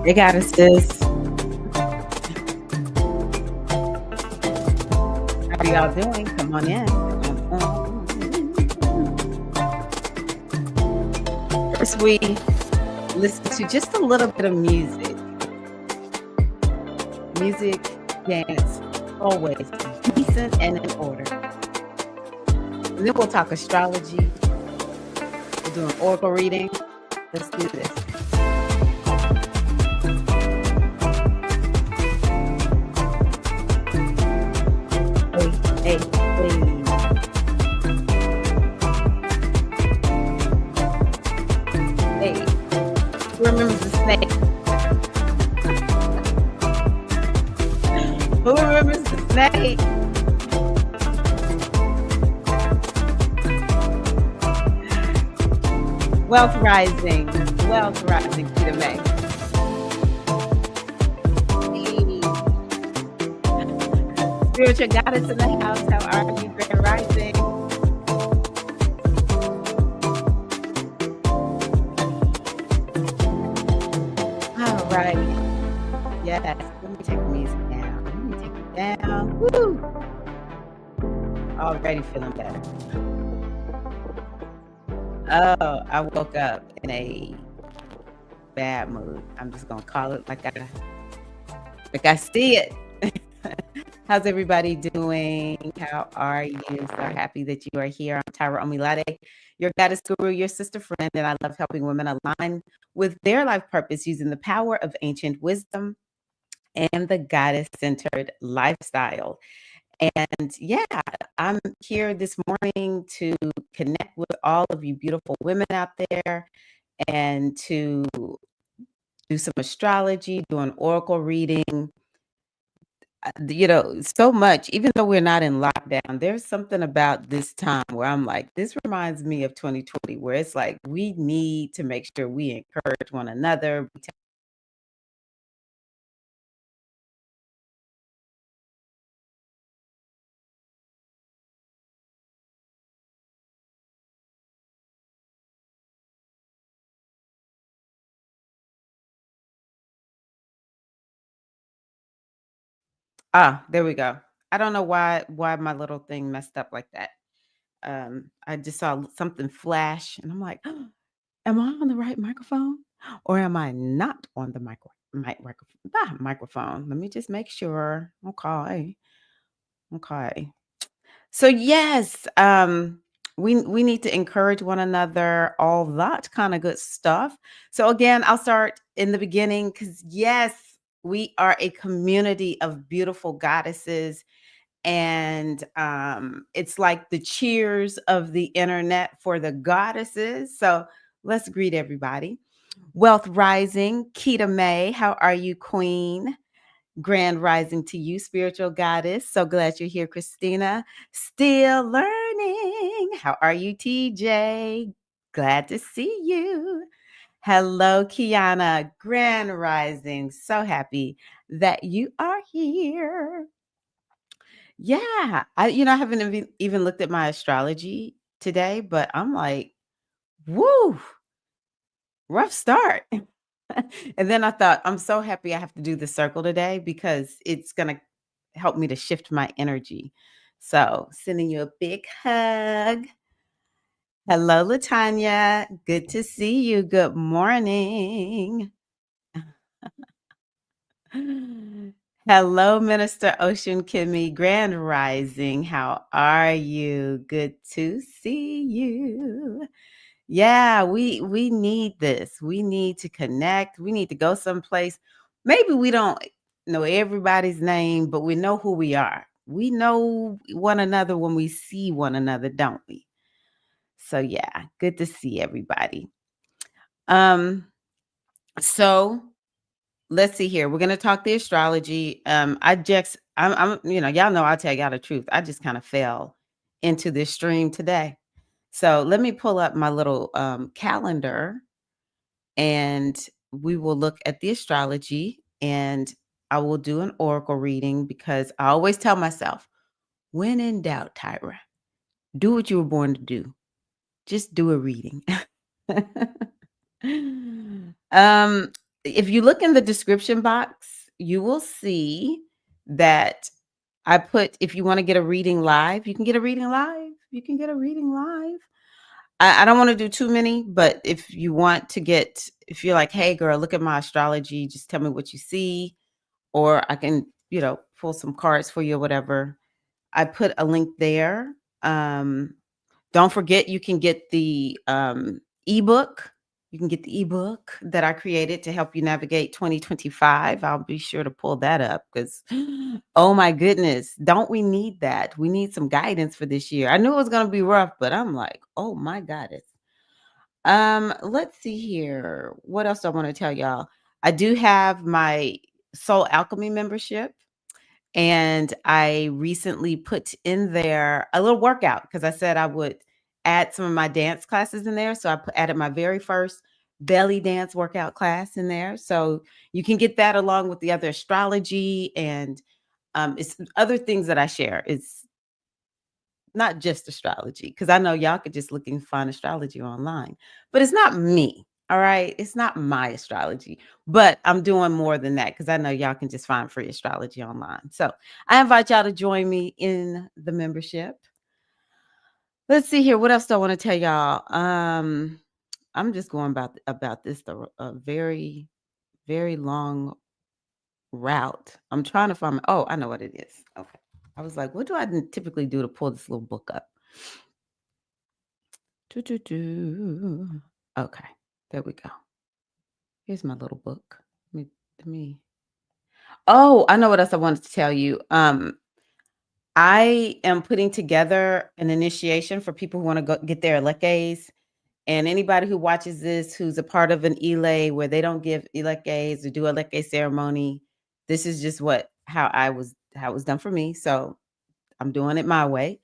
They got us, sis. How are y'all doing? Come on in. First, we listen to just a little bit of music. Music, dance, always decent and in order. And then we'll talk astrology. We'll do an oracle reading. Let's do this. Hey, who remembers the snake? Who remembers the snake? Wealth rising, Peter May. Spiritual goddess in the house, how are you, Grand Rising? All right. Yes, let me take the music down. Let me take it down. Woo! Already feeling better. Oh, I woke up in a bad mood. I'm just gonna call it like I see it. How's everybody doing? How are you? So happy that you are here. I'm Tirra, your goddess guru, your sister friend, and I love helping women align with their life purpose using the power of ancient wisdom and the goddess-centered lifestyle. And yeah, I'm here this morning to connect with all of you beautiful women out there and to do some astrology, do an oracle reading. So much, even though we're not in lockdown, there's something about this time where I'm like, this reminds me of 2020, where it's like we need to make sure we encourage one another. There we go. I don't know why my little thing messed up like that. I just saw something flash and I'm like, oh, am I on the right microphone or am I not on the microphone? Let me just make sure. Okay. So yes, we need to encourage one another, all that kind of good stuff. So again, I'll start in the beginning because yes, we are a community of beautiful goddesses, and it's like the cheers of the internet for the goddesses. So let's greet everybody. Wealth Rising, Keita May, how are you, Queen? Grand rising to you, spiritual goddess. So glad you're here, Christina. Still learning. How are you, TJ? Glad to see you. Hello, Kiana. Grand rising. So happy that you are here. Yeah, I haven't even looked at my astrology today, but I'm like, woo, rough start. And then I thought, I'm so happy I have to do the circle today because it's going to help me to shift my energy. So, sending you a big hug. Hello, Latanya. Good to see you. Good morning. Hello, Minister Ocean Kimmy. Grand Rising. How are you? Good to see you. Yeah, we need this. We need to connect. We need to go someplace. Maybe we don't know everybody's name, but we know who we are. We know one another when we see one another, don't we? So yeah, good to see everybody. So let's see here. We're gonna talk the astrology. I'm y'all know I'll tell y'all the truth. I just kind of fell into this stream today. So let me pull up my little calendar and we will look at the astrology and I will do an oracle reading because I always tell myself, when in doubt, Tirra, do what you were born to do. Just do a reading. if you look in the description box, you will see that I put, if you want to get a reading live, you can get a reading live. You can get a reading live. I don't want to do too many, but if you want to get, if you're like, hey, girl, look at my astrology, just tell me what you see, or I can, pull some cards for you or whatever. I put a link there. Um, don't forget, you can get the ebook. You can get the ebook that I created to help you navigate 2025. I'll be sure to pull that up because, oh my goodness, don't we need that? We need some guidance for this year. I knew it was going to be rough, but I'm like, oh my goddess. Let's see here. What else do I want to tell y'all? I do have my Soul Alchemy membership. And I recently put in there a little workout because I said I would add some of my dance classes in there. So I added my very first belly dance workout class in there. So you can get that along with the other astrology and it's other things that I share. It's not just astrology because I know y'all could just look and find astrology online, but it's not me. All right. It's not my astrology, but I'm doing more than that because I know y'all can just find free astrology online. So I invite y'all to join me in the membership. Let's see here. What else do I want to tell y'all? I'm just going about this a very, very long route. I'm trying to find oh, I know what it is. Okay. I was like, what do I typically do to pull this little book up? Doo, doo, doo. Okay, there we go. Here's my little book. Let me. Oh, I know what else I wanted to tell you. I am putting together an initiation for people who want to go get their a.k.a.s. And anybody who watches this who's a part of an elay where they don't give a.k.a.s or do a.k.a. ceremony, this is just how it was done for me. So I'm doing it my way.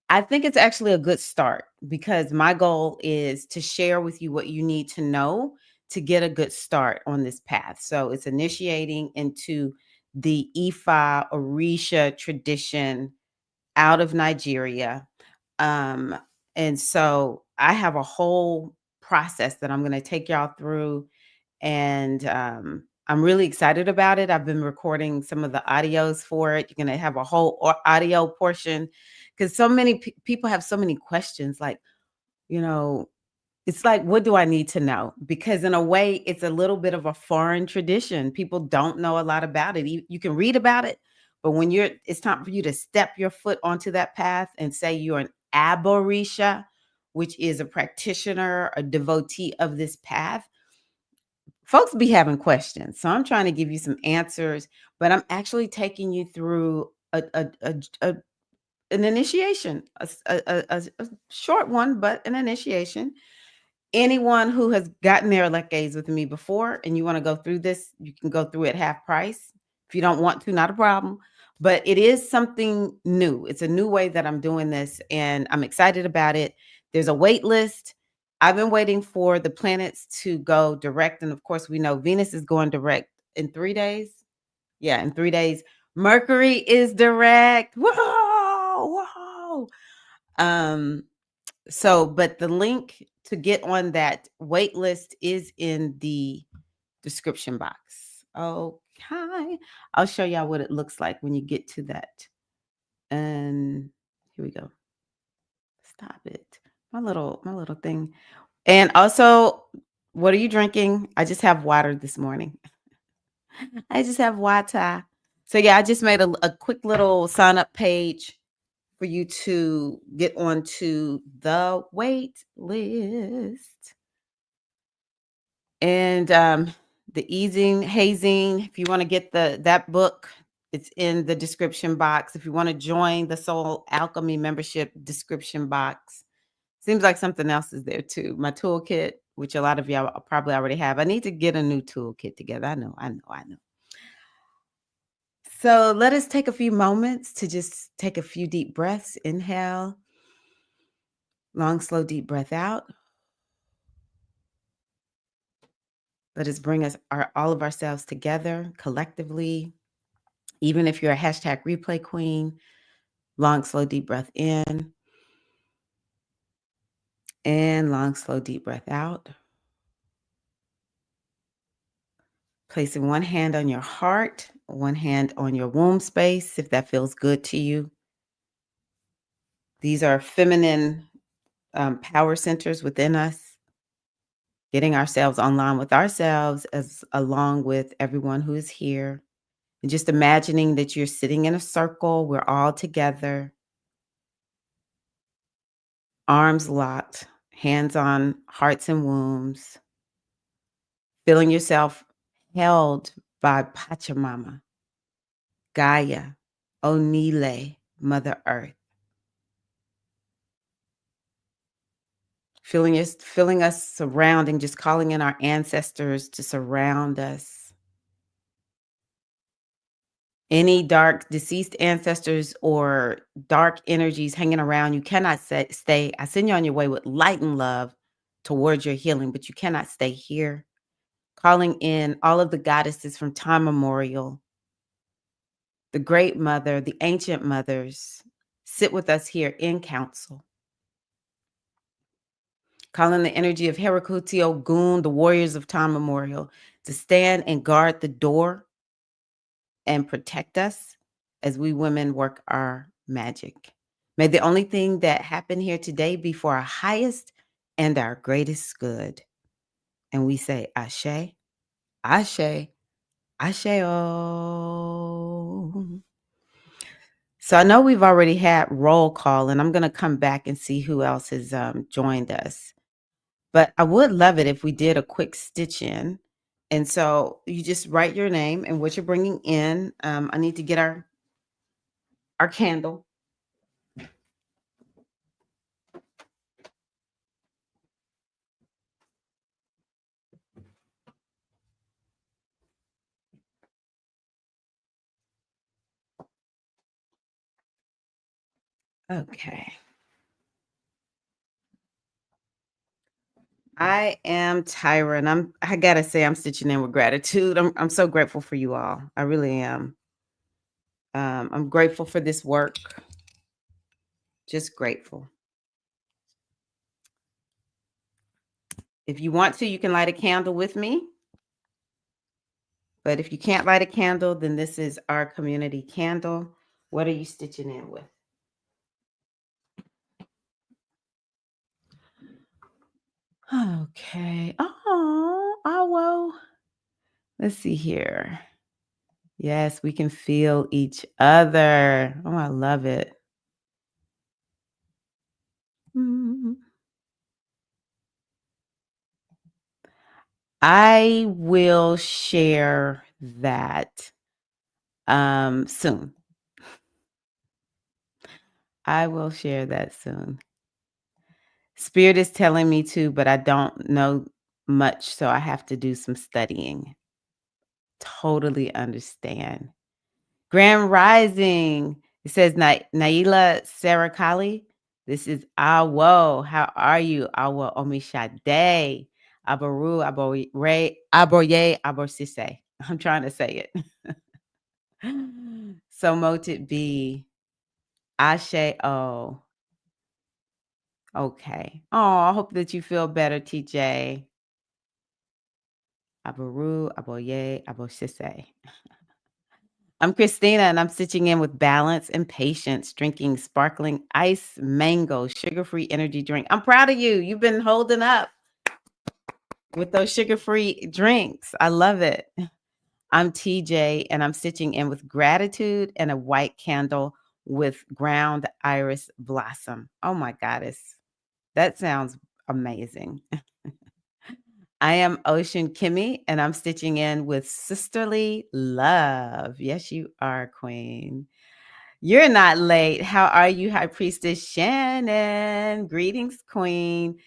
I think it's actually a good start because my goal is to share with you what you need to know to get a good start on this path. So it's initiating into the Ifa Orisha tradition out of Nigeria. Um, and so I have a whole process that I'm going to take y'all through and I'm really excited about it. I've been recording some of the audios for it. You're going to have a whole audio portion because so many people have so many questions. Like, you know, it's like, what do I need to know? Because in a way, it's a little bit of a foreign tradition. People don't know a lot about it. You can read about it, but when it's time for you to step your foot onto that path and say you're an aborisha, which is a practitioner, a devotee of this path, folks be having questions. So I'm trying to give you some answers, but I'm actually taking you through an initiation, a short one, but an initiation. Anyone who has gotten their elecades with me before and you want to go through this, you can go through it half price. If you don't want to, not a problem. But it is something new. It's a new way that I'm doing this, and I'm excited about it. There's a wait list. I've been waiting for the planets to go direct. And of course, we know Venus is going direct in 3 days. Yeah, in 3 days. Mercury is direct. Whoa, whoa. Um, but the link to get on that wait list is in the description box. Okay. I'll show y'all what it looks like when you get to that. And here we go. Stop it. My little thing. And also, what are you drinking? I just have water this morning. I just have water. So yeah, I just made a quick little sign up page for you to get onto the wait list. And the easing hazing, if you want to get that book, it's in the description box. If you want to join the Soul Alchemy membership description box, seems like something else is there too. My toolkit, which a lot of y'all probably already have. I need to get a new toolkit together. I know. So let us take a few moments to just take a few deep breaths. Inhale, long, slow, deep breath out. Let us bring all of ourselves together collectively. Even if you're a hashtag replay queen, long, slow, deep breath in and long, slow, deep breath out. Placing one hand on your heart, one hand on your womb space, if that feels good to you. These are feminine power centers within us, getting ourselves online with ourselves as along with everyone who is here. And just imagining that you're sitting in a circle, we're all together, arms locked, hands on hearts and wombs, feeling yourself held by Pachamama, Gaia, Onile, Mother Earth. Feeling us surrounding, just calling in our ancestors to surround us. Any dark deceased ancestors or dark energies hanging around, you cannot stay. I send you on your way with light and love towards your healing, but you cannot stay here. Calling in all of the goddesses from time memorial, the great mother, the ancient mothers, sit with us here in council. Calling the energy of Herakuti Ogun, the warriors of time memorial, to stand and guard the door and protect us as we women work our magic. May the only thing that happened here today be for our highest and our greatest good. And we say, Ashe, Ashe, Ashe. Oh. So I know we've already had roll call, and I'm going to come back and see who else has joined us. But I would love it if we did a quick stitch in. And so you just write your name and what you're bringing in. I need to get our candle. Okay. I am Tyra, and I gotta say I'm stitching in with gratitude. I'm so grateful for you all. I really am. I'm grateful for this work. Just grateful. If you want to, you can light a candle with me. But if you can't light a candle, then this is our community candle. What are you stitching in with? Okay. Oh, well. Let's see here. Yes, we can feel each other. Oh, I love it. Mm. I will share that soon. I will share that soon. Spirit is telling me to, but I don't know much, so I have to do some studying. Totally understand. Grand Rising. It says Naila Sarakali. This is Awo. How are you? Awo Omishade. Abaru Aboye Aborsise. I'm trying to say it. So mote it be. Ashe O. Okay. Oh, I hope that you feel better, TJ. Abaru Aboye Aborsise. I'm Christina, and I'm stitching in with balance and patience, drinking sparkling ice mango sugar-free energy drink. I'm proud of you. You've been holding up with those sugar-free drinks. I love it. I'm TJ, and I'm stitching in with gratitude and a white candle with ground iris blossom. Oh my goddess. That sounds amazing. I am Ocean Kimmy, and I'm stitching in with sisterly love. Yes, you are, Queen. You're not late. How are you, High Priestess Shannon? Greetings, Queen.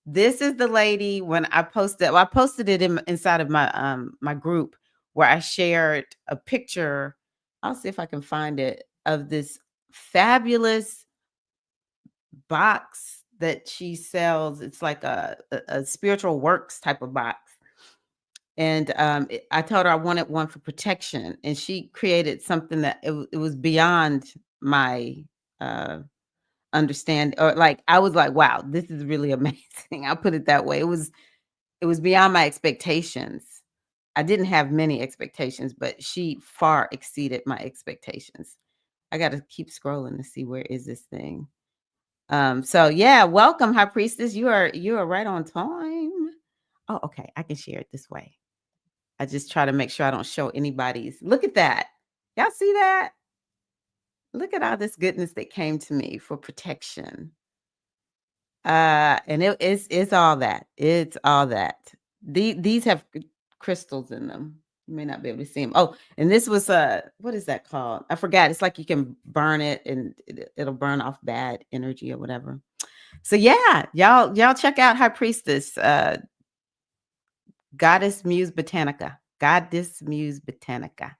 This is the lady when I posted it inside of my group where I shared a picture. I'll see if I can find it of this fabulous box that she sells. It's like a spiritual works type of box. And I told her I wanted one for protection, and she created something that it was beyond my uh, understand, or like I was like, wow, this is really amazing. I'll put it that way. It was beyond my expectations. I didn't have many expectations, but she far exceeded my expectations. I got to keep scrolling to see where is this thing. So yeah, welcome, High Priestess. You are right on time. Oh, okay. I can share it this way. I just try to make sure I don't show anybody's. Look at that. Y'all see that? Look at all this goodness that came to me for protection. And it's all that. It's all that. These have crystals in them. You may not be able to see them. Oh, and this was what is that called? I forgot. It's like you can burn it and it'll burn off bad energy or whatever. So yeah, y'all check out High Priestess, Goddess Muse Botanica. Goddess Muse Botanica.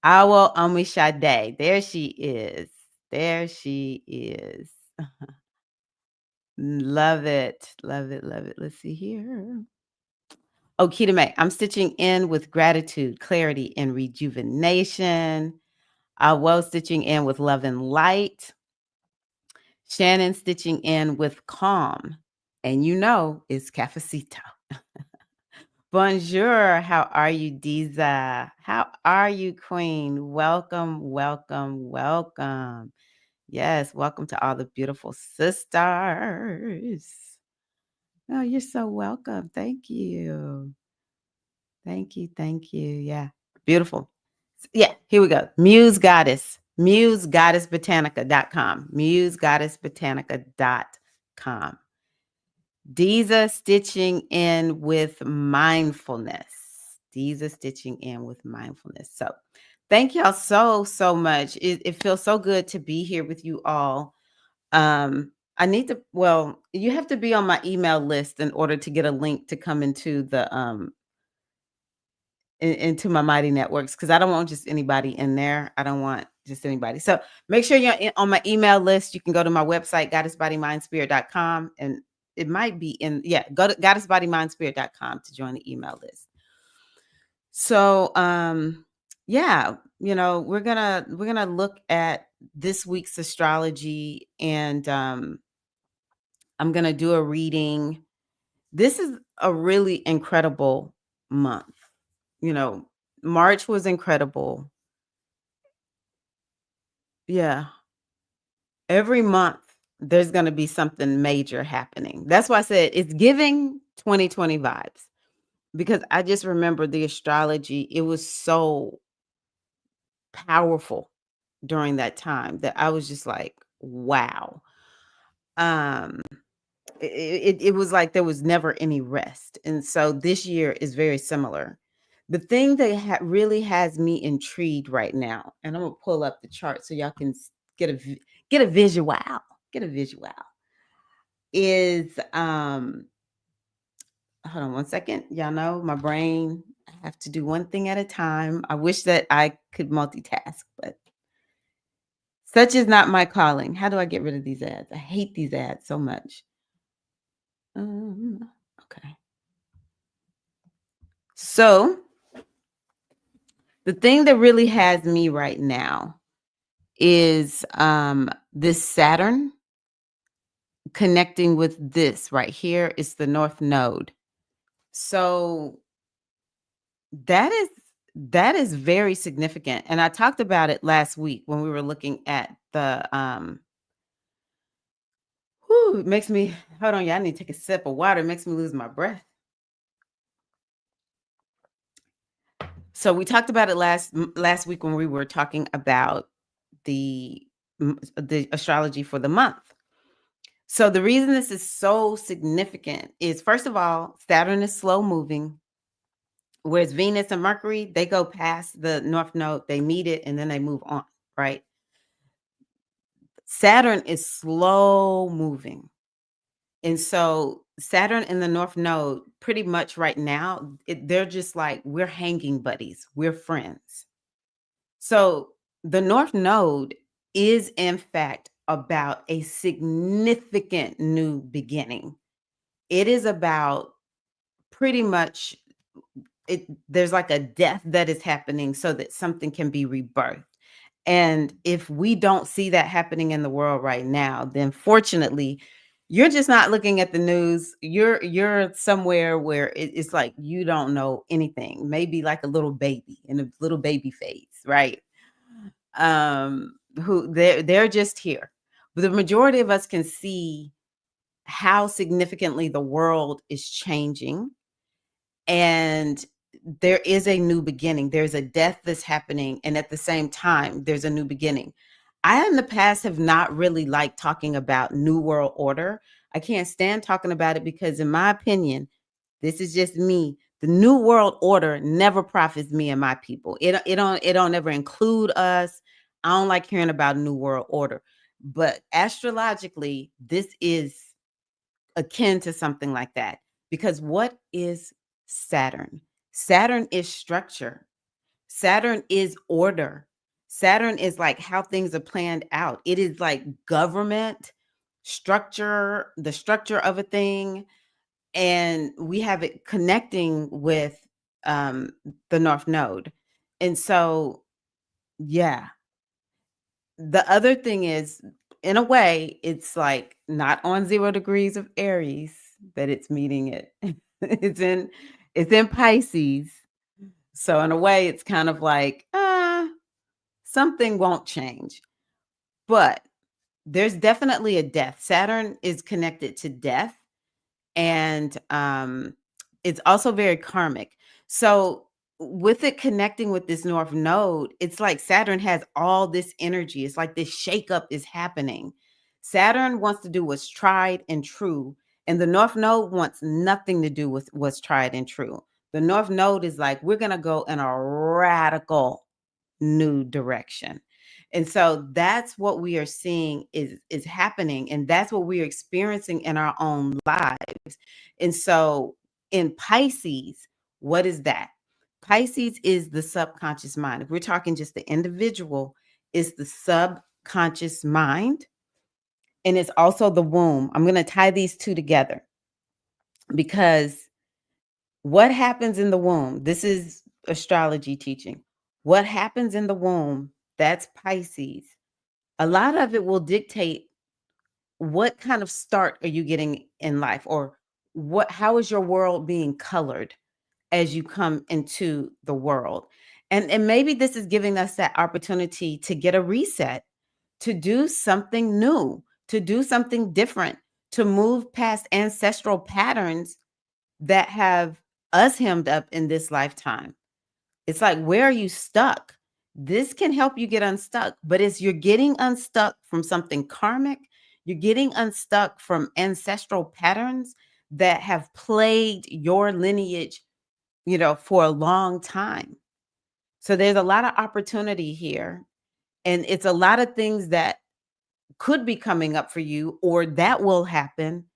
Owl Amishade. There she is. There she is. Love it. Love it. Love it. Let's see here. Oh, Kitame, I'm stitching in with gratitude, clarity, and rejuvenation. Well stitching in with love and light. Shannon stitching in with calm. And you know it's cafecito. Bonjour. How are you, Diza? How are you, Queen? Welcome, welcome, welcome. Yes, welcome to all the beautiful sisters. Oh, you're so welcome. Thank you. Thank you. Thank you. Yeah. Beautiful. Yeah, here we go. Muse Goddess. MuseGoddessBotanica.com. MuseGoddessBotanica.com. Diza stitching in with mindfulness. Diza stitching in with mindfulness. So thank y'all so much. It feels so good to be here with you all. I need to, well, you have to be on my email list in order to get a link to come into the into my mighty networks, because I don't want just anybody in there. I don't want just anybody. So make sure you're on my email list. You can go to my website, goddessbodymindspirit.com, and it might be in, yeah, go to goddessbodymindspirit.com to join the email list. So yeah, we're gonna look at this week's astrology, and I'm gonna do a reading. This is a really incredible month. March was incredible. Yeah. Every month there's going to be something major happening. That's why I said it's giving 2020 vibes, because I just remember the astrology. It was so powerful during that time that I was just like, wow. Um it was like there was never any rest. And so this year is very similar. The thing that really has me intrigued right now, and I'm gonna pull up the chart so y'all can get get a visual, get a visual, is hold on one second. Y'all know my brain, I have to do one thing at a time. I wish that I could multitask, but such is not my calling. How do I get rid of these ads? I hate these ads so much. Okay. So the thing that really has me right now is this Saturn connecting with this right here is the North Node. So that is very significant. And I talked about it last week when we were looking at the it makes me, hold on, yeah, I need to take a sip of water. It makes me lose my breath. So we talked about it last week when we were talking about the astrology for the month. So the reason this is so significant is, first of all, Saturn is slow moving, whereas Venus and Mercury, they go past the North Node, they meet it, and then they move on, right? Saturn is slow moving. And so Saturn and the North Node, pretty much right now, they're just like, we're hanging buddies, we're friends. So the North Node is, in fact, about a significant new beginning. It is about pretty much there's like a death that is happening so that something can be rebirthed. And if we don't see that happening in the world right now, then fortunately, You're just not looking at the news. You're somewhere where it's like you don't know anything. Maybe like a little baby in a little baby phase, right? Who they're just here. But the majority of us can see how significantly the world is changing, and there is a new beginning. There's a death that's happening, and at the same time, there's a new beginning. I, in the past, have not really liked talking about New World Order. I can't stand talking about it because, in my opinion, this is just me. The New World Order never profits me and my people. It don't ever include us. I don't like hearing about New World Order. But astrologically, this is akin to something like that. Because what is Saturn? Saturn is structure. Saturn is order. Saturn is like how things are planned out. It is like government, structure, the structure of a thing. And we have it connecting with um, the North Node. And so, yeah, the other thing is, in a way, it's like not on 0 degrees of Aries that it's meeting it. It's in Pisces. So in a way, it's kind of like, something won't change. But there's definitely a death. Saturn is connected to death, and it's also very karmic. So with it connecting with this North Node, it's like Saturn has all this energy. It's like this shakeup is happening. Saturn wants to do what's tried and true, and the North Node wants nothing to do with what's tried and true. The North Node is like, we're going to go in a radical new direction. And so that's what we are seeing is happening, and that's what we're experiencing in our own lives. And so in Pisces, what is that? Pisces is the subconscious mind. If we're talking just the individual, it's the subconscious mind, and it's also the womb. I'm going to tie these two together because what happens in the womb? This is astrology teaching. What happens in the womb? That's Pisces. A lot of it will dictate what kind of start are you getting in life, or how is your world being colored as you come into the world. And maybe this is giving us that opportunity to get a reset, to do something new, to do something different, to move past ancestral patterns that have us hemmed up in this lifetime. It's like, where are you stuck? This can help you get unstuck, but it's you're getting unstuck from something karmic. You're getting unstuck from ancestral patterns that have plagued your lineage, for a long time. So there's a lot of opportunity here, and it's a lot of things that could be coming up for you or that will happen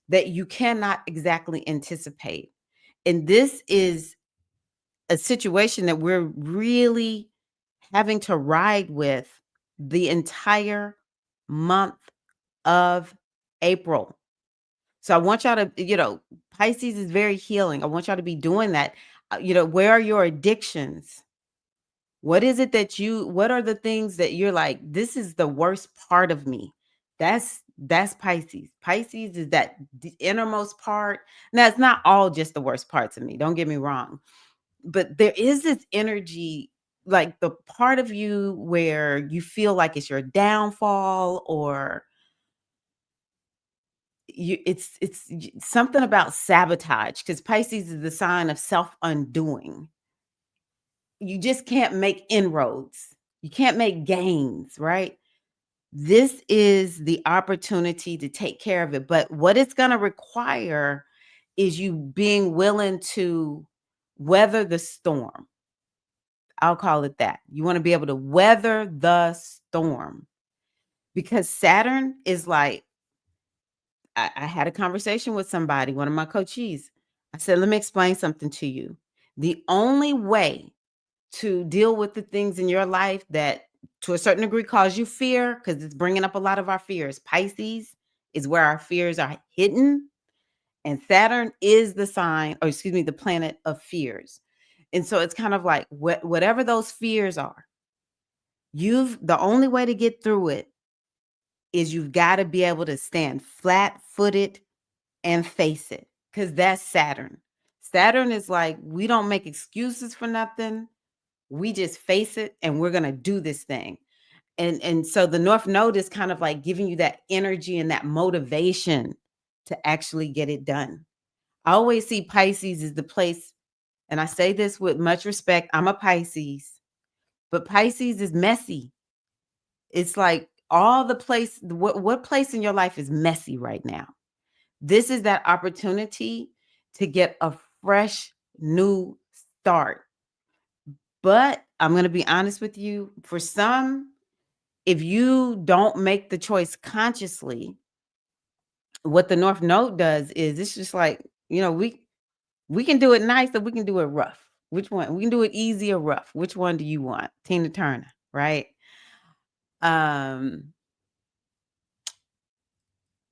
that you cannot exactly anticipate. And this is a situation that we're really having to ride with the entire month of April. So I want y'all to, Pisces is very healing. I want y'all to be doing that. Where are your addictions? What are the things that you're like, this is the worst part of me? That's Pisces. Pisces is that the innermost part. Now, it's not all just the worst parts of me. Don't get me wrong, but there is this energy, like the part of you where you feel like it's your downfall, or something about sabotage, because Pisces is the sign of self-undoing. You just can't make inroads. You can't make gains, right? This is the opportunity to take care of it. But what it's going to require is you being willing to weather the storm. I'll call it that. You want to be able to weather the storm, because Saturn is like, I had a conversation with somebody, one of my coaches. I said, let me explain something to you. The only way to deal with the things in your life that to a certain degree cause you fear, because it's bringing up a lot of our fears. Pisces is where our fears are hidden, and Saturn is the sign, or excuse me, the planet of fears. And so it's kind of like whatever those fears are, the only way to get through it is you've got to be able to stand flat-footed and face it, because that's Saturn. Saturn is like, we don't make excuses for nothing. We just face it and we're going to do this thing. And so the North Node is kind of like giving you that energy and that motivation to actually get it done. I always see Pisces as the place, and I say this with much respect. I'm a Pisces, but Pisces is messy. It's like all the place, what place in your life is messy right now? This is that opportunity to get a fresh new start. But I'm going to be honest with you, for some, if you don't make the choice consciously, what the North Node does is it's just like, we can do it nice or we can do it rough. Which one? We can do it easy or rough. Which one do you want? Tina Turner, right? Um,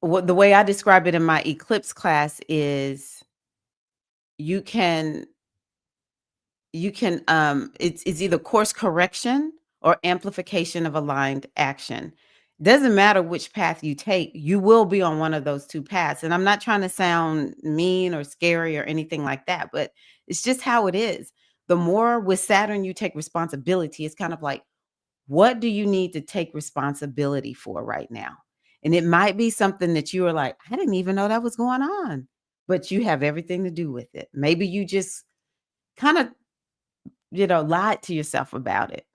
what the way I describe it in my eclipse class is you can it's either course correction or amplification of aligned action. Doesn't matter which path you take, you will be on one of those two paths. And I'm not trying to sound mean or scary or anything like that, but it's just how it is. The more with Saturn you take responsibility, it's kind of like, what do you need to take responsibility for right now? And it might be something that you are like, I didn't even know that was going on, but you have everything to do with it. Maybe you just kind of, lied to yourself about it,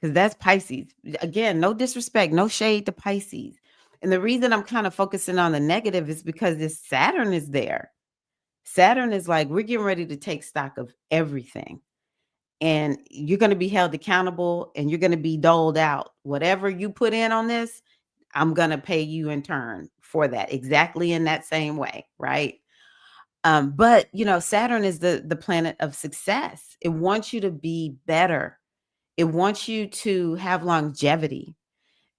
because that's Pisces. Again, no disrespect, no shade to Pisces. And the reason I'm kind of focusing on the negative is because this Saturn is there. Saturn is like, we're getting ready to take stock of everything. And you're going to be held accountable and you're going to be doled out. Whatever you put in on this, I'm going to pay you in turn for that, exactly in that same way, right? But Saturn is the planet of success. It wants you to be better. It wants you to have longevity.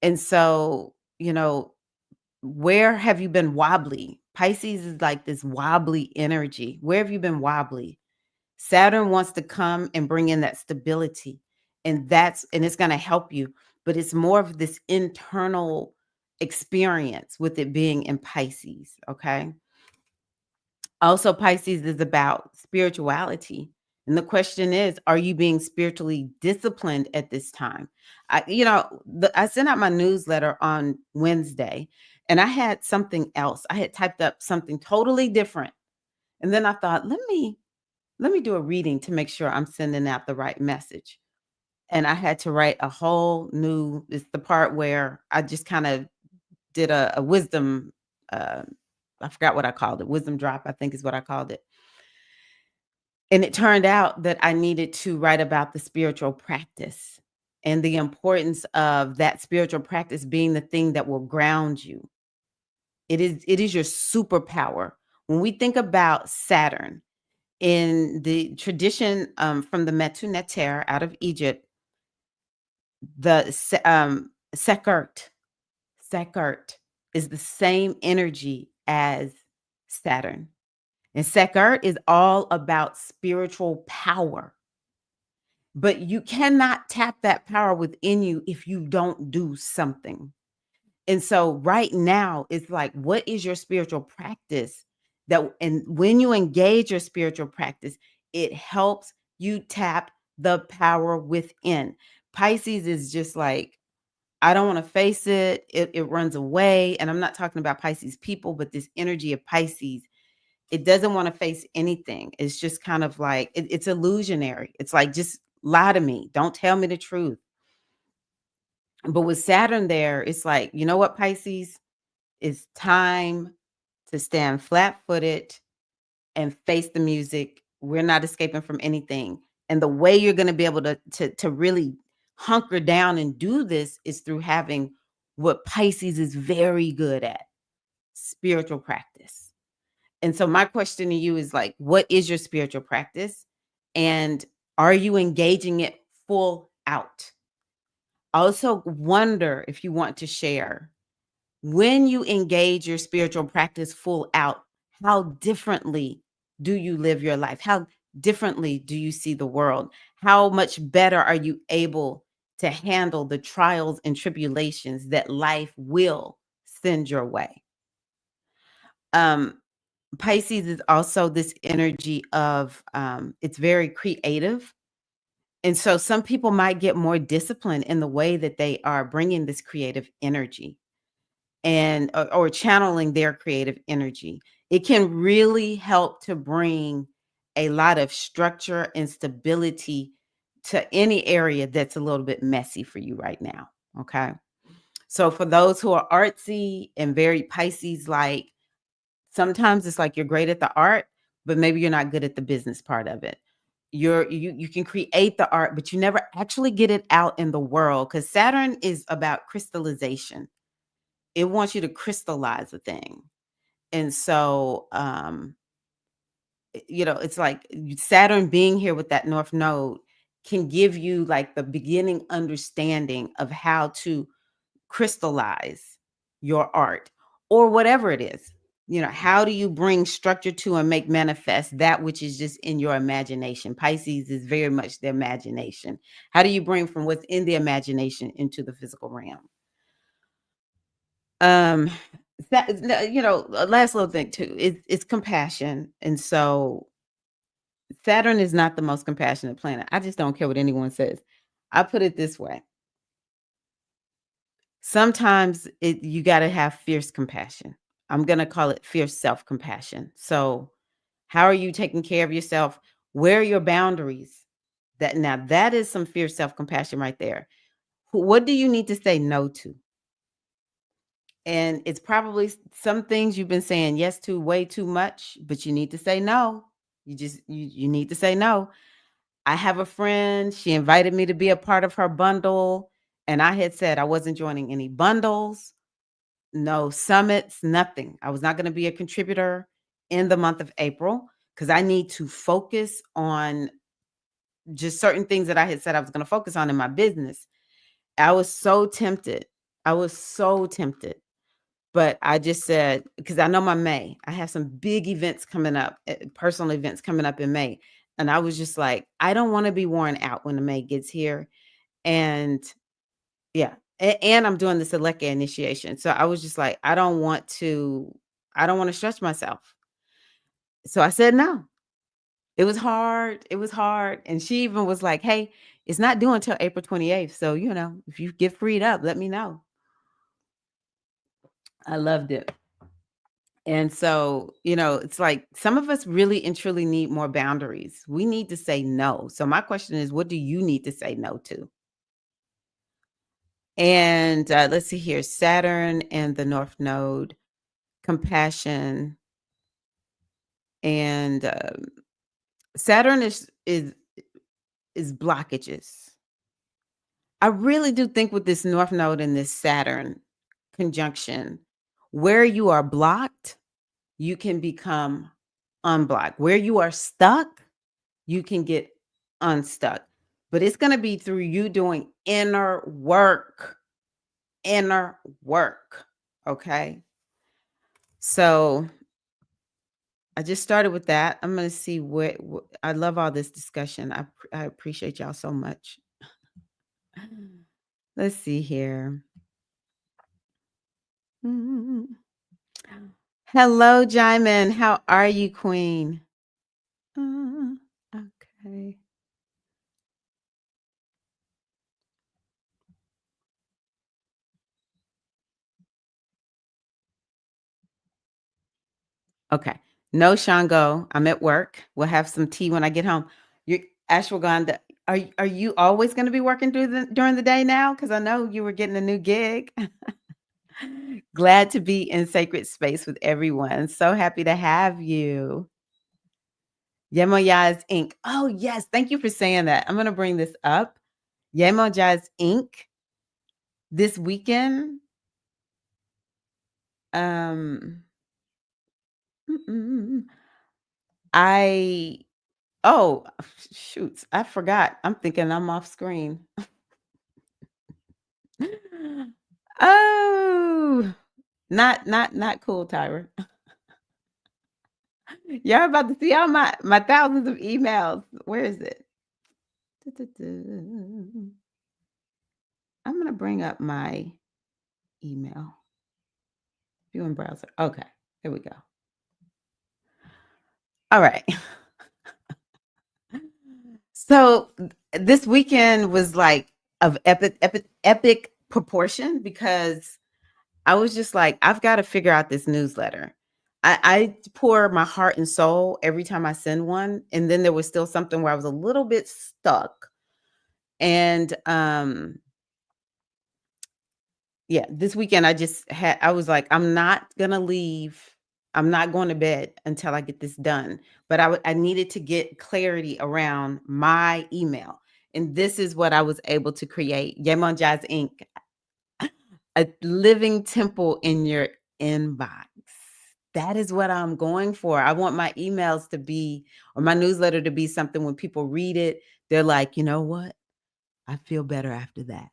And so, where have you been wobbly? Pisces is like this wobbly energy. Where have you been wobbly? Saturn wants to come and bring in that stability. And it's going to help you, but it's more of this internal experience with it being in Pisces, okay? Also, Pisces is about spirituality. And the question is, are you being spiritually disciplined at this time? I sent out my newsletter on Wednesday and I had something else. I had typed up something totally different. And then I thought, let me do a reading to make sure I'm sending out the right message. And I had to write a whole new, it's the part where I just kind of did a wisdom, uh, I forgot what I called it. Wisdom drop, I think is what I called it. And it turned out that I needed to write about the spiritual practice and the importance of that spiritual practice being the thing that will ground you. It is your superpower. When we think about Saturn in the tradition from the Metu Neter out of Egypt, the Sekert is the same energy as Saturn. And Sekert is all about spiritual power. But you cannot tap that power within you if you don't do something. And so right now, it's like, what is your spiritual practice? And when you engage your spiritual practice, it helps you tap the power within. Pisces is just like, I don't want to face it. It runs away. And I'm not talking about Pisces people, but this energy of Pisces, it doesn't want to face anything. It's just kind of like, it's illusionary. It's like, just lie to me. Don't tell me the truth. But with Saturn there, it's like, you know what, Pisces? It's time to stand flat-footed and face the music. We're not escaping from anything. And the way you're going to be able to really hunker down and do this is through having what Pisces is very good at, spiritual practice. And so my question to you is like, what is your spiritual practice? And are you engaging it full out? Also wonder if you want to share, when you engage your spiritual practice full out, how differently do you live your life? How differently do you see the world? How much better are you able to handle the trials and tribulations that life will send your way. Um, Pisces is also this energy of it's very creative. And so some people might get more disciplined in the way that they are bringing this creative energy and or channeling their creative energy. It can really help to bring a lot of structure and stability to any area that's a little bit messy for you right now. Okay. So for those who are artsy and very Pisces like, sometimes it's like you're great at the art, but maybe you're not good at the business part of it. You can create the art, but you never actually get it out in the world because Saturn is about crystallization. It wants you to crystallize a thing. And so it's like Saturn being here with that North Node can give you like the beginning understanding of how to crystallize your art or whatever it is. How do you bring structure to and make manifest that which is just in your imagination? Pisces is very much the imagination. How do you bring from what's in the imagination into the physical realm? Um, last little thing too, it's compassion. And so Saturn is not the most compassionate planet. I just don't care what anyone says. I put it this way. Sometimes you got to have fierce compassion. I'm going to call it fierce self-compassion. So, how are you taking care of yourself? Where are your boundaries? That is some fierce self-compassion right there. What do you need to say no to? And it's probably some things you've been saying yes to way too much, but you need to say no. You need to say no. I have a friend, she invited me to be a part of her bundle, and I had said I wasn't joining any bundles, no summits, nothing. I was not going to be a contributor in the month of April because I need to focus on just certain things that I had said I was going to focus on in my business. I was so tempted. I was so tempted. But I just said, because I know my May, I have some big events coming up, personal events coming up in May. And I was just like, I don't want to be worn out when the May gets here. And yeah, and I'm doing this Aleka initiation. So I was just like, I don't want to stretch myself. So I said no. It was hard. It was hard. And she even was like, hey, it's not due until April 28th. So, if you get freed up, let me know. I loved it. And so, it's like some of us really and truly need more boundaries. We need to say no. So my question is, what do you need to say no to? And let's see here, Saturn and the North Node, compassion, and Saturn is blockages. I really do think with this North Node and this Saturn conjunction, where you are blocked, you can become unblocked. Where you are stuck, you can get unstuck. But it's going to be through you doing inner work. Inner work. Okay. So I just started with that. I'm going to see what I love all this discussion. I appreciate y'all so much. Let's see here. Mm. Hello, Jaimin. How are you, Queen? Okay. Okay. No Shango. I'm at work. We'll have some tea when I get home. You Ashwagandha, are you always going to be working during the day now? Because I know you were getting a new gig. Glad to be in sacred space with everyone. So happy to have you. Yemoyaz Inc. Oh, yes. Thank you for saying that. I'm going to bring this up. Yemoyaz Inc. This weekend. Um, mm-mm. I Oh, shoots, I forgot. I'm thinking I'm off screen. Oh, not cool, Tyra. Y'all about to see all my thousands of emails. Where is it? Du-du-du. I'm gonna bring up my email. View in browser. Okay, here we go. All right. So this weekend was like of epic proportion because I was just like, I've got to figure out this newsletter. I pour my heart and soul every time I send one. And then there was still something where I was a little bit stuck. And yeah, this weekend I was like, I'm not gonna leave. I'm not going to bed until I get this done. But I needed to get clarity around my email. And this is what I was able to create. Yemonjaz Inc. A living temple in your inbox. That is what I'm going for. I want my emails to be, or my newsletter to be something when people read it, they're like, you know what? I feel better after that.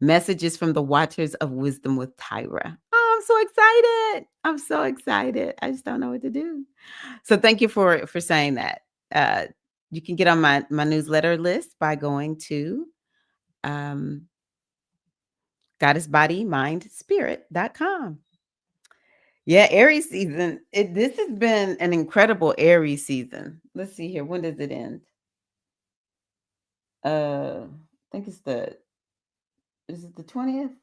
Messages from the Watchers of Wisdom with Tyra. Oh, I'm so excited. I'm so excited. I just don't know what to do. So thank you for saying that. Uh, you can get on my newsletter list by going to um, goddessbodymindspirit.com. Yeah, Aries season. This has been an incredible Aries season. Let's see here. When does it end? I think it's is it the 20th?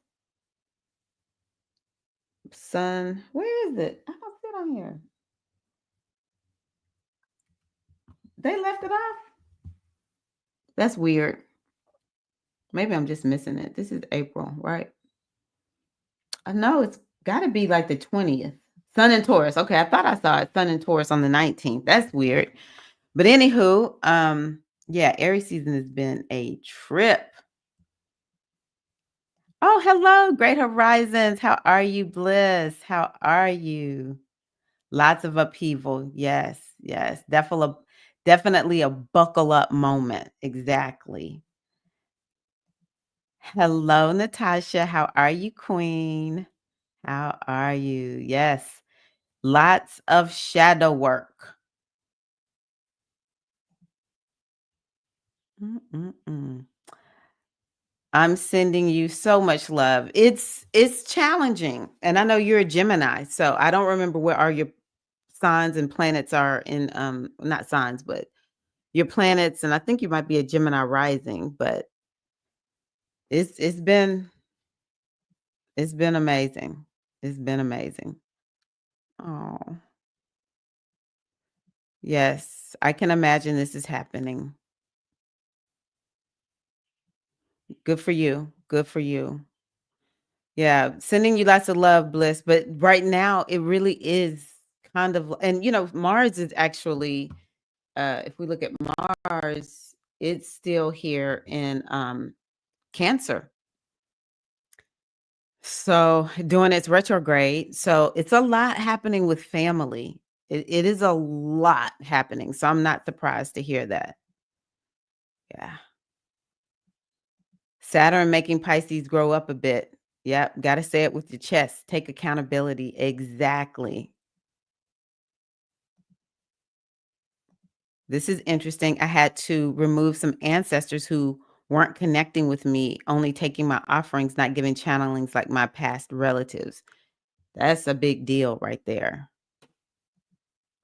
Sun. Where is it? I don't see it on here. They left it off. That's weird. Maybe I'm just missing it. This is April, right? I know it's got to be like the 20th. Sun and Taurus. Okay, I thought I saw it. Sun and Taurus on the 19th. That's weird. But anywho, yeah, Aries season has been a trip. Oh, hello, Great Horizons. How are you, Bliss? How are you? Lots of upheaval. Yes, yes. Definitely a buckle up moment. Exactly. Hello, Natasha. How are you, Queen? How are you? Yes. Lots of shadow work. Mm-mm-mm. I'm sending you so much love. It's challenging. And I know you're a Gemini, so I don't remember where all your signs and planets are in not signs, but your planets, and I think you might be a Gemini rising, but it's been it's been amazing. It's been amazing. Oh, yes. I can imagine this is happening. Good for you. Good for you. Yeah, sending you lots of love, Bliss. But right now, it really is kind of, and Mars is actually, if we look at Mars, it's still here in Cancer. So doing its retrograde. So it's a lot happening with family. It is a lot happening. So I'm not surprised to hear that. Yeah. Saturn making Pisces grow up a bit. Yep. Got to say it with your chest. Take accountability. Exactly. This is interesting. I had to remove some ancestors who weren't connecting with me, only taking my offerings, not giving channelings like my past relatives. That's a big deal right there.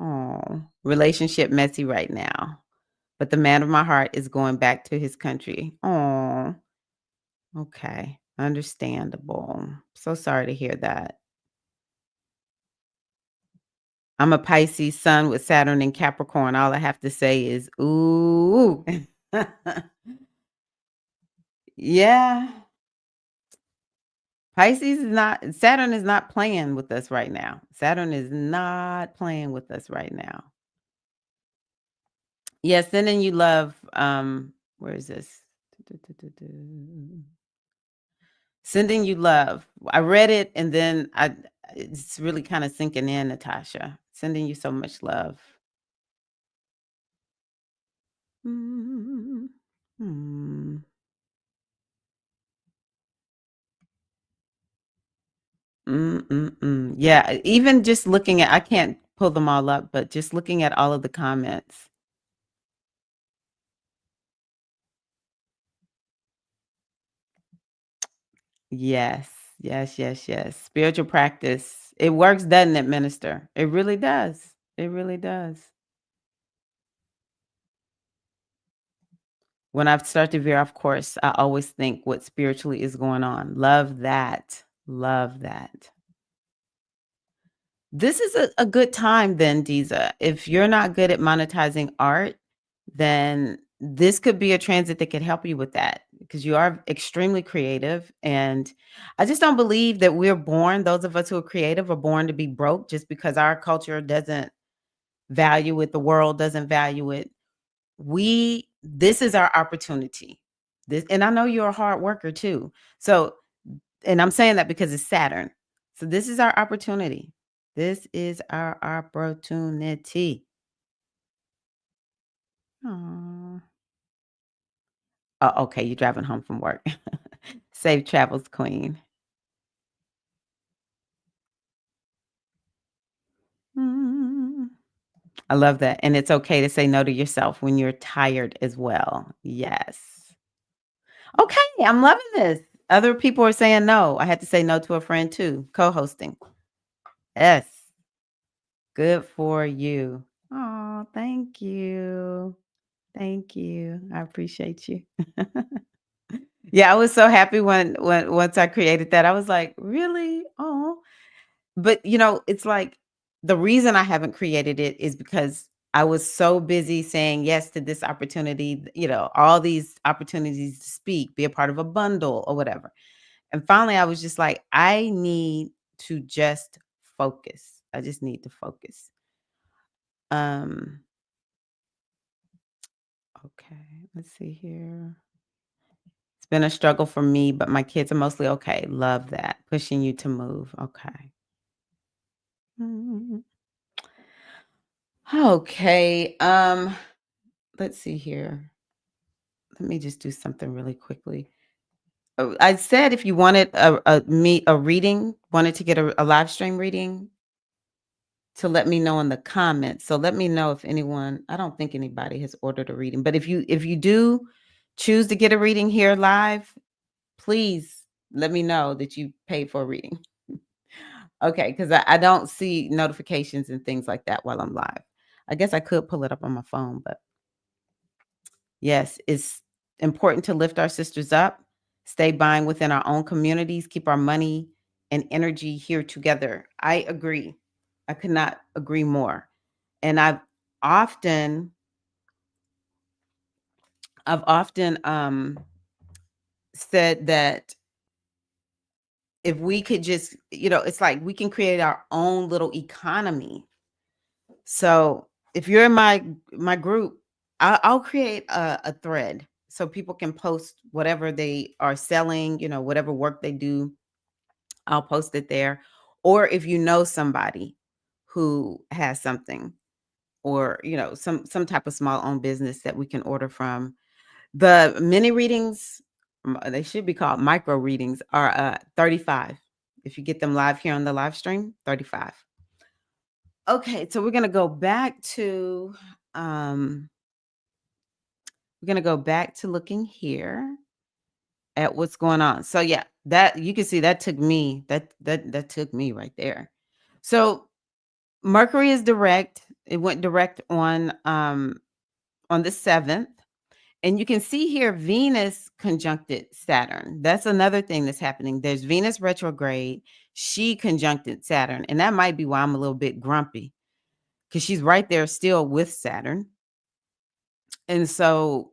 Oh, relationship messy right now. But the man of my heart is going back to his country. Oh, okay. Understandable. So sorry to hear that. I'm a Pisces sun with Saturn in Capricorn. All I have to say is, ooh. Yeah. Saturn is not playing with us right now. Saturn is not playing with us right now. Yeah, sending you love. Where is this? Sending you love. I read it and then it's really kind of sinking in, Natasha. Sending you so much love. Mm, mm, Yeah, even just looking at, I can't pull them all up, but just looking at all of the comments. Yes, Yes, yes, yes. Spiritual practice. It works, doesn't it, minister? It really does. It really does. When I start to veer off course, I always think what spiritually is going on. Love that. Love that. This is a good time then, Diza. If you're not good at monetizing art, then this could be a transit that could help you with that because you are extremely creative. And I just don't believe that we're born, those of us who are creative are born to be broke just because our culture doesn't value it, the world doesn't value it. This is our opportunity. This, and I know you're a hard worker too. So, and I'm saying that because it's Saturn. So this is our opportunity. This is our opportunity. Aw. Oh, okay, you're driving home from work. Safe travels, queen. Mm. I love that. And it's okay to say no to yourself when you're tired as well. Yes. Okay, I'm loving this. Other people are saying no. I had to say no to a friend too, co-hosting. Yes. Good for you. Oh, thank you. Thank you. I appreciate you. Yeah, I was so happy when once I created that. I was like, "Really? Oh." But, it's like the reason I haven't created it is because I was so busy saying yes to this opportunity, all these opportunities to speak, be a part of a bundle or whatever. And finally, I was just like, I need to just focus. I just need to focus. Um, okay, let's see here. It's been a struggle for me, but my kids are mostly okay. Love that. Pushing you to move. Okay. Mm. Okay. Let's see here. Let me just do something really quickly. I said if you wanted a reading, wanted to get a live stream reading, to let me know in the comments. So let me know if anyone, I don't think anybody has ordered a reading, but if you do choose to get a reading here live, please let me know that you paid for a reading. Okay, because I don't see notifications and things like that while I'm live. I guess I could pull it up on my phone, but yes, it's important to lift our sisters up, stay buying within our own communities, keep our money and energy here together. I agree. I could not agree more. And often I've often said that if we could just, it's like we can create our own little economy. So if you're in my group, I'll create a thread so people can post whatever they are selling, whatever work they do. I'll post it there. Or if you know somebody who has something, or some type of small owned business that we can order from. The mini readings, they should be called micro readings, are 35. If you get them live here on the live stream, 35. Okay, so um we're gonna go back to looking here at what's going on. So yeah, that you can see that took me that took me right there. So Mercury is direct. It went direct on the 7th. And you can see here Venus conjuncted Saturn. That's another thing that's happening. There's Venus retrograde. She conjuncted Saturn. And that might be why I'm a little bit grumpy because she's right there still with Saturn. And so,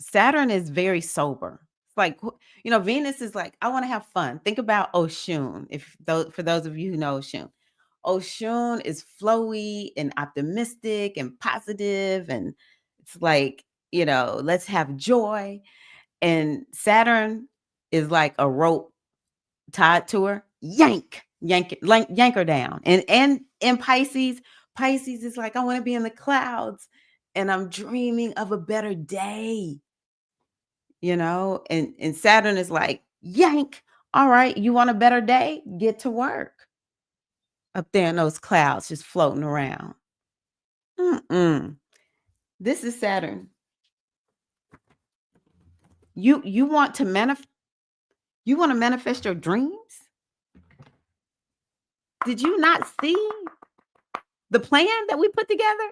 Saturn is very sober. It's like, Venus is like, I want to have fun. Think about Oshun, for those of you who know Oshun. Oshun is flowy and optimistic and positive, and it's like, let's have joy. And Saturn is like a rope tied to her. Yank her down. And Pisces is like, I want to be in the clouds and I'm dreaming of a better day, and Saturn is like, yank. All right, you want a better day? Get to work up there in those clouds just floating around. Mm-mm. This is Saturn. You want to manifest. You want to manifest your dreams? Did you not see the plan that we put together?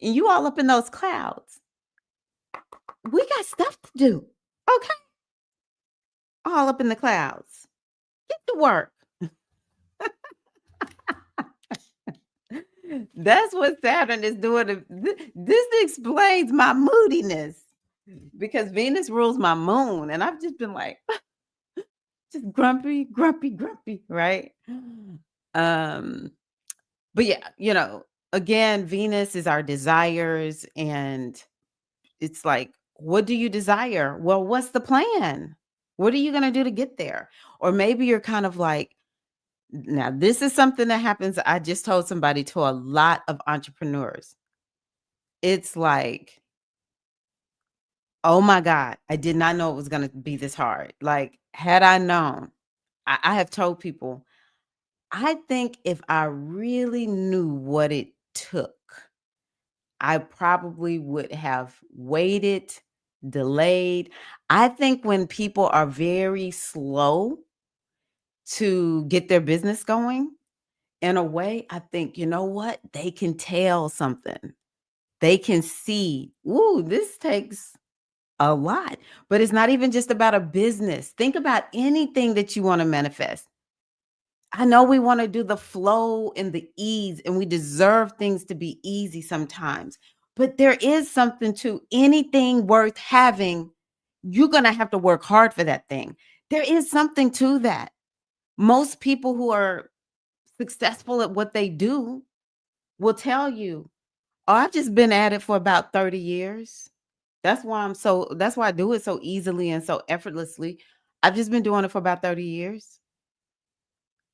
And you all up in those clouds. We got stuff to do. Okay. All up in the clouds. Get to work. That's what Saturn is doing. This explains my moodiness because Venus rules my moon. And I've just been like, just grumpy, grumpy, grumpy, right? Um, but yeah, again, Venus is our desires, and it's like, what do you desire? Well, what's the plan? What are you going to do to get there? Or maybe you're kind of like, now this is something that happens. I just told somebody, to a lot of entrepreneurs. It's like, oh my God, I did not know it was going to be this hard. Like, had I known, I have told people, I think if I really knew what it took, I probably would have waited, delayed. I think when people are very slow to get their business going, in a way, I think, you know what? They can tell something. They can see, ooh, this takes a lot. But it's not even just about a business. Think about anything that you want to manifest. I know we want to do the flow and the ease, and we deserve things to be easy sometimes. But there is something to anything worth having. You're going to have to work hard for that thing. There is something to that. Most people who are successful at what they do will tell you, oh, I've just been at it for about 30 years. That's why I do it so easily and so effortlessly. I've just been doing it for about 30 years.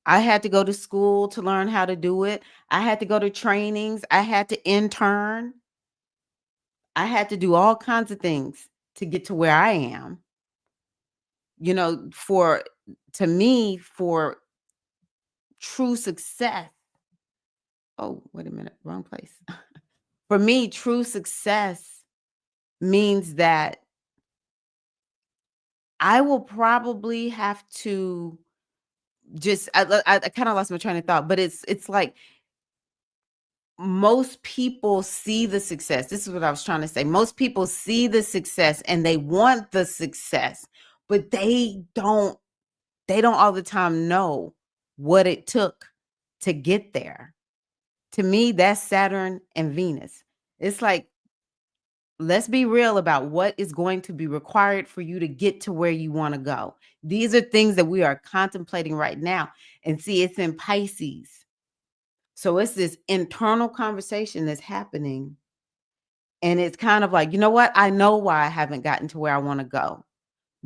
I had to go to school to learn how to do it. I had to go to trainings. I had to intern. I had to do all kinds of things to get to where I am. For to me, for true success. Oh, wait a minute, wrong place. For me, true success means that I will probably have to just I kind of lost my train of thought, but it's like most people see the success. This is what I was trying to say. Most people see the success and they want the success, but they don't all the time know what it took to get there. To me, that's Saturn and Venus. It's like, let's be real about what is going to be required for you to get to where you want to go. These are things that we are contemplating right now. And see, it's in Pisces. So it's this internal conversation that's happening. And it's kind of like, you know what? I know why I haven't gotten to where I want to go,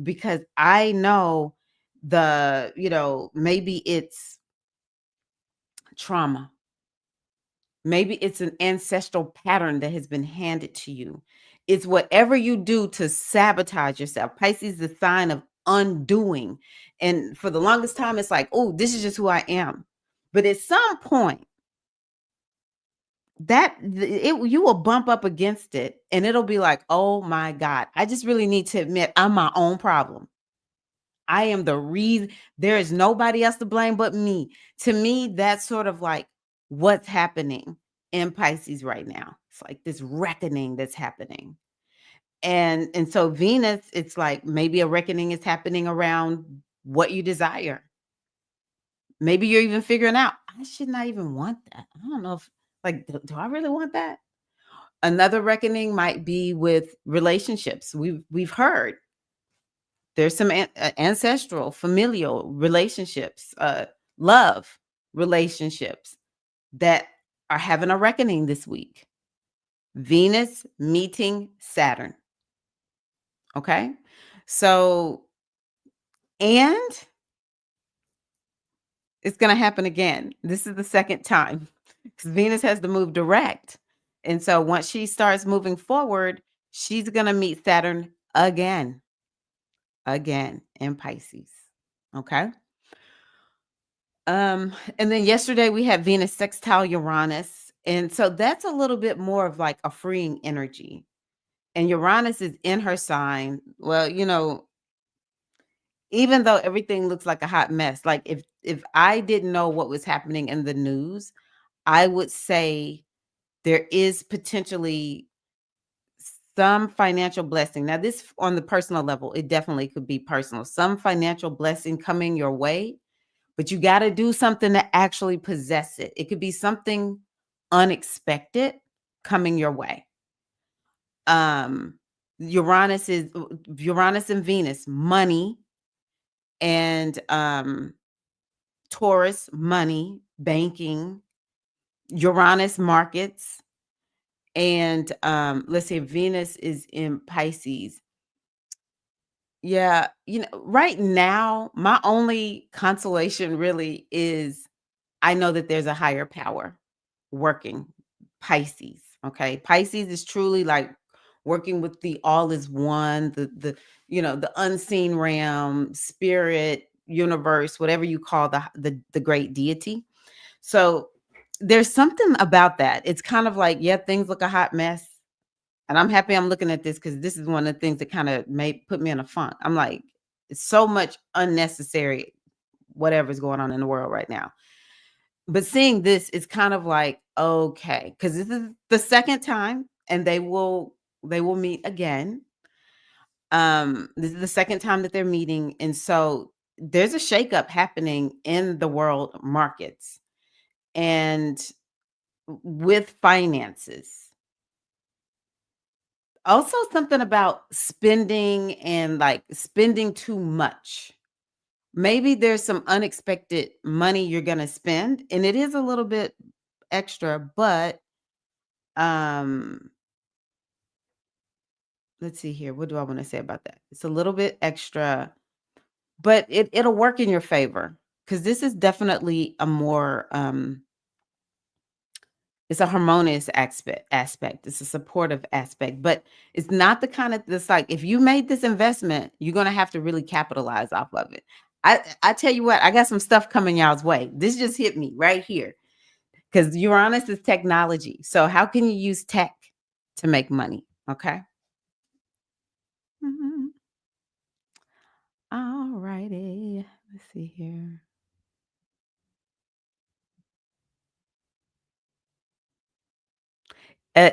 because I know maybe it's trauma. Maybe it's an ancestral pattern that has been handed to you. It's whatever you do to sabotage yourself. Pisces is the sign of undoing. And for the longest time, it's like, oh, this is just who I am. But at some point, you will bump up against it and it'll be like, oh my God, I just really need to admit I'm my own problem. I am the reason. There is nobody else to blame but me. To me, that's sort of like what's happening in Pisces right now. It's like this reckoning that's happening. And so Venus, it's like maybe a reckoning is happening around what you desire. Maybe you're even figuring out, I should not even want that. I don't know if, like, do I really want that? Another reckoning might be with relationships. We've heard there's some ancestral, familial relationships, love relationships that are having a reckoning this week. Venus meeting Saturn. Okay. So, and it's going to happen again. This is the second time because Venus has to move direct. And so once she starts moving forward, she's going to meet Saturn again in Pisces. Okay. And then yesterday we had Venus sextile Uranus. And so that's a little bit more of like a freeing energy. And Uranus is in her sign. Well, even though everything looks like a hot mess. Like if I didn't know what was happening in the news, I would say there is potentially some financial blessing. Now, this on the personal level, it definitely could be personal. Some financial blessing coming your way, but you got to do something to actually possess it. It could be something unexpected coming your way. Um Uranus is Uranus and Venus, money, and Taurus, money, banking, Uranus, markets, and let's say Venus is in Pisces. Yeah, right now, my only consolation really is I know that there's a higher power working Pisces. Okay. Pisces is truly like working with the all is one, the unseen realm, spirit, universe, whatever you call the great deity. So there's something about that. It's kind of like, yeah, things look a hot mess. And I'm happy I'm looking at this because this is one of the things that kind of may put me in a funk. I'm like, it's so much unnecessary, whatever's going on in the world right now. But seeing this is kind of like, okay, because this is the second time and they will meet again. This is the second time that they're meeting. And so there's a shakeup happening in the world markets and with finances. Also, something about spending and like spending too much. Maybe there's some unexpected money you're gonna spend, and it is a little bit extra, but um, let's see here. What do I want to say about that? It's a little bit extra, but it'll work in your favor because this is definitely a more it's a harmonious aspect. It's a supportive aspect, but it's not the kind of this like if you made this investment, you're gonna have to really capitalize off of it. I tell you what, I got some stuff coming y'all's way. This just hit me right here because Uranus is technology. So how can you use tech to make money? Okay. Mhm. All righty. Let's see here.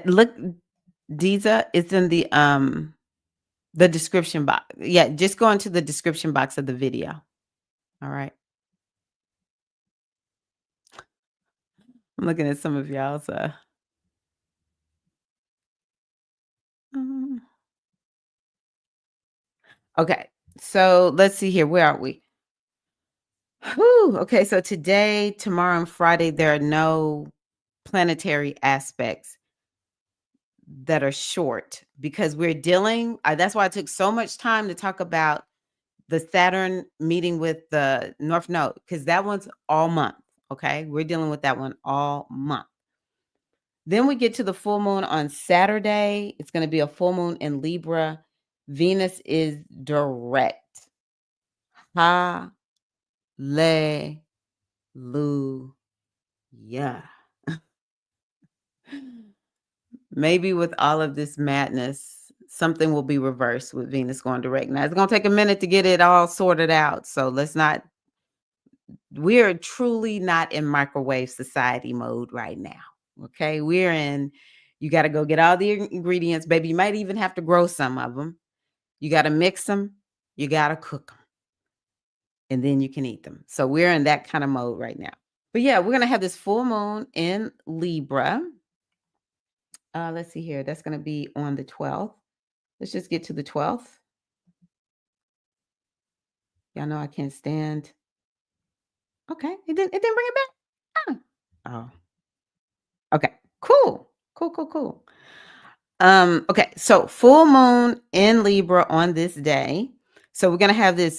Look, Diza, it's in the description box. Yeah, just go into the description box of the video. All right. I'm looking at some of y'all's mm. Okay. So let's see here. Where are we? Whew, okay, so today, tomorrow, and Friday, there are no planetary aspects that are short because we're dealing. That's why I took so much time to talk about the Saturn meeting with the North Node because that one's all month. Okay, we're dealing with that one all month. Then we get to the full moon on Saturday. It's going to be a full moon in Libra. Venus is direct. Hallelujah. Maybe with all of this madness, something will be reversed with Venus going direct. Now, it's going to take a minute to get it all sorted out. So let's not, we're truly not in microwave society mode right now. Okay. We're in, you got to go get all the ingredients, baby. You might even have to grow some of them. You got to mix them, you got to cook them, and then you can eat them. So we're in that kind of mode right now. But yeah, we're going to have this full moon in Libra. Let's see here. That's going to be on the 12th. Let's just get to the 12th. Y'all know I can't stand. Okay. It didn't bring it back. Oh. Okay. Cool. Cool, cool, cool. Okay, so full moon in Libra on this day. So we're gonna have the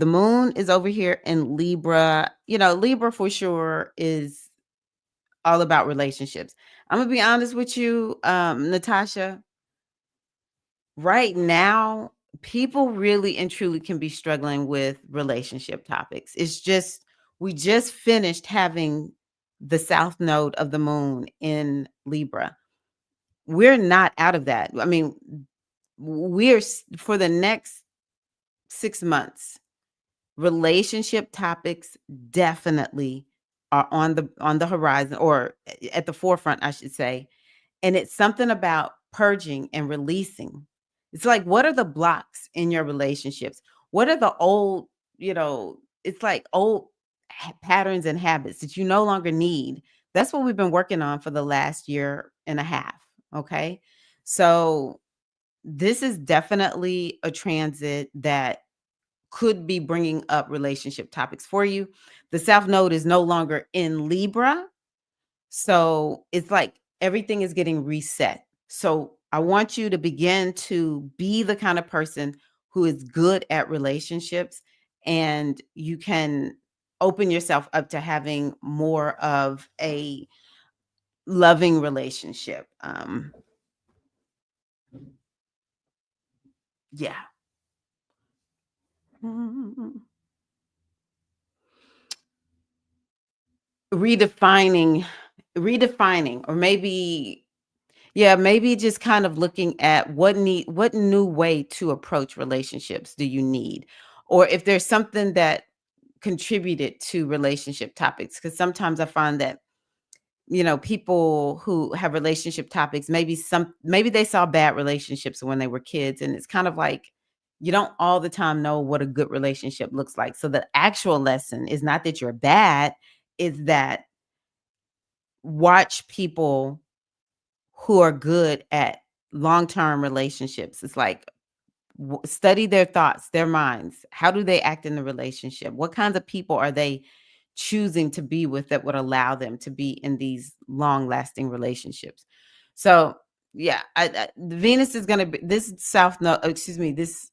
moon is over here in Libra. Libra for sure is all about relationships. I'm gonna be honest with you, Natasha. Right now, people really and truly can be struggling with relationship topics. It's just we just finished having the south node of the moon in Libra. We're not out of that. I mean, for the next 6 months, relationship topics definitely are on the horizon, or at the forefront, I should say. And it's something about purging and releasing. It's like, what are the blocks in your relationships? What are the old, it's like old patterns and habits that you no longer need? That's what we've been working on for the last year and a half. Okay. So this is definitely a transit that could be bringing up relationship topics for you. The South Node is no longer in Libra. So it's like everything is getting reset. So I want you to begin to be the kind of person who is good at relationships, and you can open yourself up to having more of a loving relationship. Yeah. Redefining, redefining, or maybe, yeah, maybe just kind of looking at what new way to approach relationships do you need? Or if there's something that contributed to relationship topics, because sometimes I find that, people who have relationship topics, maybe they saw bad relationships when they were kids, and it's kind of like you don't all the time know what a good relationship looks like. So the actual lesson is not that you're bad, is that watch people who are good at long-term relationships. It's like study their thoughts, their minds. How do they act in the relationship? What kinds of people are they choosing to be with that would allow them to be in these long-lasting relationships? So, yeah, Venus is going to be this south node, excuse me, this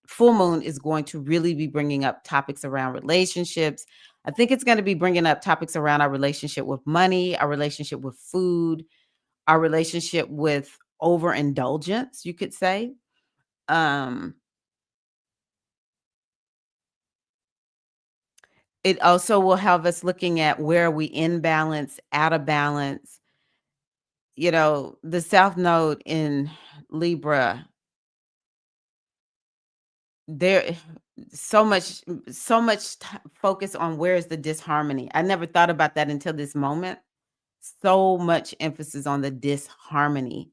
full moon is going to really be bringing up topics around relationships. I think it's going to be bringing up topics around our relationship with money, our relationship with food, our relationship with overindulgence, you could say. Um, it also will have us looking at where are we in balance, out of balance. The South Node in Libra, there so much focus on where is the disharmony. I never thought about that until this moment. So much emphasis on the disharmony.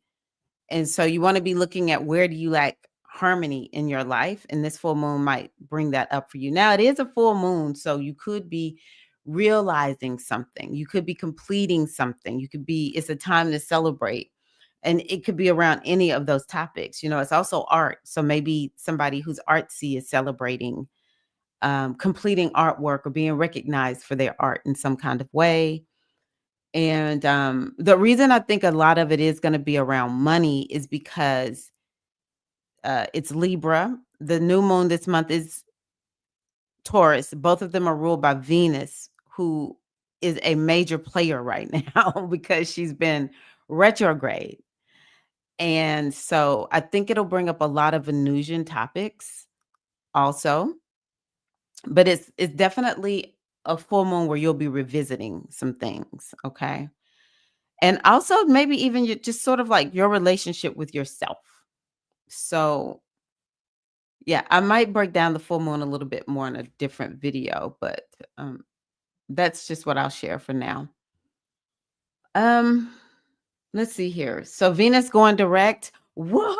And so you want to be looking at where do you lack harmony in your life, and this full moon might bring that up for you. Now it is a full moon, so you could be realizing something. You could be completing something. It's a time to celebrate. And it could be around any of those topics. It's also art. So maybe somebody who's artsy is celebrating completing artwork or being recognized for their art in some kind of way. And the reason I think a lot of it is going to be around money is because it's Libra. The new moon this month is Taurus. Both of them are ruled by Venus, who is a major player right now because she's been retrograde. And so I think it'll bring up a lot of Venusian topics also. But it's definitely a full moon where you'll be revisiting some things. Okay. And also maybe even just sort of like your relationship with yourself. So, yeah, I might break down the full moon a little bit more in a different video, but that's just what I'll share for now. Um, let's see here. So Venus going direct. Whoa,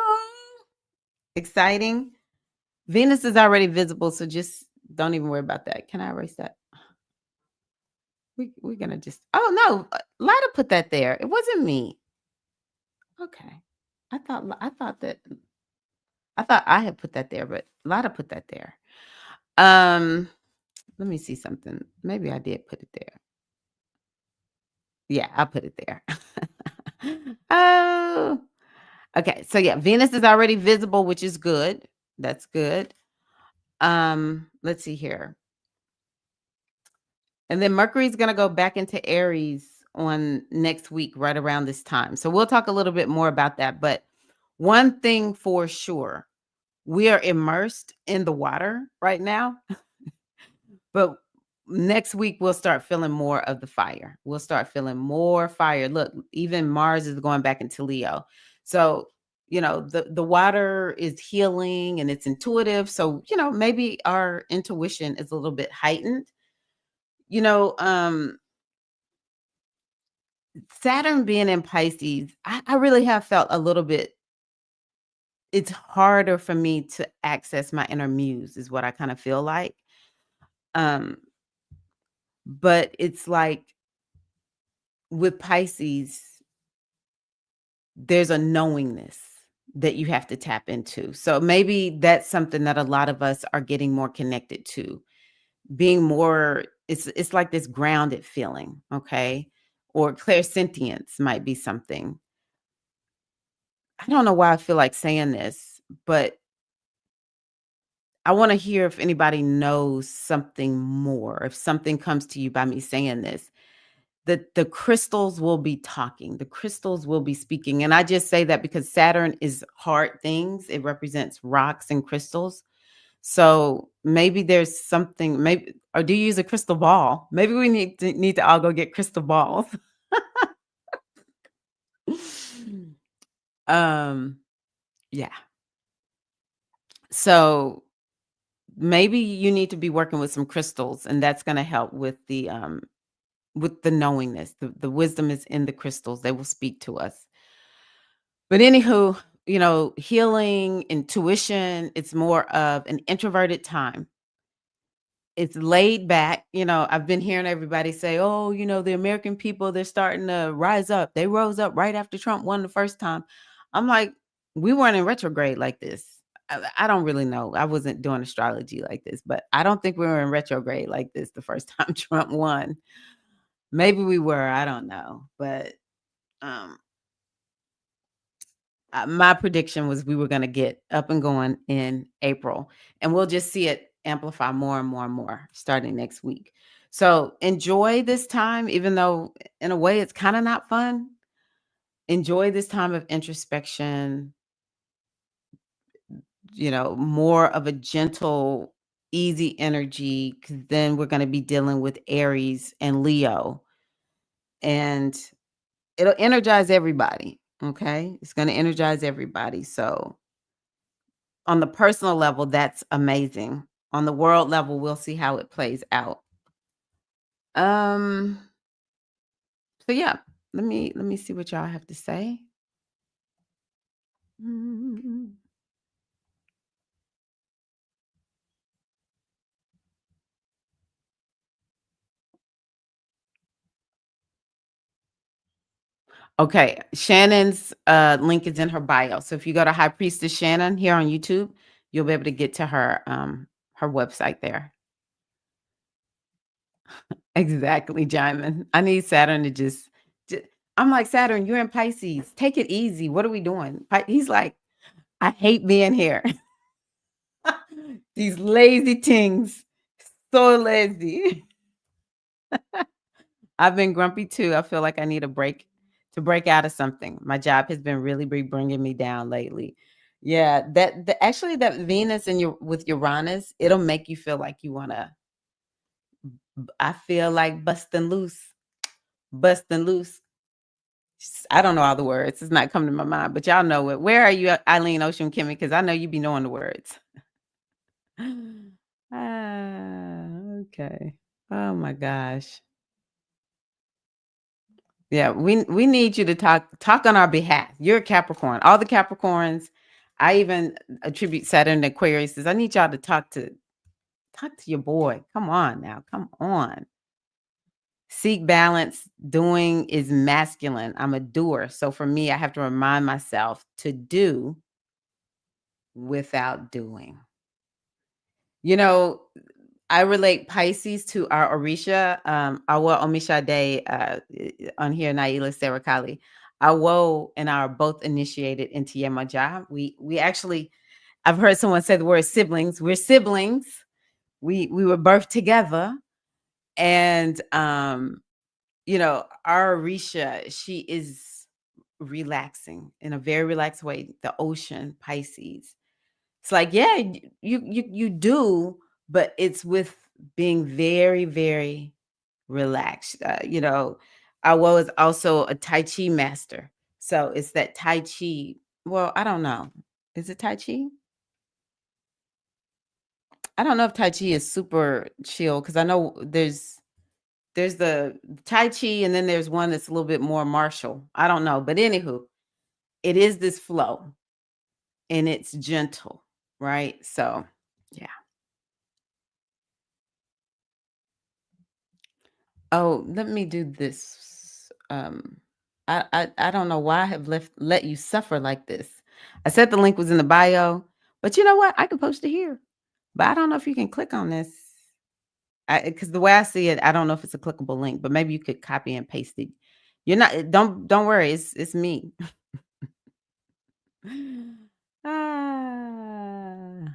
exciting. Venus is already visible, so just don't even worry about that. Can I erase that? We're gonna just. Oh no, Lada put that there. It wasn't me. Okay, I thought I had put that there, but Lada put that there. Let me see something. Maybe I did put it there. Yeah, I put it there. Oh, okay. So yeah, Venus is already visible, which is good. That's good. Let's see here. And then Mercury is going to go back into Aries on next week, right around this time. So we'll talk a little bit more about that. But one thing for sure, we are immersed in the water right now. But next week we'll start feeling more of the fire. We'll start feeling more fire. Look, even Mars is going back into Leo. So the water is healing and it's intuitive. So, maybe our intuition is a little bit heightened. You know, Saturn being in Pisces, I really have felt a little bit it's harder for me to access my inner muse is what I kind of feel like. Um, but it's like with Pisces, there's a knowingness that you have to tap into. So maybe that's something that a lot of us are getting more connected to. Being more it's like this grounded feeling, okay? Or clairsentience might be something. I don't know why I feel like saying this, but I want to hear if anybody knows something more, if something comes to you by me saying this. The crystals will be talking, the crystals will be speaking. And I just say that because Saturn is hard things. It represents rocks and crystals. So maybe there's something, maybe, or do you use a crystal ball? Maybe we need to all go get crystal balls. um, yeah. So maybe you need to be working with some crystals, and that's going to help with the knowingness. The wisdom is in the crystals. They will speak to us. But anywho, healing, intuition, it's more of an introverted time. It's laid back. I've been hearing everybody say, "Oh, the American people, they're starting to rise up. They rose up right after Trump won the first time." I'm like, we weren't in retrograde like this. I don't really know. I wasn't doing astrology like this, but I don't think we were in retrograde like this the first time Trump won. Maybe we were. I don't know, but um, my prediction was we were going to get up and going in April, and we'll just see it amplify more and more and more starting next week. So enjoy this time, even though in a way it's kind of not fun. Enjoy this time of introspection, more of a gentle, easy energy. 'Cause then we're going to be dealing with Aries and Leo, and it'll energize everybody. Okay. It's going to energize everybody. So on the personal level, that's amazing. On the world level, we'll see how it plays out. Um, so yeah, let me see what y'all have to say. Mm. Okay, Shannon's link is in her bio. So if you go to High Priestess Shannon here on YouTube, you'll be able to get to her website there. Exactly, Jaimin. I need Saturn to I'm like, Saturn, you're in Pisces. Take it easy. What are we doing? He's like, I hate being here. These lazy things. So lazy. I've been grumpy too. I feel like I need a break to break out of something. My job has been really bringing me down lately. Yeah, actually that Venus in your with Uranus, it'll make you feel like you want to I feel like busting loose. Busting loose. I don't know all the words. It's not coming to my mind, but y'all know it. Where are you, Eileen Ocean Kimmy? Because I know you be knowing the words. Okay. Oh my gosh. Yeah, we need you to talk on our behalf. You're a Capricorn. All the Capricorns, I even attribute Saturn to Aquarius. I need y'all to talk to your boy. Come on now. Come on. Seek balance. Doing is masculine. I'm a doer. So for me, I have to remind myself to do without doing. You know, I relate Pisces to our Orisha, Awa Omisha Day on here, Naila Serakali. Awo and I are both initiated into Yemaja. We actually, I've heard someone say the word siblings. We're siblings. We were birthed together. And our Orisha, she is relaxing in a very relaxed way. The ocean, Pisces. It's like, yeah, you do, but it's with being very, very relaxed. I was also a Tai Chi master. So it's that Tai Chi. Well, I don't know. Is it Tai Chi? I don't know if Tai Chi is super chill because I know there's the Tai Chi and then there's one that's a little bit more martial. I don't know. But anywho, it is this flow and it's gentle, right? So yeah. Oh, let me do this. I don't know why I have let you suffer like this. I said the link was in the bio, but you know what? I can post it here. But I don't know if you can click on this. Because the way I see it, I don't know if it's a clickable link, but maybe you could copy and paste it. You're not don't worry, it's me. Ah,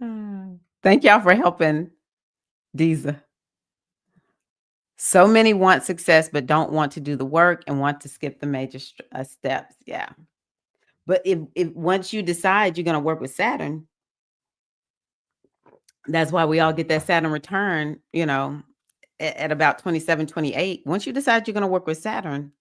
ah. Thank y'all for helping, Diza. So many want success, but don't want to do the work and want to skip the major steps. Yeah. But if once you decide you're going to work with Saturn, that's why we all get that Saturn return, at about 27, 28. Once you decide you're going to work with Saturn,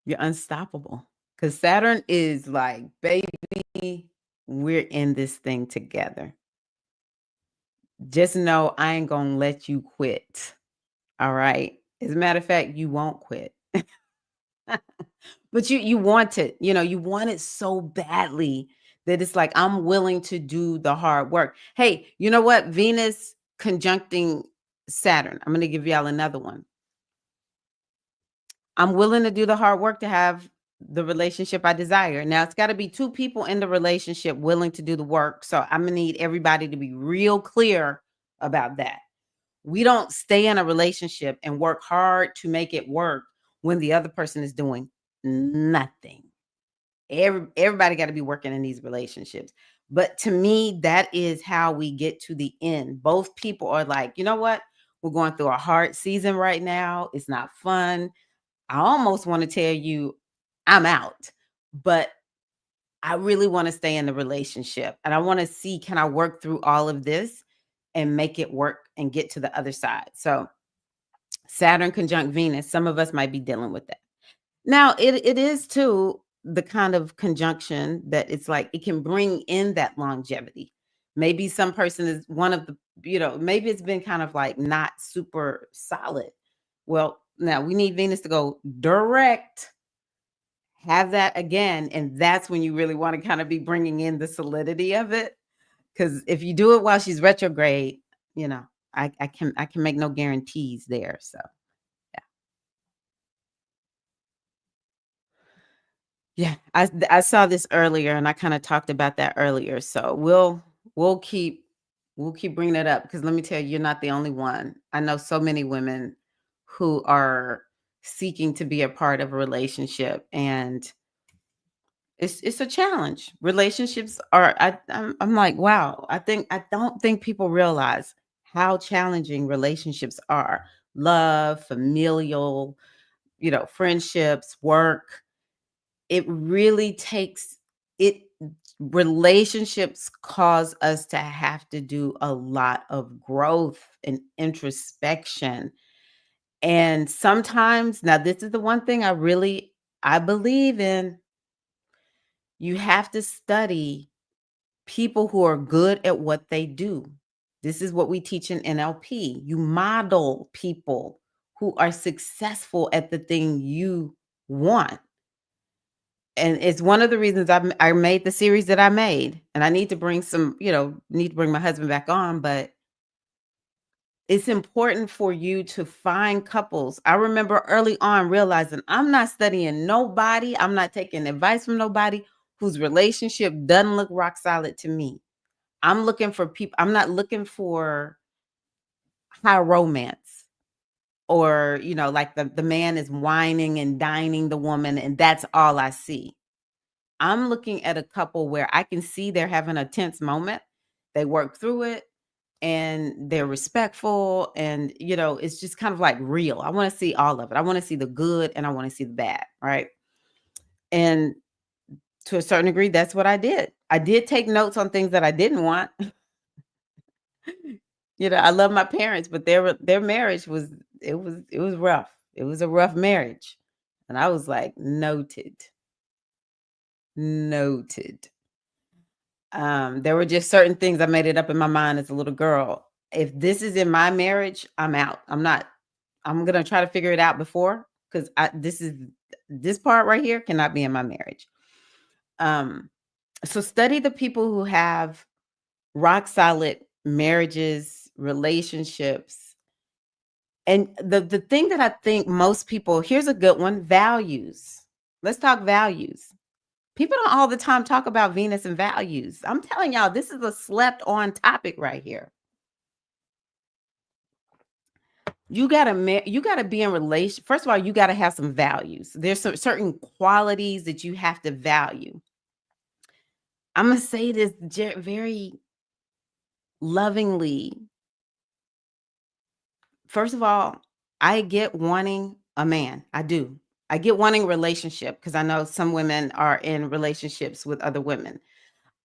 you're unstoppable. Because Saturn is like, baby, we're in this thing together. Just know I ain't going to let you quit. All right. As a matter of fact, you won't quit. But you want it, you want it so badly that it's like, I'm willing to do the hard work. Hey, you know what? Venus conjuncting Saturn. I'm going to give y'all another one. I'm willing to do the hard work to have the relationship I desire. Now, it's got to be two people in the relationship willing to do the work. So I'm going to need everybody to be real clear about that. We don't stay in a relationship and work hard to make it work when the other person is doing nothing. Everybody got to be working in these relationships. But to me, that is how we get to the end. Both people are like, you know what? We're going through a hard season right now. It's not fun. I almost want to tell you I'm out, but I really want to stay in the relationship. And I want to see, can I work through all of this and make it work and get to the other side? So Saturn conjunct Venus, some of us might be dealing with that. Now, it is too the kind of conjunction that it's like it can bring in that longevity. Maybe some person is one of the, maybe it's been kind of like not super solid. Well, now we need Venus to go direct, have that again, and that's when you really want to kind of be bringing in the solidity of it. Because if you do it while she's retrograde, you know, I can make no guarantees there. So yeah, I saw this earlier, and I kinda talked about that earlier, so we'll keep we'll keep bringing it up because let me tell you, you're not the only one. I know so many women who are seeking to be a part of a relationship, and it's a challenge. Relationships are I'm like, wow, I don't think people realize how challenging relationships are. Love, familial, friendships, work. It really takes it relationships cause us to have to do a lot of growth and introspection. And sometimes, now this is the one thing I believe in, you have to study people who are good at what they do. This is what we teach in NLP. You model people who are successful at the thing you want. And it's one of the reasons I made the series that I made, and I need to bring need to bring my husband back on, but it's important for you to find couples. I remember early on realizing I'm not studying nobody, I'm not taking advice from nobody whose relationship doesn't look rock solid to me. I'm looking for people, I'm not looking for high romance or, like the man is whining and dining the woman and that's all I see. I'm looking at a couple where I can see they're having a tense moment. They work through it and they're respectful and it's just kind of like real. I want to see all of it. I want to see the good and I want to see the bad, right? And to a certain degree that's what I did. I did take notes on things that I didn't want. I love my parents, but their marriage was it was rough. It was a rough marriage. And I was like, noted, noted. There were just certain things I made it up in my mind as a little girl. If this is in my marriage, I'm out. I'm gonna try to figure it out before because this part right here cannot be in my marriage. Um, so study the people who have rock solid marriages, relationships. And the thing that I think most people, here's a good one, values. Let's talk values. People don't all the time talk about Venus and values. I'm telling y'all, this is a slept on topic right here. You gotta be in relation. First of all, you gotta have some values. There's some certain qualities that you have to value. I'm gonna say this very lovingly. First of all, I get wanting a man. I do. I get wanting relationship because I know some women are in relationships with other women.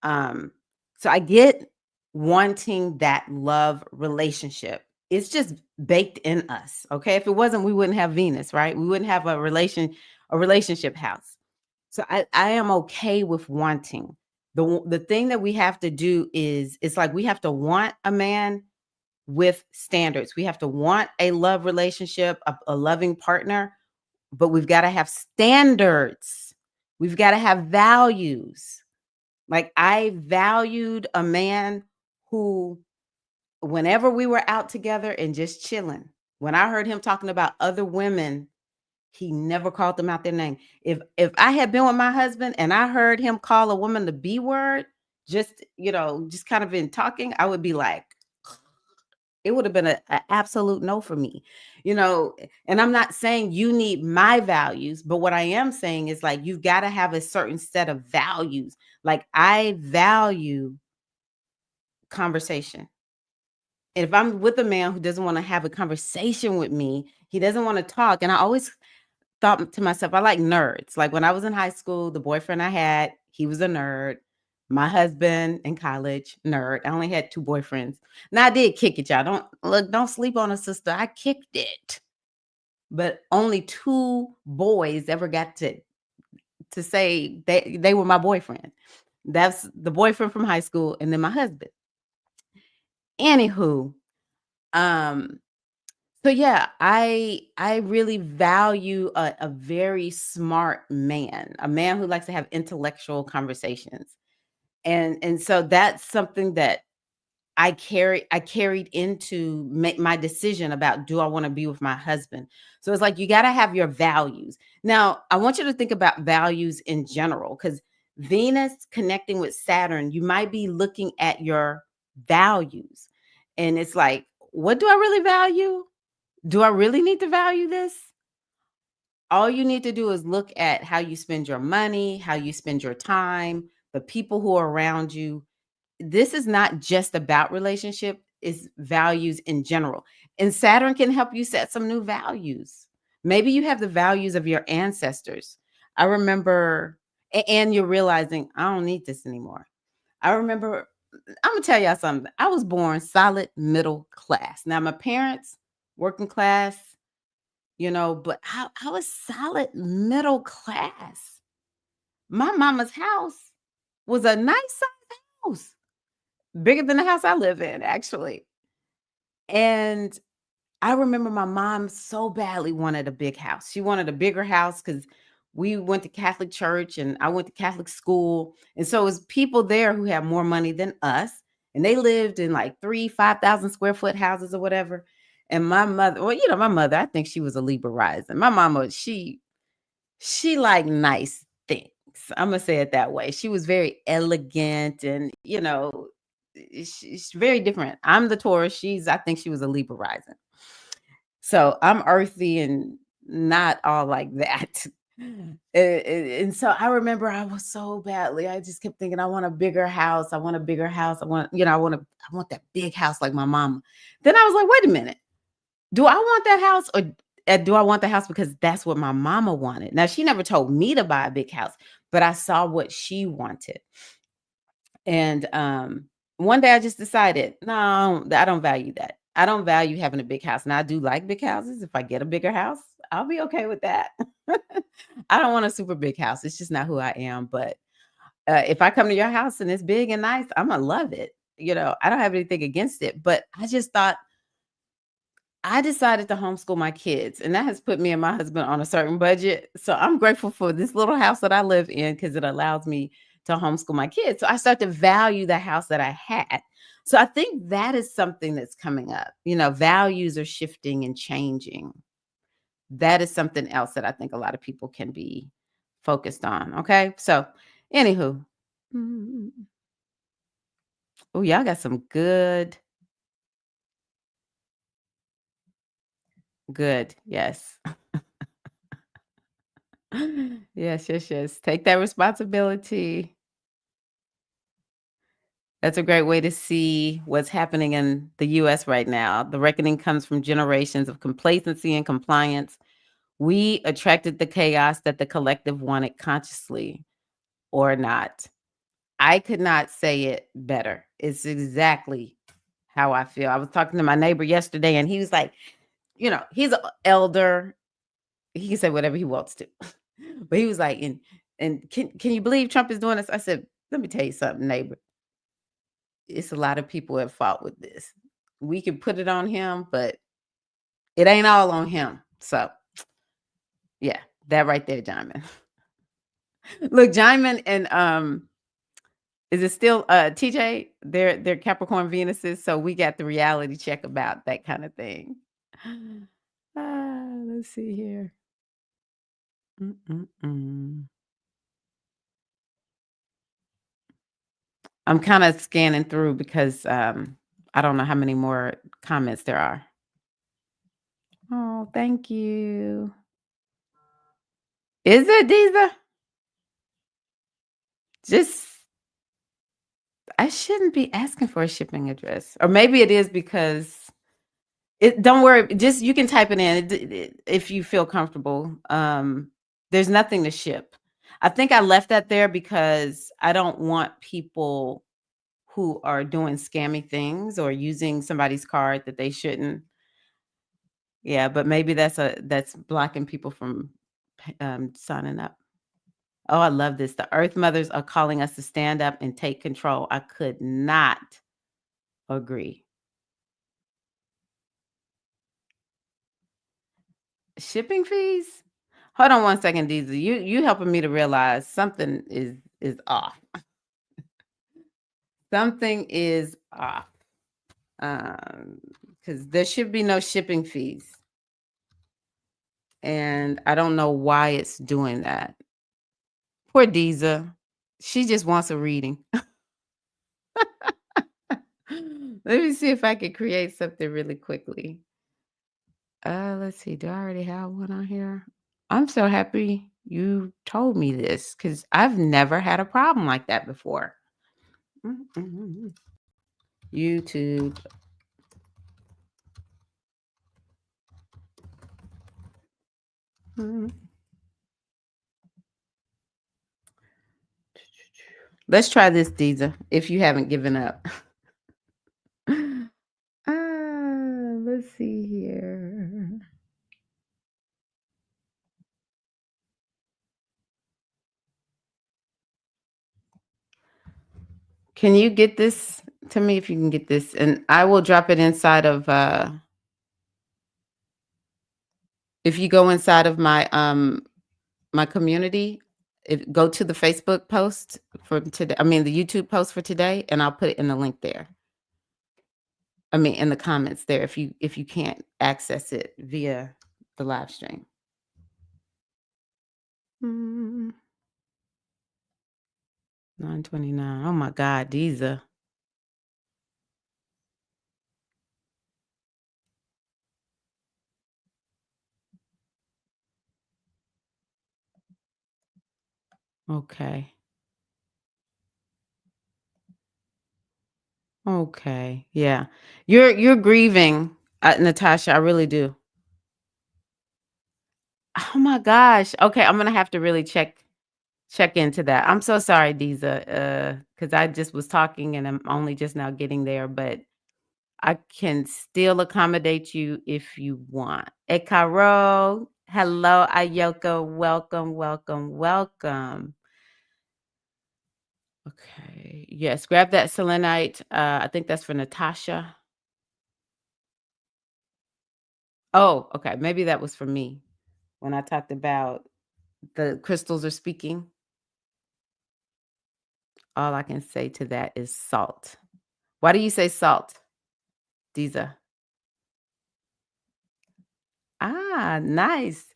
Um, so I get wanting that love relationship. It's just baked in us. Okay. If it wasn't, we wouldn't have Venus, right? We wouldn't have a relationship house. So I am okay with wanting. The thing that we have to do is it's like we have to want a man with standards. We have to want a love relationship, a loving partner, but we've got to have standards. We've got to have values. Like I valued a man who, whenever we were out together and just chilling, when I heard him talking about other women, he never called them out their name. If I had been with my husband and I heard him call a woman the B word, just kind of in talking, I would be like, it would have been a absolute no for me, you know. And I'm not saying you need my values, but what I am saying is like you've got to have a certain set of values. Like I value conversation. And if I'm with a man who doesn't want to have a conversation with me, he doesn't want to talk. And I always thought to myself, I like nerds. Like when I was in high school, the boyfriend I had, he was a nerd. My husband in college, nerd. I only had two boyfriends. Now I did kick it, y'all. Don't sleep on a sister. I kicked it. But only two boys ever got to say they were my boyfriend. That's the boyfriend from high school and then my husband. Anywho, um, so yeah, I really value a very smart man, a man who likes to have intellectual conversations. And so that's something that I carried into make my decision about do I want to be with my husband. So it's like you got to have your values. Now, I want you to think about values in general cuz Venus connecting with Saturn, you might be looking at your values. And it's like, what do I really value? Do I really need to value this? All you need to do is look at how you spend your money, how you spend your time, the people who are around you. This is not just about relationship, it's values in general. And Saturn can help you set some new values. Maybe you have the values of your ancestors. I remember, and you're realizing, I don't need this anymore. I remember, I'm gonna tell y'all something. I was born solid middle class. Now, my parents, working class, but I was solid middle class. My mama's house was a nice size house, bigger than the house I live in, actually. And I remember my mom so badly wanted a big house. She wanted a bigger house because we went to Catholic church and I went to Catholic school. And so it was people there who had more money than us. And they lived in like 5,000 square foot houses or whatever. And my mother, well, my mother, I think she was a Libra rising. My mama, she liked nice things. I'm gonna say it that way. She was very elegant and she's very different. I'm the Taurus. I think she was a Libra rising. So I'm earthy and not all like that. And so I remember I was so badly. I just kept thinking, I want a bigger house. I want a bigger house. I want that big house like my mama. Then I was like, wait a minute. Do I want that house or do I want the house because that's what my mama wanted? Now, she never told me to buy a big house, but I saw what she wanted. And one day I just decided, no, I don't value that. I don't value having a big house. Now, I do like big houses. If I get a bigger house, I'll be okay with that. I don't want a super big house. It's just not who I am. But if I come to your house and it's big and nice, I'm gonna love it. I don't have anything against it. But I just thought I decided to homeschool my kids, and that has put me and my husband on a certain budget. So I'm grateful for this little house that I live in because it allows me to homeschool my kids. So I start to value the house that I had. So I think that is something that's coming up. Values are shifting and changing. That is something else that I think a lot of people can be focused on. Okay. So, anywho, oh, y'all got some good, good. Yes. Yes, yes, yes. Take that responsibility. That's a great way to see what's happening in the US right now. The reckoning comes from generations of complacency and compliance. We attracted the chaos that the collective wanted consciously or not. I could not say it better. It's exactly how I feel. I was talking to my neighbor yesterday and he was like, he's an elder. He can say whatever he wants to. But he was like, and can you believe Trump is doing this? I said, let me tell you something, neighbor. It's a lot of people at fault with this. We can put it on him, but it ain't all on him. So yeah, that right there, Jaimin. Look, Jaimin and is it still TJ? They're Capricorn Venuses, so we got the reality check about that kind of thing. Let's see here. I'm kind of scanning through because I don't know how many more comments there are. Oh, thank you. Is it, Diza? Just I shouldn't be asking for a shipping address. Or maybe it is because don't worry, just you can type it in if you feel comfortable. There's nothing to ship. I think I left that there because I don't want people who are doing scammy things or using somebody's card that they shouldn't. Yeah, but maybe that's blocking people from signing up. Oh, I love this. The Earth Mothers are calling us to stand up and take control. I could not agree. Shipping fees? Hold on one second, Deezy. You helping me to realize something is off. Something is off. Because there should be no shipping fees. And I don't know why it's doing that. Poor Deeza. She just wants a reading. Let me see if I can create something really quickly. Let's see. Do I already have one on here? I'm so happy you told me this because I've never had a problem like that before. YouTube. Let's try this, Deeza, if you haven't given up. Let's see here. Can you get this to me if you can get this? And I will drop it inside of if you go inside of my community, go to the Facebook post for today. I mean the YouTube post for today, and I'll put it in the link there. I mean in the comments there if you can't access it via the live stream. 929. Oh my God, Deeza. Okay. Okay. Yeah. You're grieving, Natasha. I really do. Oh my gosh. Okay, I'm gonna have to really check into that. I'm so sorry, Deeza, because I just was talking and I'm only just now getting there, but I can still accommodate you if you want. Hey, Caro, Hello, Ayoko. Welcome, welcome, welcome. Okay. Yes, grab that selenite. I think that's for Natasha. Oh, okay. Maybe that was for me when I talked about the crystals are speaking. All I can say to that is salt. Why do you say salt, Diza? Ah, nice.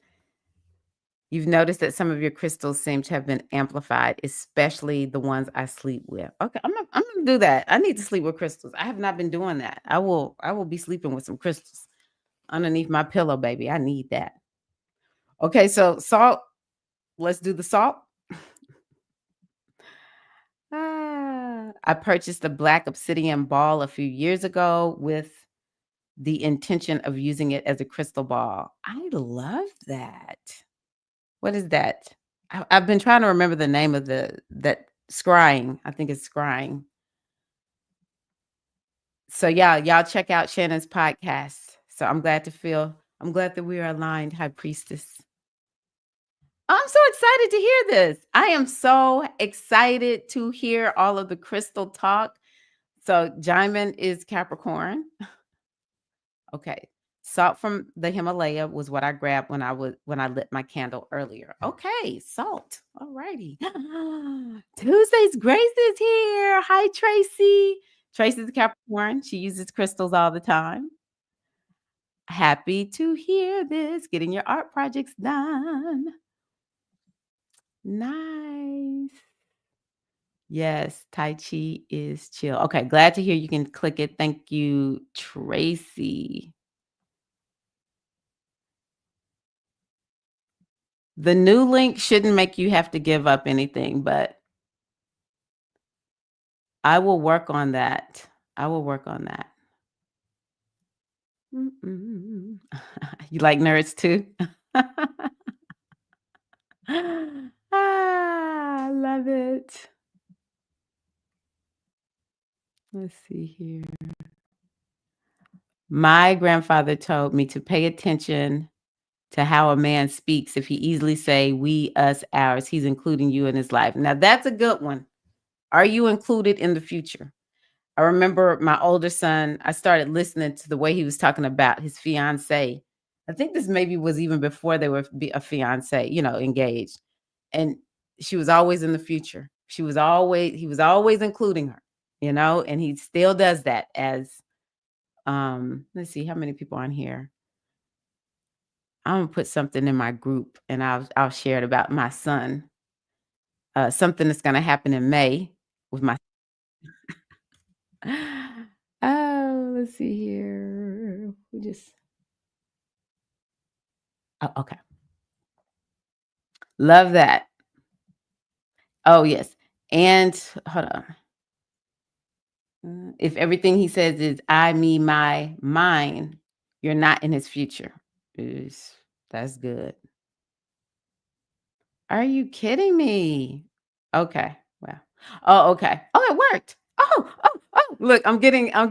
You've noticed that some of your crystals seem to have been amplified, especially the ones I sleep with. Okay, I'm gonna do that. I need to sleep with crystals. I have not been doing that. I will be sleeping with some crystals underneath my pillow, baby. I need that. Okay, so salt. Let's do the salt. I purchased a black obsidian ball a few years ago with the intention of using it as a crystal ball. I love that. What is that? I've been trying to remember the name of that scrying. I think it's scrying. So yeah, y'all check out Shannon's podcast. So I'm glad that we are aligned, High Priestess. I'm so excited to hear this. I am so excited to hear all of the crystal talk. So Jaimin is Capricorn. Okay. Salt from the Himalaya was what I grabbed when I lit my candle earlier. Okay, salt. All righty. Tuesday's Grace is here. Hi, Tracy. Tracy's a Capricorn. She uses crystals all the time. Happy to hear this. Getting your art projects done. Nice. Yes, Tai Chi is chill. Okay, glad to hear you can click it. Thank you, Tracy. The new link shouldn't make you have to give up anything, but I will work on that. I will work on that. Mm-mm. You like nerds too? I love it. Let's see here. My grandfather told me to pay attention to how a man speaks. If he easily say we, us, ours, he's including you in his life. Now that's a good one. Are you included in the future? I remember my older son, I started listening to the way he was talking about his fiance. I think this maybe was even before they were a fiance, engaged. And she was always in the future. He was always including her, and he still does that as let's see how many people on here. I'm gonna put something in my group and I'll share it about my son. Something that's gonna happen in May with my oh, let's see here. We just oh, okay. Love that. Oh, yes. And hold on. If everything he says is I, me, my, mine, you're not in his future. That's good. Are you kidding me? Okay. Well. Oh, okay. Oh, it worked. Oh. Look, I'm getting ah.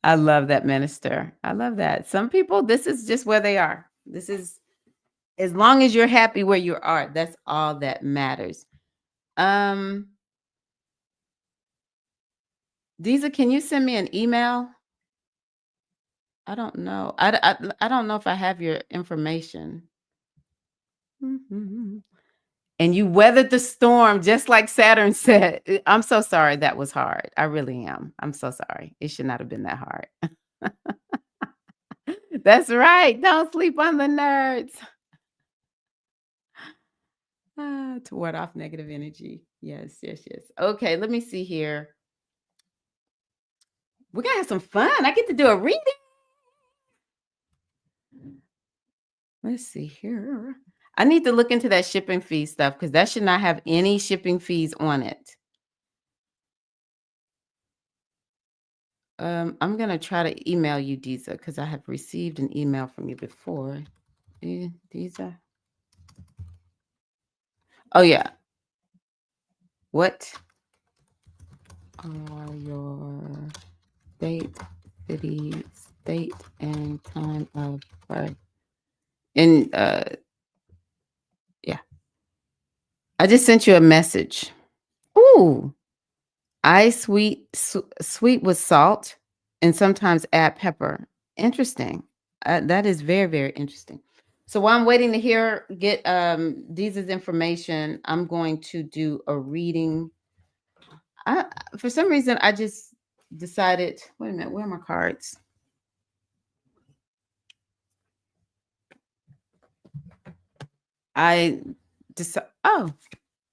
I love that, minister. I love that. Some people, this is just where they are. This is as long as you're happy where you are, that's all that matters. Um, Diza, can you send me an email? I don't know. I don't know if I have your information. Mhm. And you weathered the storm just like Saturn said. I'm so sorry that was hard. I really am. I'm so sorry. It should not have been that hard. That's right. Don't sleep on the nerds. To ward off negative energy. Yes. Okay, let me see here. We're gonna have some fun. I get to do a reading. Let's see here. I need to look into that shipping fee stuff because that should not have any shipping fees on it. I'm gonna try to email you, Diza, because I have received an email from you before. Diza. Oh yeah. What? are your date, city, state, and time of birth? And yeah, I just sent you a message. Ooh, I sweet with salt, and sometimes add pepper. Interesting. That is very, very interesting. So while I'm waiting to get Deeza's information, I'm going to do a reading. For some reason, I just decided. Wait a minute, where are my cards? I decided. Oh,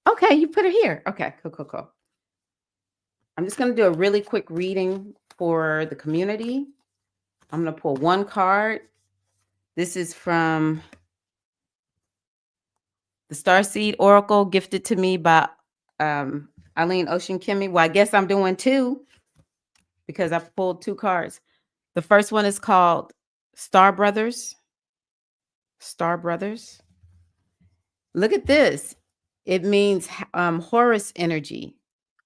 okay, you put it here. Okay, cool, cool, cool. I'm just going to do a really quick reading for the community. I'm going to pull one card. This is from the Starseed Oracle, gifted to me by Eileen Ocean Kimmy. Well, I guess I'm doing two because I pulled two cards. The first one is called Star Brothers. Star Brothers. Look at this. It means Horus energy.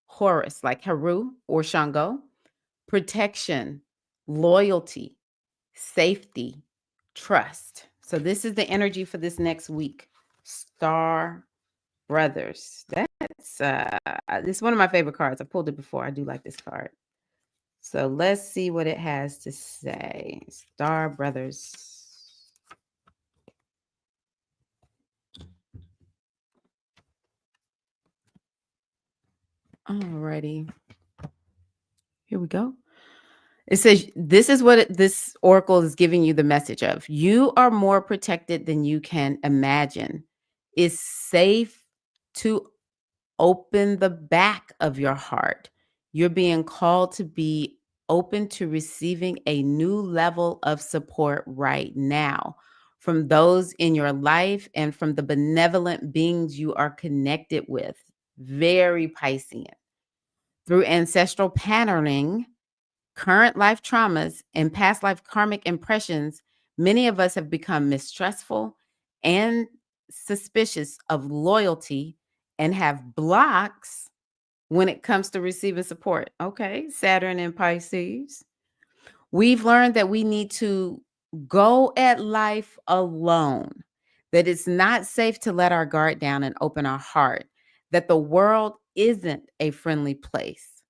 Horus, like Heru or Shango. Protection, loyalty, safety, trust. So this is the energy for this next week. Star Brothers. That's this is one of my favorite cards. I pulled it before. I do like this card. So let's see what it has to say. Star Brothers. Alrighty. Here we go. It says, this is what this oracle is giving you the message of. You are more protected than you can imagine. It's safe to open the back of your heart. You're being called to be open to receiving a new level of support right now from those in your life and from the benevolent beings you are connected with. Very Piscean. Through ancestral patterning, current life traumas, and past life karmic impressions, many of us have become mistrustful and suspicious of loyalty and have blocks when it comes to receiving support. Okay, Saturn and Pisces. We've learned that we need to go at life alone, that it's not safe to let our guard down and open our heart, that the world isn't a friendly place.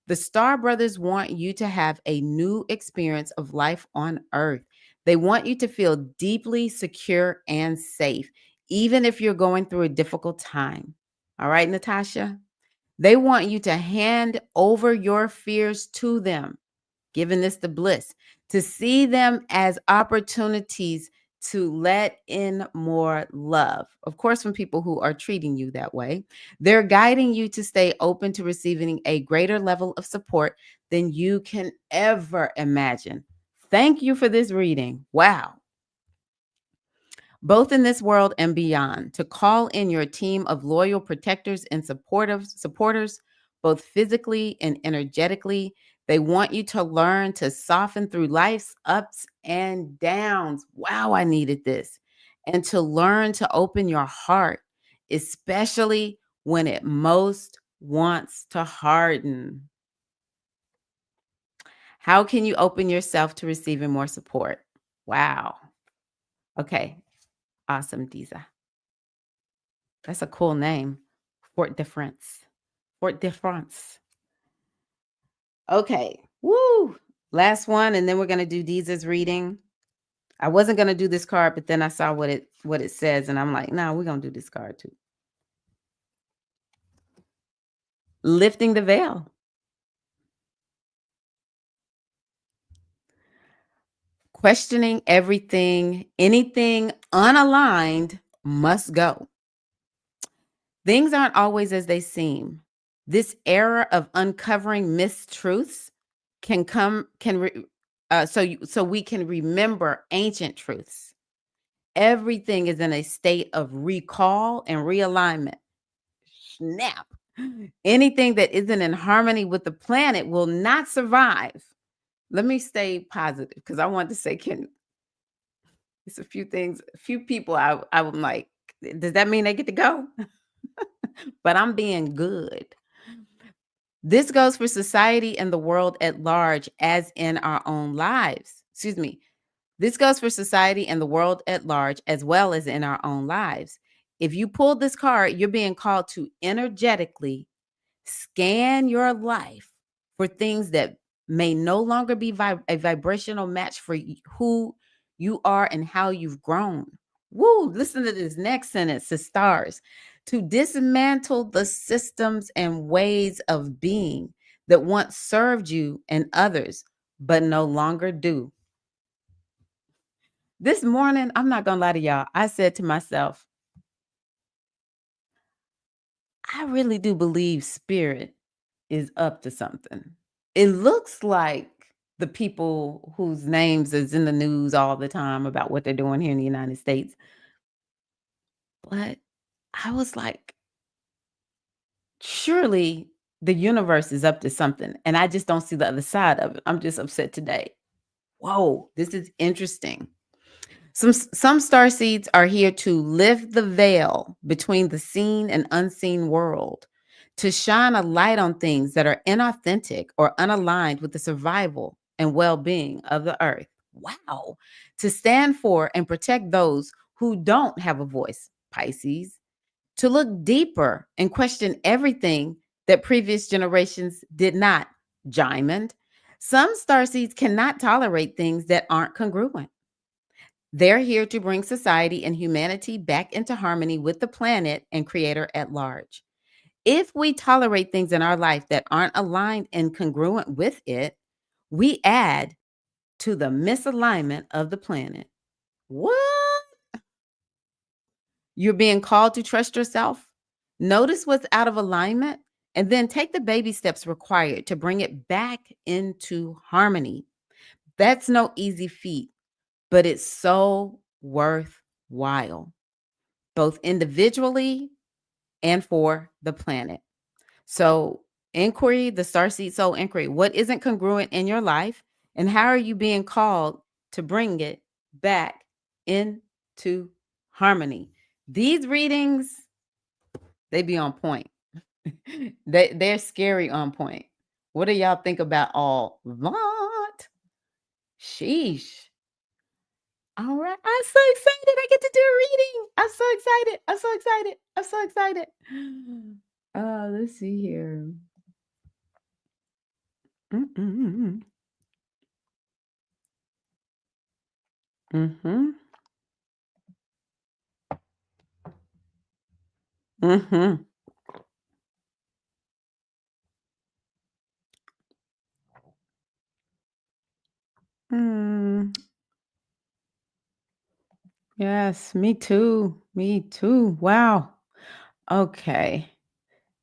The Star Brothers want you to have a new experience of life on Earth. They want you to feel deeply secure and safe, even if you're going through a difficult time. All right, Natasha? They want you to hand over your fears to them, giving this the bliss, to see them as opportunities to let in more love. Of course, from people who are treating you that way. They're guiding you to stay open to receiving a greater level of support than you can ever imagine. Thank you for this reading. Wow. Both in this world and beyond, to call in your team of loyal protectors and supporters, both physically and energetically. They want you to learn to soften through life's ups and downs. Wow, I needed this. And to learn to open your heart, especially when it most wants to harden. How can you open yourself to receiving more support? Wow. Okay. Awesome, Diza. That's a cool name. Fort de France. Fort de France. Okay. Woo. Last one, and then we're gonna do Deeza's reading. I wasn't gonna do this card, but then I saw what it says, and I'm like, no, we're gonna do this card too. Lifting the veil. Questioning everything, anything unaligned must go. Things aren't always as they seem. This era of uncovering mistruths so we can remember ancient truths. Everything is in a state of recall and realignment. Snap. Anything that isn't in harmony with the planet will not survive. Let me stay positive because I want to say, it's a few things, a few people I'm like, does that mean they get to go? But I'm being good. This goes for society and the world at large, as in our own lives. Excuse me. This goes for society and the world at large, as well as in our own lives. If you pull this card, you're being called to energetically scan your life for things that may no longer be a vibrational match for who you are and how you've grown. Woo, listen to this next sentence, Sistars. To dismantle the systems and ways of being that once served you and others, but no longer do. This morning, I'm not going to lie to y'all. I said to myself, I really do believe spirit is up to something. It looks like the people whose names is in the news all the time about what they're doing here in the United States. But I was like, surely the universe is up to something. And I just don't see the other side of it. I'm just upset today. Whoa, this is interesting. Some star seeds are here to lift the veil between the seen and unseen world, to shine a light on things that are inauthentic or unaligned with the survival and well-being of the earth. Wow. To stand for and protect those who don't have a voice, Pisces, to look deeper and question everything that previous generations did not, Diamond. Some star seeds cannot tolerate things that aren't congruent. They're here to bring society and humanity back into harmony with the planet and creator at large. If we tolerate things in our life that aren't aligned and congruent with it, we add to the misalignment of the planet. What? You're being called to trust yourself. Notice what's out of alignment and then take the baby steps required to bring it back into harmony. That's no easy feat, but it's so worthwhile, both individually and for the planet. So, inquiry, the Starseed Soul inquiry, what isn't congruent in your life, and how are you being called to bring it back into harmony? These readings, they be on point. They're scary on point. What do y'all think about all that? Sheesh. All right. I'm so excited. I get to do a reading. I'm so excited. I'm so excited. I'm so excited. Let's see here. Mm-mm. Mm-hmm. Mm-hmm. Mm. Yes, me too. Me too. Wow. Okay.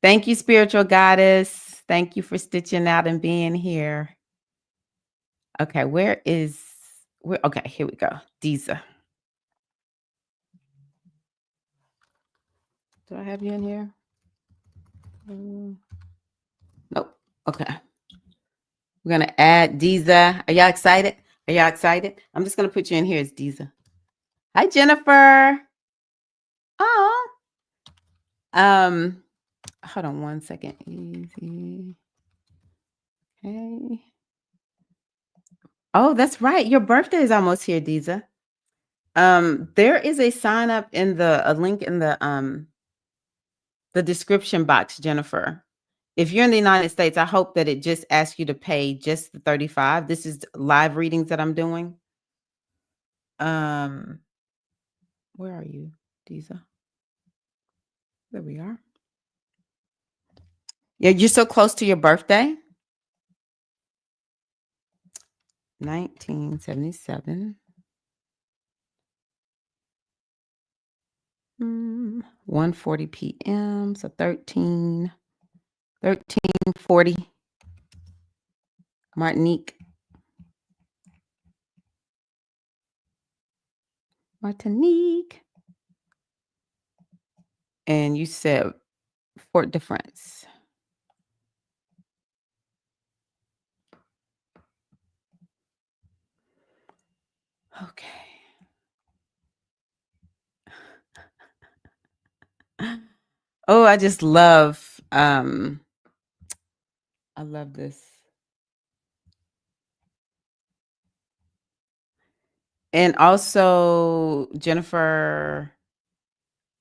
Thank you, spiritual goddess. Thank you for stitching out and being here. Okay, where okay, here we go. Diza. Do I have you in here? Nope. Okay. We're gonna add Diza. Are y'all excited? Are y'all excited? I'm just gonna put you in here as Diza. Hi, Jennifer. Oh. Hold on one second. Easy. Okay. Oh, that's right. Your birthday is almost here, Diza. There is a sign up in a link in the description box, Jennifer. If you're in the United States, I hope that it just asks you to pay just the 35. This is live readings that I'm doing. Where are you, Diza? There we are. Yeah, you're so close to your birthday. 1977. 1:40 p.m. So 13:40. Martinique. And you said Fort de France. Okay. Oh, I just love I love this. And also, Jennifer,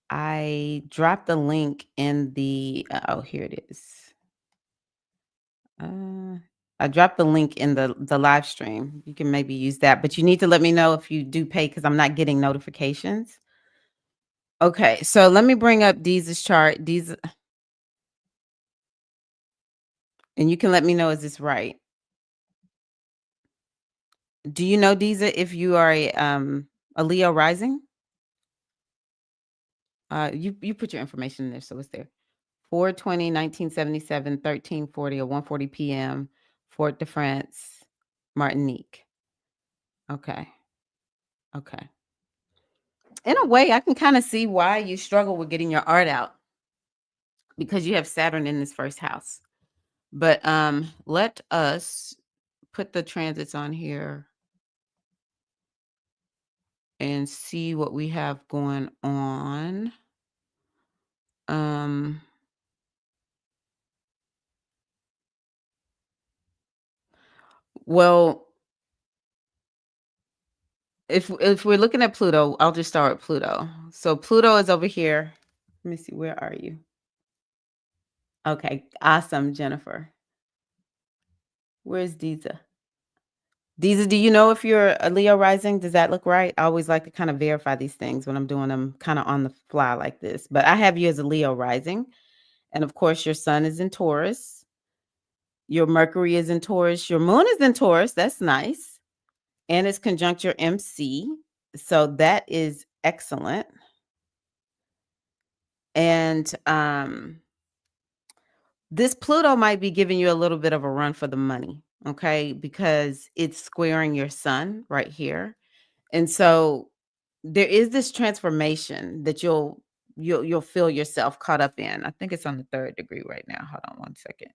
I dropped the link in the oh, here it is. Uh, I dropped the link in the live stream. You can maybe use that, but you need to let me know if you do pay because I'm not getting notifications. Okay, so let me bring up Deeza's chart. Deeza, and you can let me know is this right? Do you know Deeza if you are a Leo rising? You put your information in there, so it's there. 420, 1977, 1340 or 1:40 p.m. Fort de France, Martinique. Okay. Okay. In a way, I can kind of see why you struggle with getting your art out because you have Saturn in this first house. But let us put the transits on here and see what we have going on. Um well, if we're looking at Pluto, I'll just start with Pluto. So Pluto is over here. Let me see, where are you? Okay, awesome, Jennifer. Where's Deeza? Deeza, do you know if you're a Leo rising? Does that look right? I always like to kind of verify these things when I'm doing them kind of on the fly like this. But I have you as a Leo rising. And of course, your sun is in Taurus. Your Mercury is in Taurus. Your moon is in Taurus. That's nice. And it's conjunct your MC. So that is excellent. And this Pluto might be giving you a little bit of a run for the money, okay? Because it's squaring your sun right here. And so there is this transformation that you'll feel yourself caught up in. I think it's on the 3rd degree right now. Hold on one second.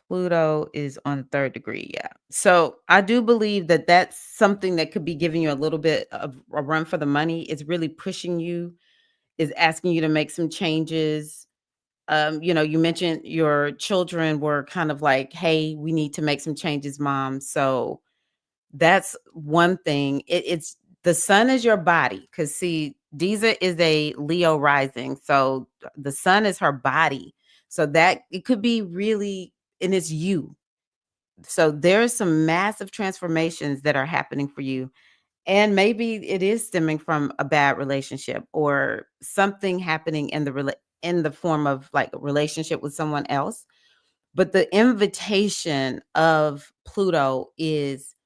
Pluto is on the 3rd degree, yeah. So I do believe that that's something that could be giving you a little bit of a run for the money. It's really pushing you, is asking you to make some changes. You mentioned your children were kind of like, "Hey, we need to make some changes, mom." So that's one thing. It's the sun is your body because see, Deeza is a Leo rising, so the sun is her body. So that it could be really, and it's you. So there's some massive transformations that are happening for you. And maybe it is stemming from a bad relationship or something happening in in the form of like a relationship with someone else. But the invitation of Pluto is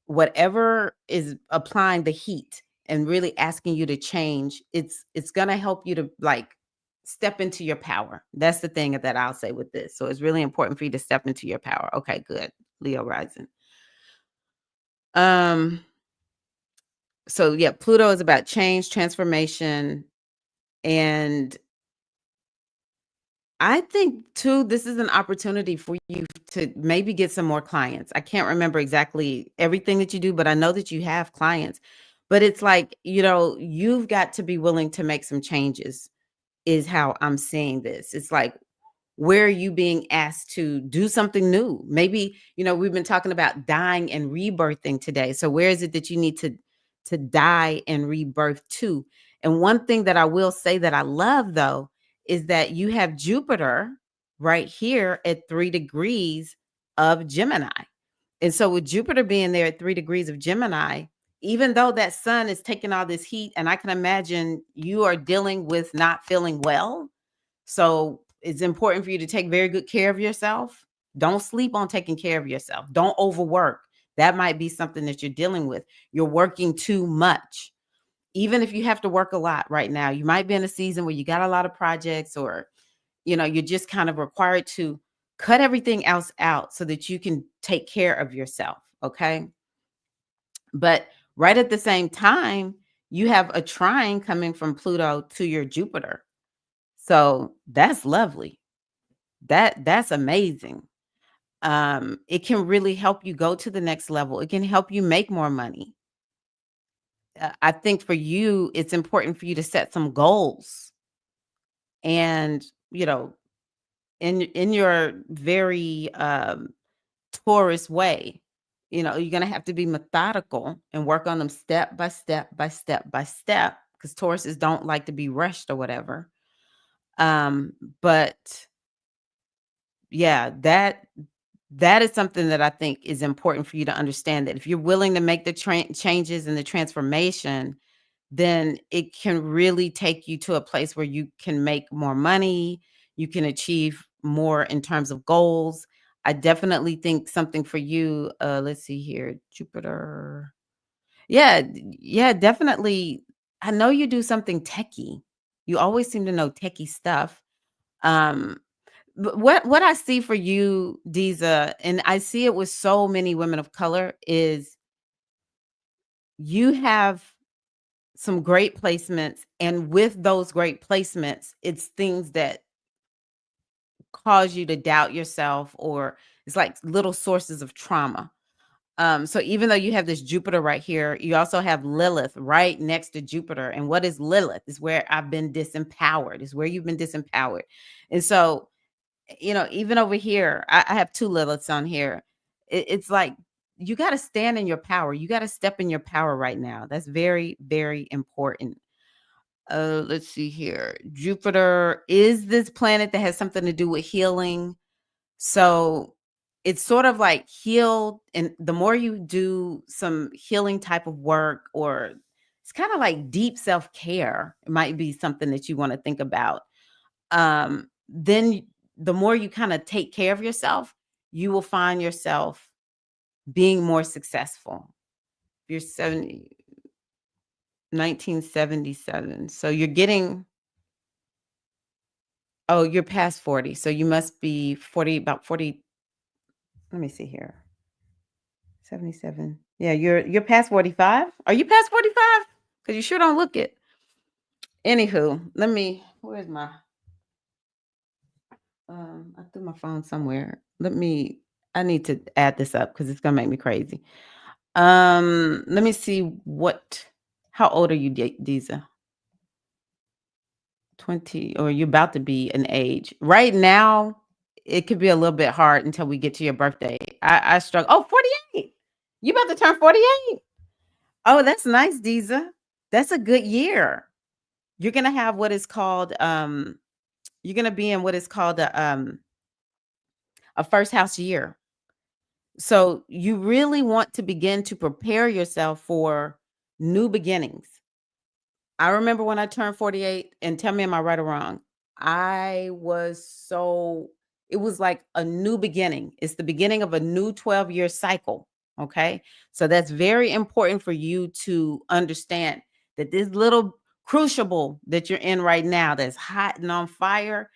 whatever is applying the heat and really asking you to change, it's going to help you to like step into your power. That's the thing that I'll say with this. So it's really important for you to step into your power. Okay, good. Leo rising. Um so yeah, Pluto is about change, transformation, and I think too this is an opportunity for you to maybe get some more clients. I can't remember exactly everything that you do, but I know that you have clients. But it's like, you've got to be willing to make some changes is how I'm seeing this. It's like, where are you being asked to do something new? Maybe, we've been talking about dying and rebirthing today. So where is it that you need to die and rebirth to? And one thing that I will say that I love though is that you have Jupiter right here at 3 degrees of Gemini. And so with Jupiter being there at 3 degrees of Gemini, even though that sun is taking all this heat, and I can imagine you are dealing with not feeling well, so it's important for you to take very good care of yourself. Don't sleep on taking care of yourself. Don't overwork. That might be something that you're dealing with. You're working too much. Even if you have to work a lot right now, you might be in a season where you got a lot of projects or, you're just kind of required to cut everything else out so that you can take care of yourself. Okay. But right at the same time, you have a trine coming from Pluto to your Jupiter. So that's lovely. That's amazing. It can really help you go to the next level. It can help you make more money. I think for you, it's important for you to set some goals and, you know, in your very Taurus way. You're gonna have to be methodical and work on them step by step by step by step, because Tauruses don't like to be rushed or whatever. But yeah, that is something that I think is important for you to understand, that if you're willing to make the changes and the transformation, then it can really take you to a place where you can make more money, you can achieve more in terms of goals. I definitely think something for you, let's see here, Jupiter. Yeah, yeah, definitely. I know you do something techie. You always seem to know techie stuff. Um, but what I see for you, Diza, and I see it with so many women of color, is you have some great placements, and with those great placements, it's things that cause you to doubt yourself, or it's like little sources of trauma. So even though you have this Jupiter right here, you also have Lilith right next to Jupiter. And what is Lilith? Is where I've been disempowered, is where you've been disempowered. And so, even over here, I have two Liliths on here. It's like you got to stand in your power. You got to step in your power right now. That's very, very important. Let's see here. Jupiter is this planet that has something to do with healing. So it's sort of like heal. And the more you do some healing type of work, or it's kind of like deep self care, it might be something that you want to think about. Then the more you kind of take care of yourself, you will find yourself being more successful. You're 1977. So you're getting, oh, you're past 40. So you must be 40, about 40. Let me see here. 77. Yeah, you're past 45. Are you past 45? Because you sure don't look it. Anywho, where's my I threw my phone somewhere. I need to add this up because it's gonna make me crazy. Let me see how old are you, Diza? 20, or you're about to be an age. Right now, it could be a little bit hard until we get to your birthday. I struggle. Oh, 48. You about to turn 48. Oh, that's nice, Diza. That's a good year. You're gonna have what is called you're gonna be in what is called a first house year. So you really want to begin to prepare yourself for new beginnings. I remember when I turned 48, and tell me, am I right or wrong? I was so, it was like a new beginning. It's the beginning of a new 12-year cycle. Okay. So that's very important for you to understand that this little crucible that you're in right now, that's hot and on fire.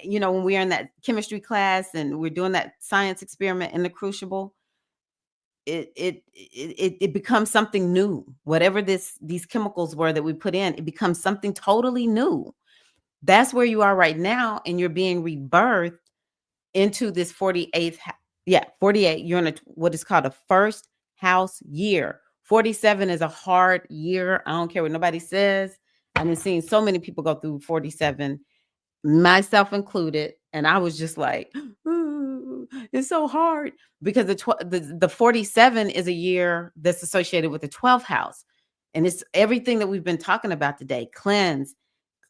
When we're in that chemistry class and we're doing that science experiment in the crucible, it becomes something new. Whatever these chemicals were that we put in, it becomes something totally new. That's where you are right now, and you're being rebirthed into this 48th. Yeah, 48. You're in what is called a first house year. 47 is a hard year. I don't care what nobody says. I've been seeing so many people go through 47, myself included, and I was just like, "Ooh, it's so hard," because the 47 is a year that's associated with the 12th house, and it's everything that we've been talking about today: cleanse,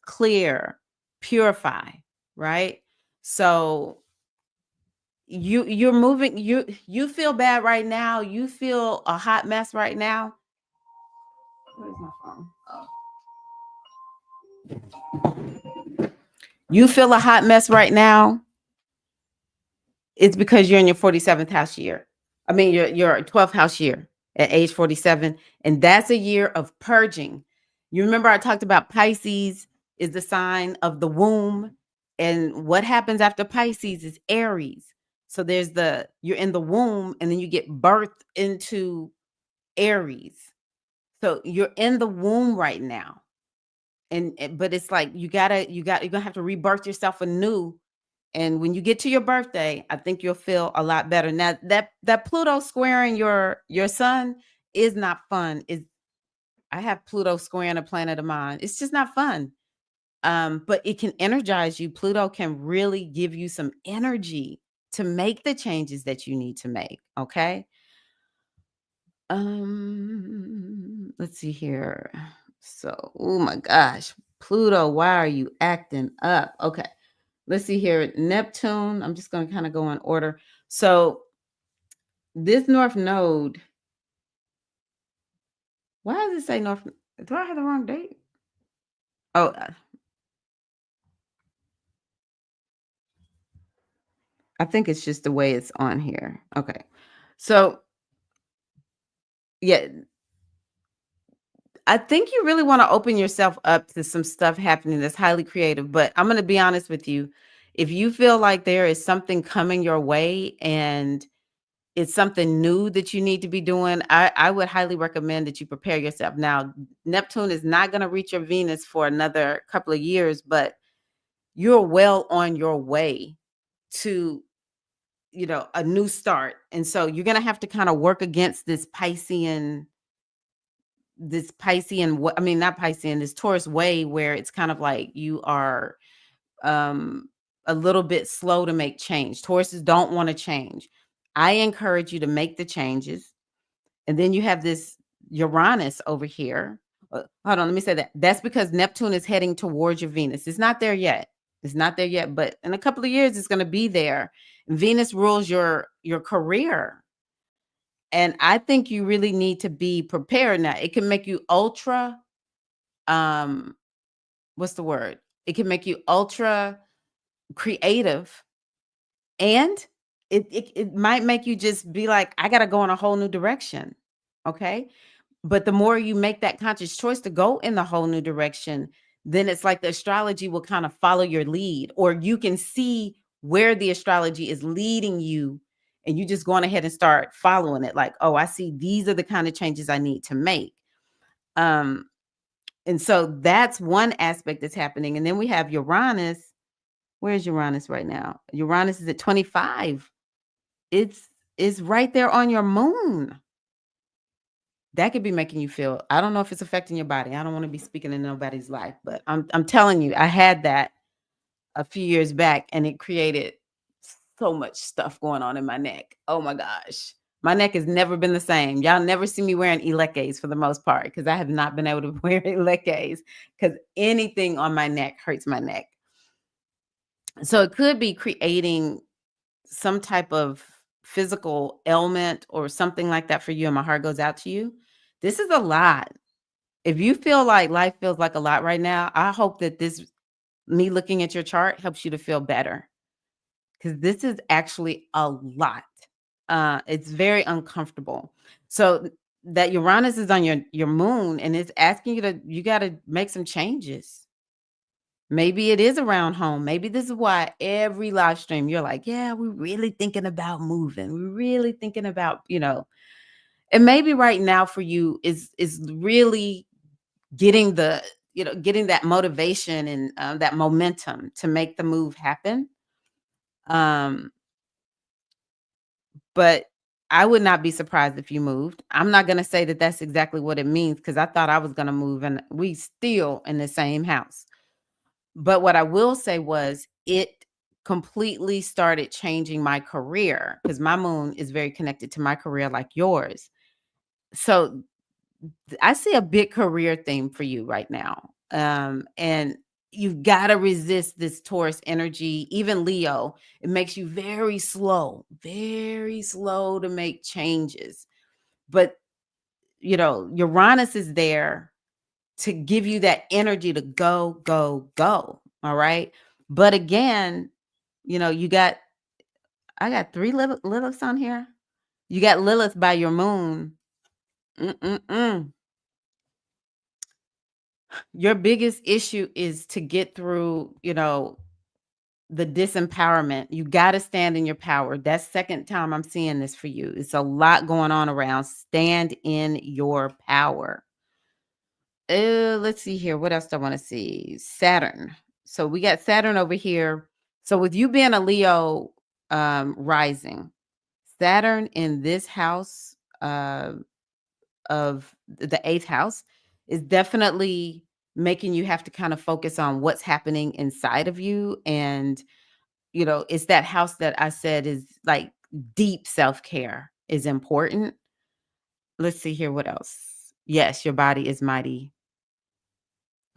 clear, purify, right? So you're moving, you feel bad right now, you feel a hot mess right now. Where's my phone? Oh. You feel a hot mess right now. It's because you're in your 47th house year. I mean, your 12th house year at age 47. And that's a year of purging. You remember I talked about Pisces is the sign of the womb. And what happens after Pisces is Aries. So you're in the womb, and then you get birthed into Aries. So you're in the womb right now. But it's like you're gonna have to rebirth yourself anew. And when you get to your birthday, I think you'll feel a lot better. Now that Pluto squaring your sun is not fun. I have Pluto squaring a planet of mine. It's just not fun. But it can energize you. Pluto can really give you some energy to make the changes that you need to make. Okay. Let's see here. So, oh my gosh, Pluto, why are you acting up? Okay. Let's see here. Neptune, I'm just going to kind of go in order. So, this North Node, why does it say North? Do I have the wrong date? Oh, I think it's just the way it's on here. Okay. So, yeah, I think you really want to open yourself up to some stuff happening that's highly creative. But I'm going to be honest with you. If you feel like there is something coming your way and it's something new that you need to be doing, I would highly recommend that you prepare yourself. Now, Neptune is not going to reach your Venus for another couple of years, but you're well on your way to, a new start. And so you're going to have to kind of work against I mean, not Piscean, this Taurus way where it's kind of like you are um a little bit slow to make change. Tauruses don't want to change. I encourage you to make the changes. And then you have this Uranus over here. Hold on, let me say that. That's because Neptune is heading towards your Venus. It's not there yet. It's not there yet, but in a couple of years it's going to be there. Venus rules your career. And I think you really need to be prepared now. It can make you ultra um what's the word? It can make you ultra creative, and it might make you just be like, I gotta go in a whole new direction. Okay. But the more you make that conscious choice to go in the whole new direction, then it's like the astrology will kind of follow your lead, or you can see where the astrology is leading you. And you just going ahead and start following it. Like, oh, I see these are the kind of changes I need to make. Um, and so that's one aspect that's happening. And then we have Uranus. Where's Uranus right now? Uranus is at 25. It's right there on your moon. That could be making you feel, I don't know if it's affecting your body. I don't want to be speaking in nobody's life, but I'm telling you, I had that a few years back and it created so much stuff going on in my neck. Oh my gosh. My neck has never been the same. Y'all never see me wearing elecades for the most part because I have not been able to wear elecades because anything on my neck hurts my neck. So it could be creating some type of physical ailment or something like that for you, and my heart goes out to you. This is a lot. If you feel like life feels like a lot right now, I hope that this me looking at your chart helps you to feel better, because this is actually a lot. It's very uncomfortable. So that Uranus is on your moon and it's asking you got to make some changes. Maybe it is around home. Maybe this is why every live stream you're like, yeah, we're really thinking about moving. We're really thinking about, and maybe right now for you is really getting getting that motivation and that momentum to make the move happen. Um, but I would not be surprised if you moved. I'm not going to say that that's exactly what it means because I thought I was going to move and we still in the same house. But what I will say was it completely started changing my career because my moon is very connected to my career like yours. So I see a big career theme for you right now. And you've got to resist this Taurus energy, even Leo. It makes you very slow to make changes. But, Uranus is there to give you that energy to go, go, go. All right. But again, you got, I got three Liliths on here. You got Lilith by your moon. Mm-mm-mm. Your biggest issue is to get through, the disempowerment. You got to stand in your power. That's second time I'm seeing this for you. It's a lot going on around. Stand in your power. Let's see here. What else do I want to see? Saturn. So we got Saturn over here. So with you being a Leo rising, Saturn in this house of the eighth house is definitely making you have to kind of focus on what's happening inside of you. And, it's that house that I said is like deep self-care is important. Let's see here. What else? Yes, your body is mighty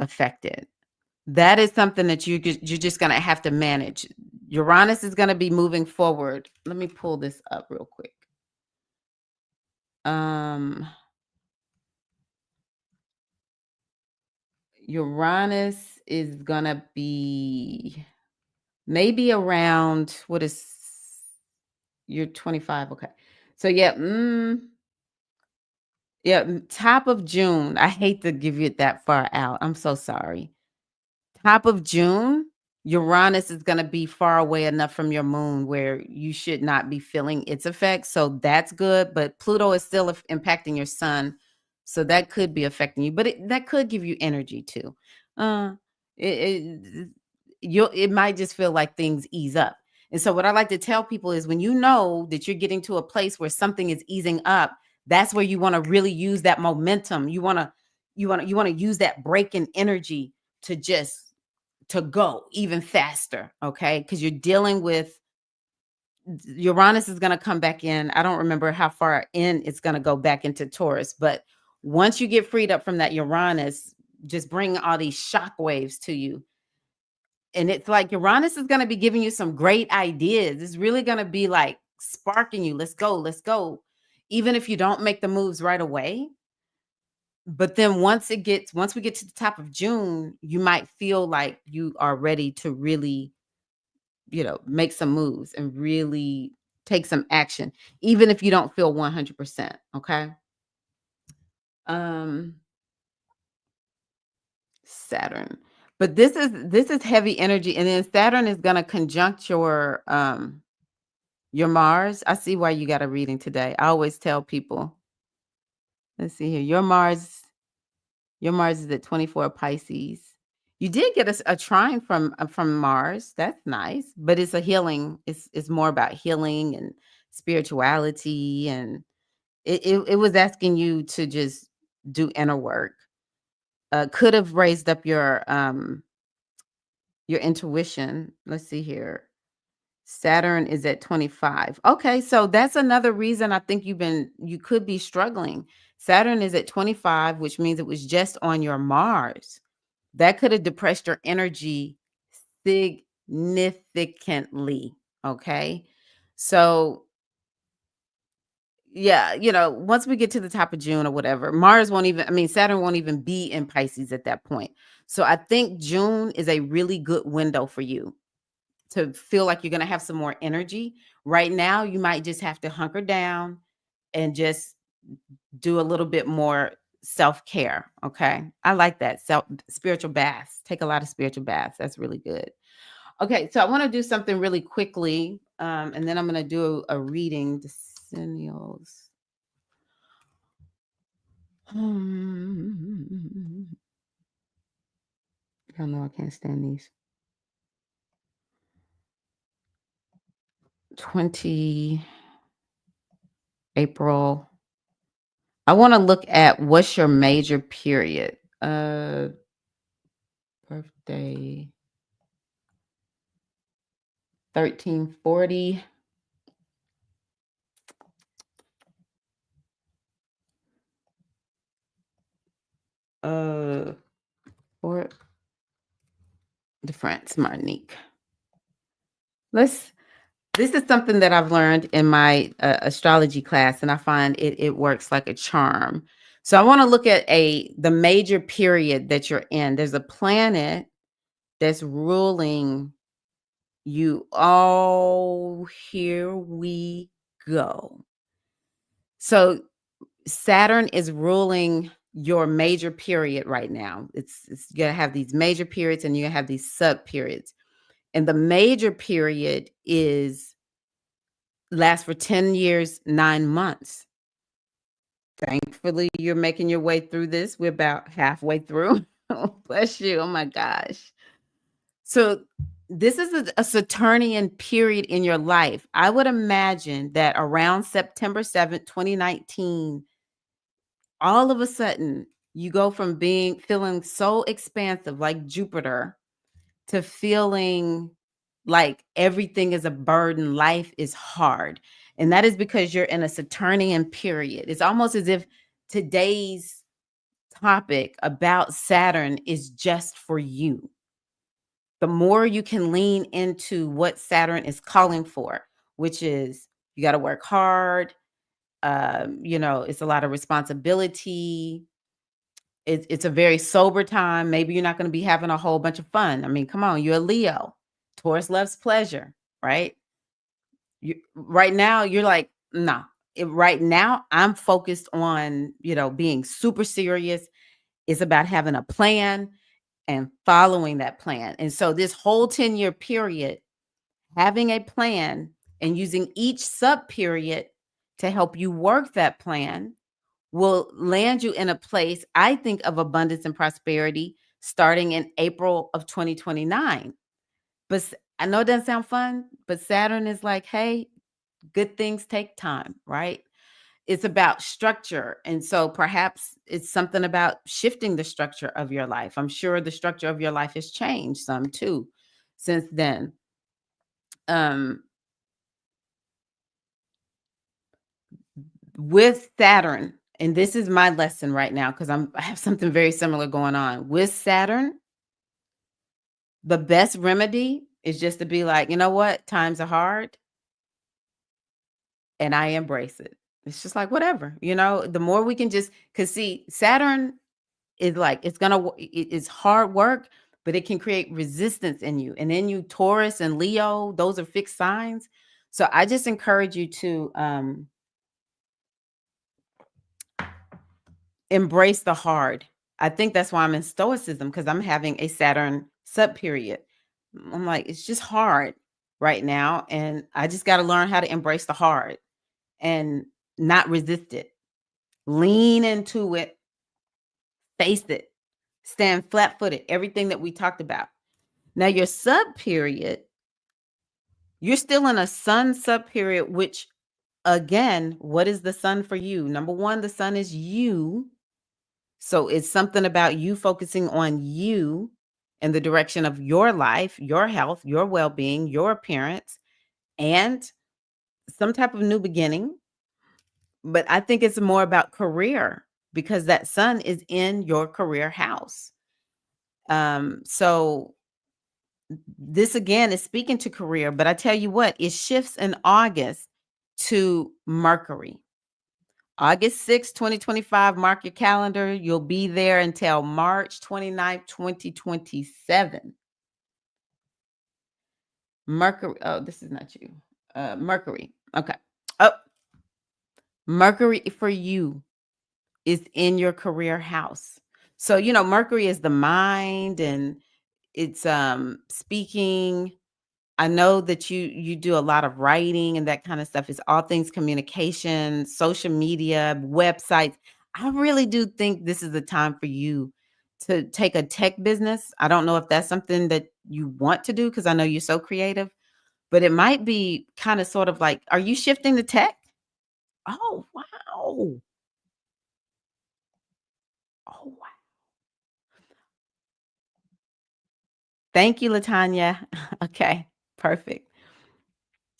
affected. That is something that you're just gonna have to manage. Uranus is gonna be moving forward. Let me pull this up real quick. Um, Uranus is gonna be maybe around what is you're 25, okay. So yeah, yeah, top of June. I hate to give you it that far out. I'm so sorry. Top of June, Uranus is going to be far away enough from your moon where you should not be feeling its effects. So that's good. But Pluto is still impacting your sun. So that could be affecting you, but that could give you energy too. Uh, it, it might just feel like things ease up. And so what I like to tell people is when you know that you're getting to a place where something is easing up, that's where you want to really use that momentum. You want to use that break in energy to just to go even faster, okay? Because you're dealing with Uranus is going to come back in. I don't remember how far in it's going to go back into Taurus, but once you get freed up from that Uranus, just bring all these shock waves to you. And it's like Uranus is going to be giving you some great ideas. It's really going to be like sparking you. Let's go, let's go. Even if you don't make the moves right away, but then once we get to the top of June, you might feel like you are ready to really, make some moves and really take some action, even if you don't feel 100%. Okay. Um, Saturn. But this is heavy energy. And then Saturn is gonna conjunct your Mars. I see why you got a reading today. I always tell people, let's see here. Your Mars is at 24 Pisces. You did get a trine from Mars. That's nice, but it's a healing. It's more about healing and spirituality, and it was asking you to just do inner work. Could have raised up your intuition. Let's see here. Saturn is at 25. Okay, so that's another reason I think you could be struggling. Saturn is at 25, which means it was just on your Mars. That could have depressed your energy significantly, okay? So, yeah, once we get to the top of June or whatever, Saturn won't even be in Pisces at that point. So I think June is a really good window for you to feel like you're going to have some more energy. Right now, you might just have to hunker down and just do a little bit more self-care, okay? I like that. Spiritual baths. Take a lot of spiritual baths. That's really good. Okay, so I want to do something really quickly, and then I'm going to do a reading. Decennials. Y'all know I can't stand these. 20 April. I want to look at what's your major period. Birthday 1340. For de France, Martinique. This is something that I've learned in my astrology class, and I find it works like a charm. So I want to look at the major period that you're in. There's a planet that's ruling you. Oh, here we go. So Saturn is ruling your major period right now. It's you're gonna have these major periods and you're gonna have these sub periods. And the major period lasts for 10 years, 9 months. Thankfully, you're making your way through this. We're about halfway through. Oh, bless you. Oh my gosh. So this is a Saturnian period in your life. I would imagine that around September 7th, 2019, all of a sudden You go from being feeling so expansive like Jupiter to feeling like everything is a burden, life is hard. And that is because you're in a Saturnian period. It's almost as if today's topic about Saturn is just for you. The more you can lean into what Saturn is calling for, which is you got to work hard. It's a lot of responsibility. It's a very sober time. Maybe you're not going to be having a whole bunch of fun. I mean, come on, you're a Leo. Taurus loves pleasure, right? Right now, you're like, no. Right now, I'm focused on being super serious. It's about having a plan and following that plan. And so, this whole 10-year period, having a plan and using each sub period to help you work that plan will land you in a place, I think, of abundance and prosperity starting in April of 2029. But I know it doesn't sound fun, but Saturn is like, hey, good things take time, right? It's about structure. And so perhaps it's something about shifting the structure of your life. I'm sure the structure of your life has changed some too since then. Um, with Saturn, and this is my lesson right now because I have something very similar going on. With Saturn, the best remedy is just to be like, you know what? Times are hard and I embrace it. It's just like, whatever, the more we can just, because see, Saturn is like, it's hard work, but it can create resistance in you. And then you, Taurus and Leo, those are fixed signs. So I just encourage you to embrace the hard. I think that's why I'm in Stoicism, because I'm having a Saturn sub period. I'm like, it's just hard right now. And I just got to learn how to embrace the hard and not resist it. Lean into it, face it, stand flat footed, everything that we talked about. Now, your sub period, you're still in a sun sub period, which again, what is the sun for you? Number one, the sun is you. So it's something about you focusing on you and the direction of your life, your health, your well being, your appearance, and some type of new beginning. But I think it's more about career because that sun is in your career house. So this again is speaking to career, but I tell you what, it shifts in August to Mercury. August 6th, 2025, mark your calendar. You'll be there until March 29th, 2027. Mercury. Oh, this is not you. Mercury. Okay. Oh, Mercury for you is in your career house. So, Mercury is the mind and it's speaking. I know that you do a lot of writing and that kind of stuff. It's all things communication, social media, websites. I really do think this is the time for you to take a tech business. I don't know if that's something that you want to do because I know you're so creative, but it might be kind of sort of like, are you shifting to tech? Oh, wow. Oh, wow. Thank you, Latanya. Okay, perfect.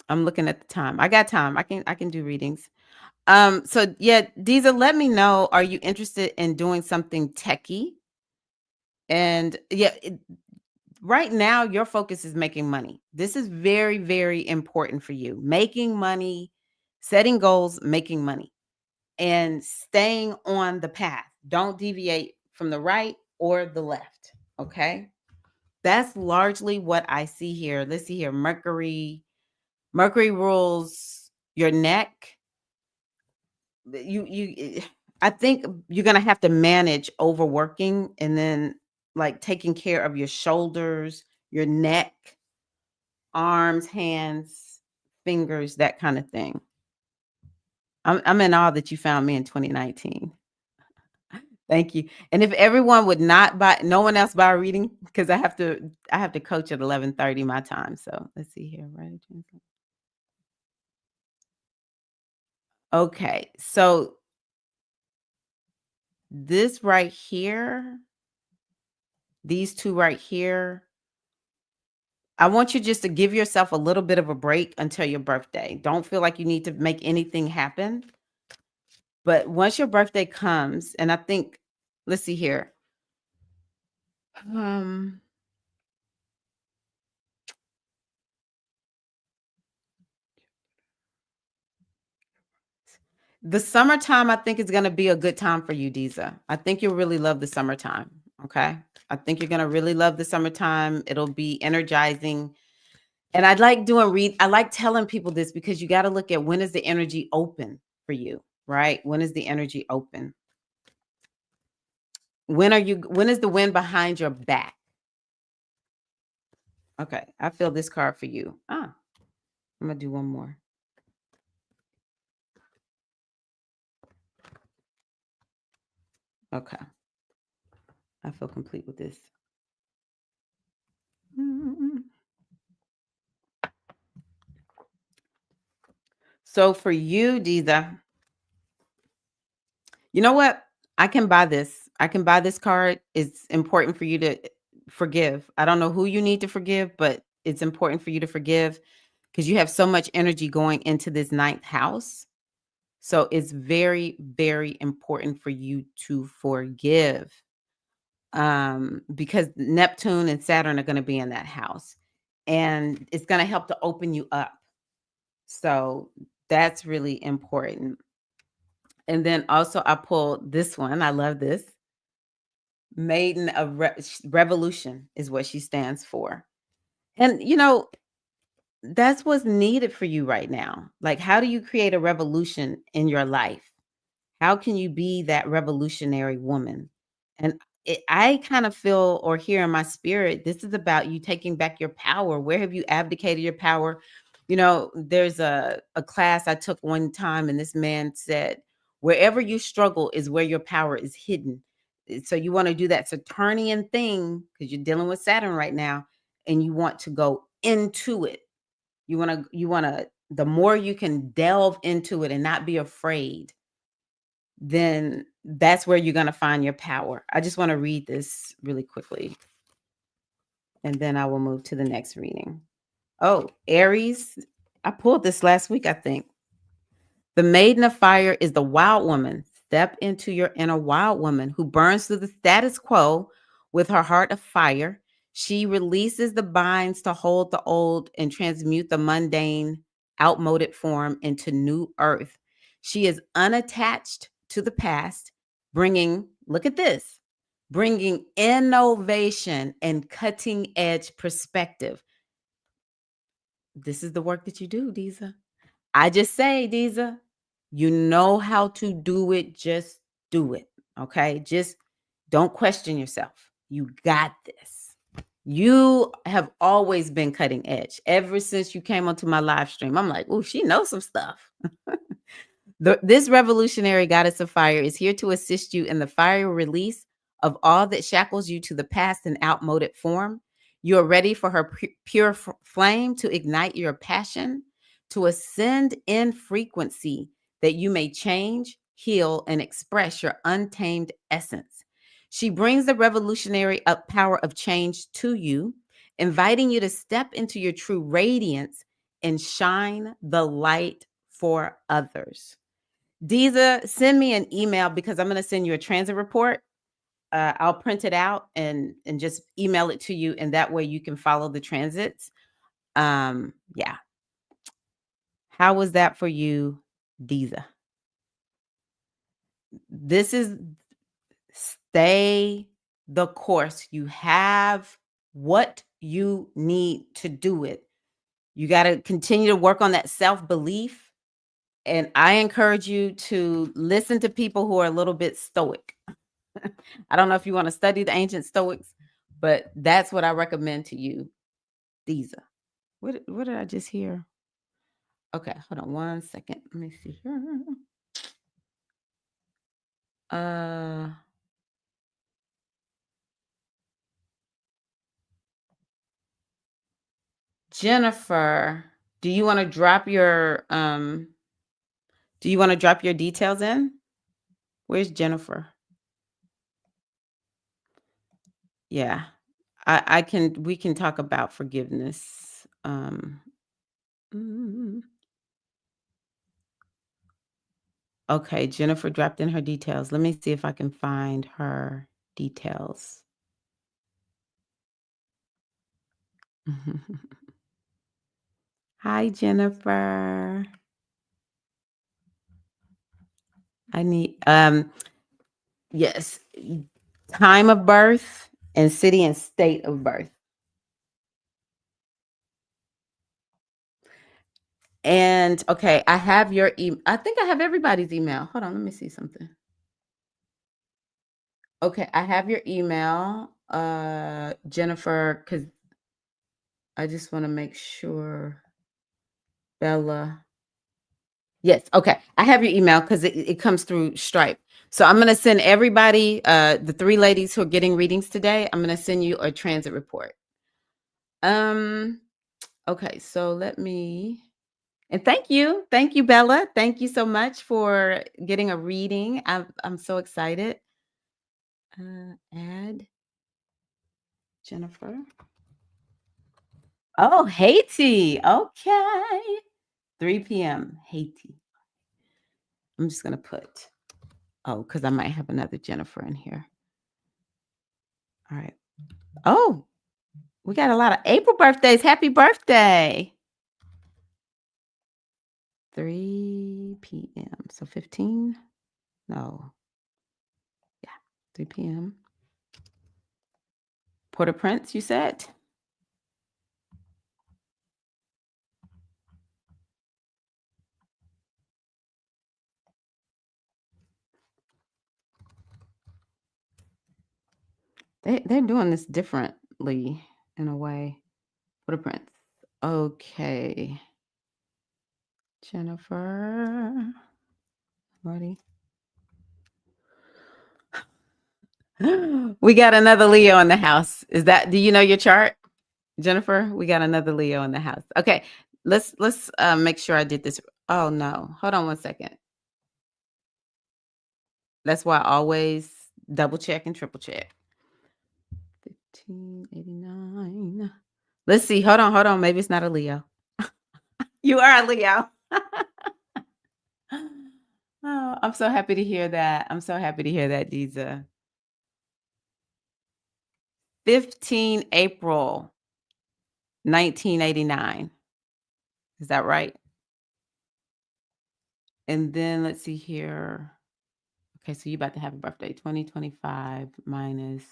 I'm looking at the time. I got time. I can do readings. So yeah, Deeza, let me know. Are you interested in doing something techie? And yeah, right now your focus is making money. This is very, very important for you. Making money, setting goals, making money, and staying on the path. Don't deviate from the right or the left. Okay. That's largely what I see here. Let's see here. Mercury rules your neck. I think you're gonna have to manage overworking and then like taking care of your shoulders, your neck, arms, hands, fingers, that kind of thing. I'm in awe that you found me in 2019. Thank you. And if everyone would not buy, no one else buy a reading, because I have to coach at 11:30 my time. So let's see here. Right. Okay. So This right here, these two right here, I want you just to give yourself a little bit of a break until your birthday. Don't feel like you need to make anything happen. But once your birthday comes, and I think, let's see here. Um, the summertime, I think is going to be a good time for you, Diza. I think you'll really love the summertime. Okay. I think you're going to really love the summertime. It'll be energizing. And I like telling people this because you got to look at when is the energy open for you, right? When is the energy open? When is the wind behind your back? Okay. I feel this card for you. I'm going to do one more. Okay. I feel complete with this. So for you, Diza, you know what? I can buy this. I can buy this card. It's important for you to forgive. I don't know who you need to forgive, but it's important for you to forgive because you have so much energy going into this ninth house. So it's very, very important for you to forgive. Because Neptune and Saturn are going to be in that house. And it's going to help to open you up. So that's really important. And then also I pulled this one. I love this. Maiden of Revolution is what she stands for. And that's what's needed for you right now. Like, how do you create a revolution in your life? How can you be that revolutionary woman? And I kind of feel or hear in my spirit, this is about you taking back your power. Where have you abdicated your power? There's a class I took one time, and this man said, wherever you struggle is where your power is hidden. So you want to do that Saturnian thing because you're dealing with Saturn right now, and you want to go into it. You want to, the more you can delve into it and not be afraid, then that's where you're going to find your power. I just want to read this really quickly, and then I will move to the next reading. Oh, Aries. I pulled this last week, I think. The maiden of fire is the wild woman. Step into your inner wild woman who burns through the status quo with her heart of fire. She releases the binds to hold the old and transmute the mundane, outmoded form into new earth. She is unattached to the past, look at this, bringing innovation and cutting edge perspective. This is the work that you do, Diza. I just say, Diza, you know how to do it. Just do it. Okay. Just don't question yourself. You got this. You have always been cutting edge ever since you came onto my live stream. I'm like, oh, she knows some stuff. This revolutionary goddess of fire is here to assist you in the fiery release of all that shackles you to the past and outmoded form. You are ready for her pure flame to ignite your passion, to ascend in frequency that you may change, heal, and express your untamed essence. She brings the revolutionary power of change to you, inviting you to step into your true radiance and shine the light for others. Diza, send me an email because I'm going to send you a transit report. I'll print it out and just email it to you, and that way you can follow the transits. Yeah. How was that for you, Diza? This is stay the course. You have what you need to do it. You got to continue to work on that self-belief. And I encourage you to listen to people who are a little bit stoic. I don't know if you want to study the ancient Stoics, but that's what I recommend to you, Diza. What did I just hear? Okay, hold on one second. Let me see here. Uh Jennifer, do you want to drop your details in? Where's Jennifer? Yeah. I can we can talk about forgiveness. Mm, okay, Jennifer dropped in her details. Let me see if I can find her details. Hi, Jennifer. I need yes, time of birth and city and state of birth. And okay, I have your I think I have everybody's email. Hold on, let me see something. Okay, I have your email, Jennifer, because I just want to make sure. Bella. Yes, okay. I have your email because it comes through Stripe. So I'm gonna send everybody, the three ladies who are getting readings today, I'm gonna send you a transit report. Um, okay, so let me and thank you. Thank you, Bella. Thank you so much for getting a reading. I'm so excited. Add Jennifer. Oh, Haiti. Okay. 3 p.m. Haiti. I'm just gonna put because I might have another Jennifer in here. All right. Oh, we got a lot of April birthdays. Happy birthday. 3 p.m. So 15? No. Yeah. 3 p.m. Port-au-Prince, you said? They're doing this differently in a way. Port-au-Prince. Okay. Jennifer. Ready? We got another Leo in the house. Do you know your chart, Jennifer? We got another Leo in the house. Okay, let's make sure I did this. Oh no, hold on one second. That's why I always double check and triple check. 1589. Let's see. Hold on. Maybe it's not a Leo. You are a Leo. Oh, I'm so happy to hear that. I'm so happy to hear that, Diza. 15 April 1989. Is that right? And then let's see here. Okay, so you about to have a birthday. 2025 minus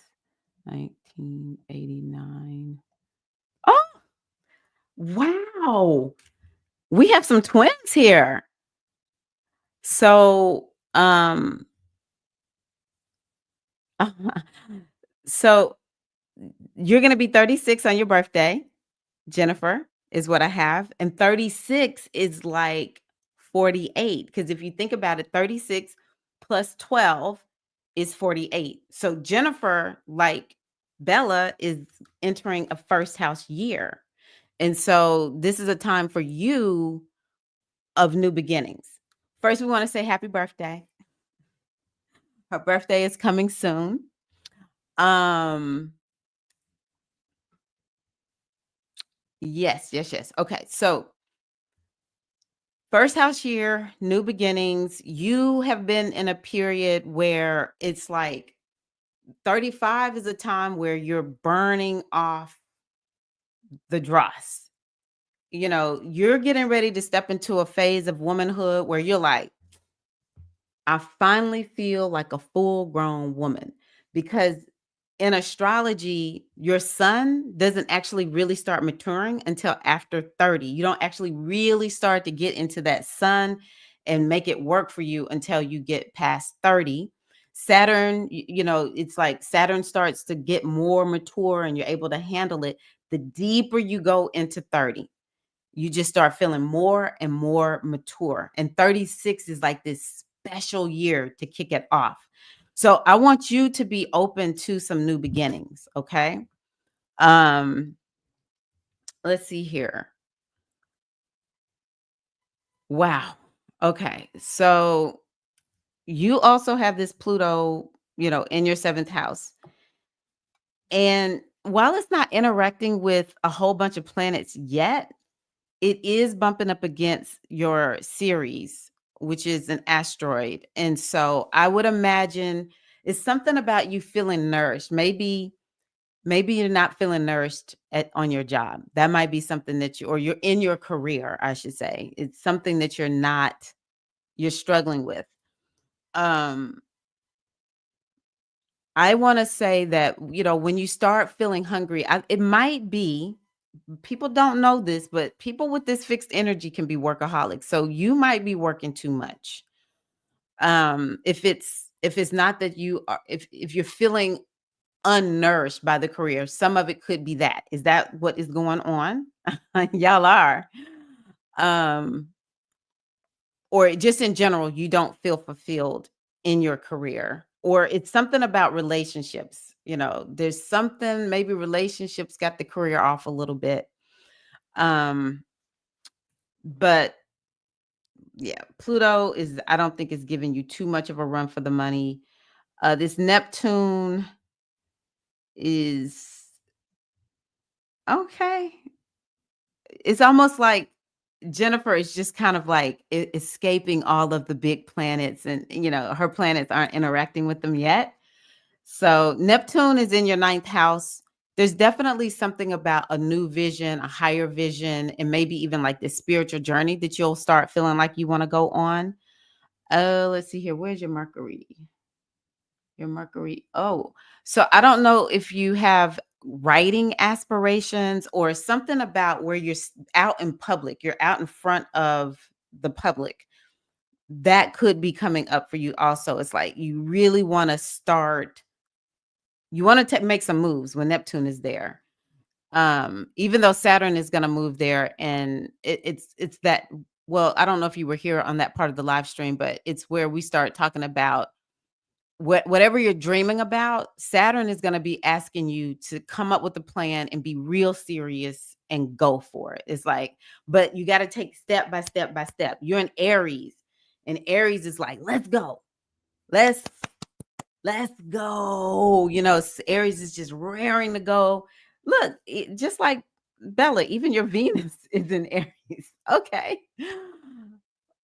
1989. Oh, wow. We have some twins here. So, so you're going to be 36 on your birthday, Jennifer, is what I have. And 36 is like 48. Because if you think about it, 36 plus 12 is 48. So Jennifer, like Bella, is entering a first house year. And so this is a time for you of new beginnings. First, we want to say happy birthday. Her birthday is coming soon. Um, yes. Okay, so first house year, new beginnings. You have been in a period where it's like 35 is a time where you're burning off the dross. You know, you're getting ready to step into a phase of womanhood where you're like, I finally feel like a full grown woman because in astrology, your sun doesn't actually really start maturing until after 30. You don't actually really start to get into that sun and make it work for you until you get past 30. Saturn, you know, it's like Saturn starts to get more mature and you're able to handle it the deeper you go into 30. You just start feeling more and more mature. And 36 is like this special year to kick it off. So I want you to be open to some new beginnings, okay? Um let's see here. Wow. Okay. So you also have this Pluto, you know, in your 7th house. And while it's not interacting with a whole bunch of planets yet, it is bumping up against your Ceres, which is an asteroid. And so I would imagine it's something about you feeling nourished. Maybe you're not feeling nourished on your job. That might be something that or you're in your career, I should say. It's something that you're struggling with. Um, I want to say that, when you start feeling hungry, it might be, people don't know this, but people with this fixed energy can be workaholics. So you might be working too much. If it's not that you are, if you're feeling unnourished by the career, some of it could be that. Is that what is going on? Y'all are. Um, or just in general, you don't feel fulfilled in your career, or it's something about relationships. There's something, maybe relationships got the career off a little bit. Um, but yeah, Pluto I don't think is giving you too much of a run for the money. This Neptune is okay. It's almost like Jennifer is just kind of like escaping all of the big planets, and her planets aren't interacting with them yet. So Neptune is in your ninth house. There's definitely something about a new vision, a higher vision, and maybe even like this spiritual journey that you'll start feeling like you want to go on. Let's see here. Where's your Mercury? Your Mercury. Oh, so I don't know if you have writing aspirations or something about where you're out in public, you're out in front of the public. That could be coming up for you also. It's like you really want to make some moves when Neptune is there. Even though Saturn is going to move there, and it's that, well, I don't know if you were here on that part of the live stream, but it's where we start talking about whatever you're dreaming about. Saturn is going to be asking you to come up with a plan and be real serious and go for it. It's like, but you got to take step by step by step. You're in Aries, and Aries is like, let's go. Let's go. Aries is just raring to go. Look, just like Bella, even your Venus is in Aries. Okay.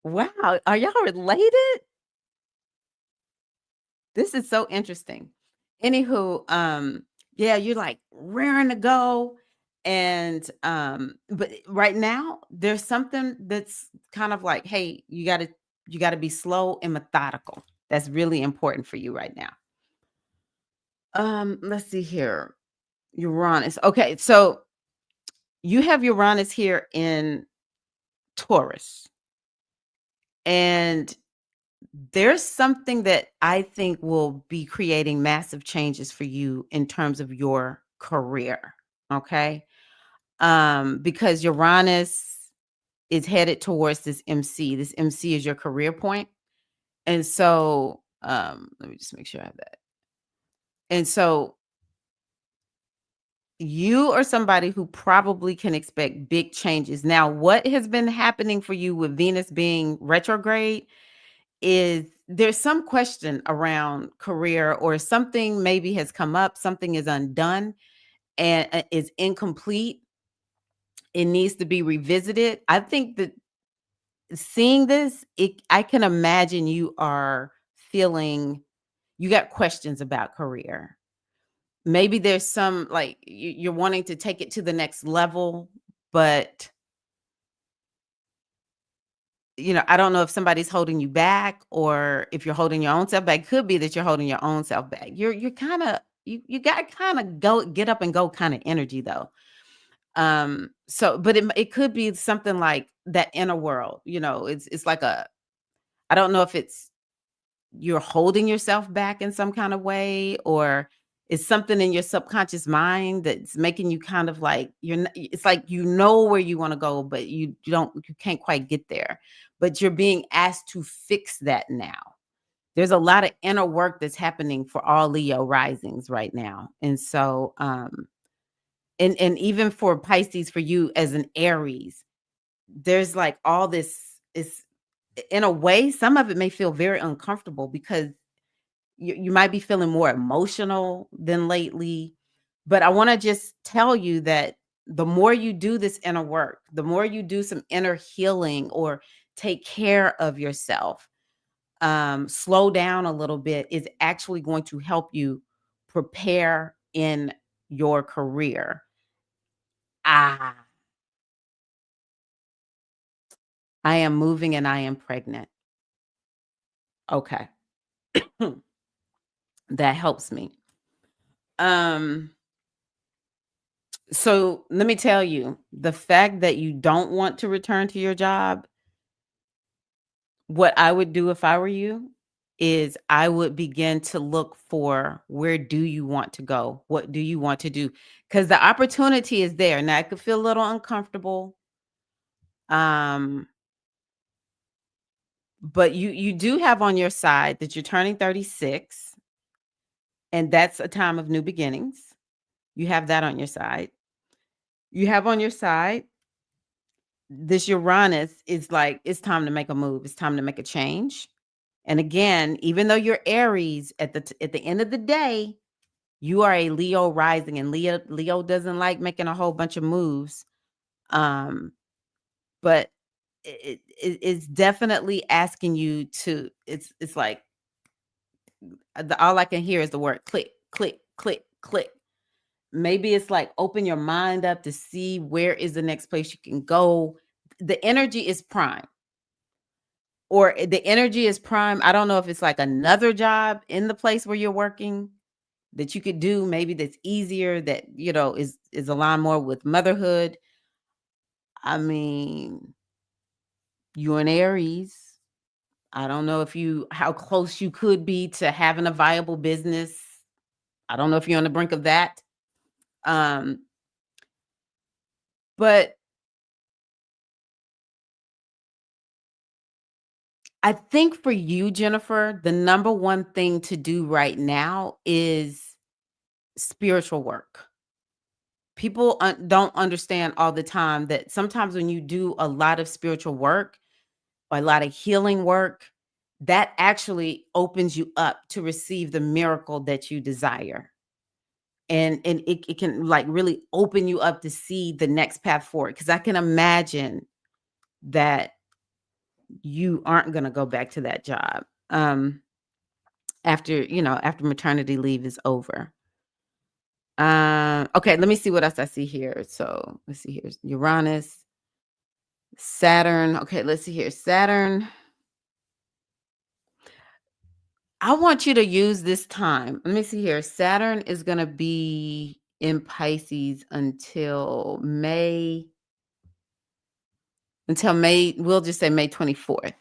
Wow. Are y'all related? This is so interesting. Anywho, yeah, you're like raring to go. And but right now there's something that's kind of like, hey, you gotta be slow and methodical. That's really important for you right now. Let's see here. Uranus. Okay, so you have Uranus here in Taurus. And there's something that I think will be creating massive changes for you in terms of your career. Okay. Because Uranus is headed towards this MC. This MC is your career point. And so let me just make sure I have that. And so you are somebody who probably can expect big changes. Now, what has been happening for you with Venus being retrograde is there's some question around career, or something maybe has come up, something is undone and is incomplete. It needs to be revisited. I think that seeing this, I can imagine you are feeling you got questions about career. Maybe there's some, like, you're wanting to take it to the next level, but I don't know if somebody's holding you back or if you're holding your own self back. Could be that you're holding your own self back. You're kind of, you got kind of go get up and go kind of energy though. So but it could be something like that inner world. It's like I don't know if it's you're holding yourself back in some kind of way, or it's something in your subconscious mind that's making you kind of like it's like where you want to go, but you can't quite get there, but you're being asked to fix that now. There's a lot of inner work that's happening for all Leo risings right now. And so and even for Pisces, for you as an Aries, there's like all this is, in a way, some of it may feel very uncomfortable because you might be feeling more emotional than lately, But I want to just tell you that the more you do this inner work, the more you do some inner healing or take care of yourself, slow down a little bit, is actually going to help you prepare in your career. Ah, I am moving and I am pregnant. Okay. That helps me. Um, so let me tell you, the fact that you don't want to return to your job, what I would do if I were you is I would begin to look for, where do you want to go? What do you want to do? Because the opportunity is there. Now it could feel a little uncomfortable. Um, but you do have on your side that you're turning 36, and that's a time of new beginnings. You have that on your side. You have on your side this Uranus is like, it's time to make a move. It's time to make a change. And again, even though you're Aries, at the end of the day, you are a Leo rising, and Leo doesn't like making a whole bunch of moves. Um, but it's definitely asking you to. It's like all I can hear is the word click, click, click, click. Maybe it's like open your mind up to see where is the next place you can go. The energy is prime, or the energy is prime. I don't know if it's like another job in the place where you're working that you could do, maybe that's easier, that is aligned more with motherhood. I mean, you're an Aries. I don't know if you how close you could be to having a viable business. I don't know if you're on the brink of that. Um, but I think for you, Jennifer, the number one thing to do right now is spiritual work. People don't understand all the time that sometimes when you do a lot of spiritual work, a lot of healing work, that actually opens you up to receive the miracle that you desire. And it can like really open you up to see the next path forward. Because I can imagine that you aren't going to go back to that job after maternity leave is over. Okay, let me see what else I see here. So let's see here. Uranus, Saturn. Okay, let's see here. Saturn. I want you to use this time. Let me see here. Saturn is going to be in Pisces until May, we'll just say May 24th.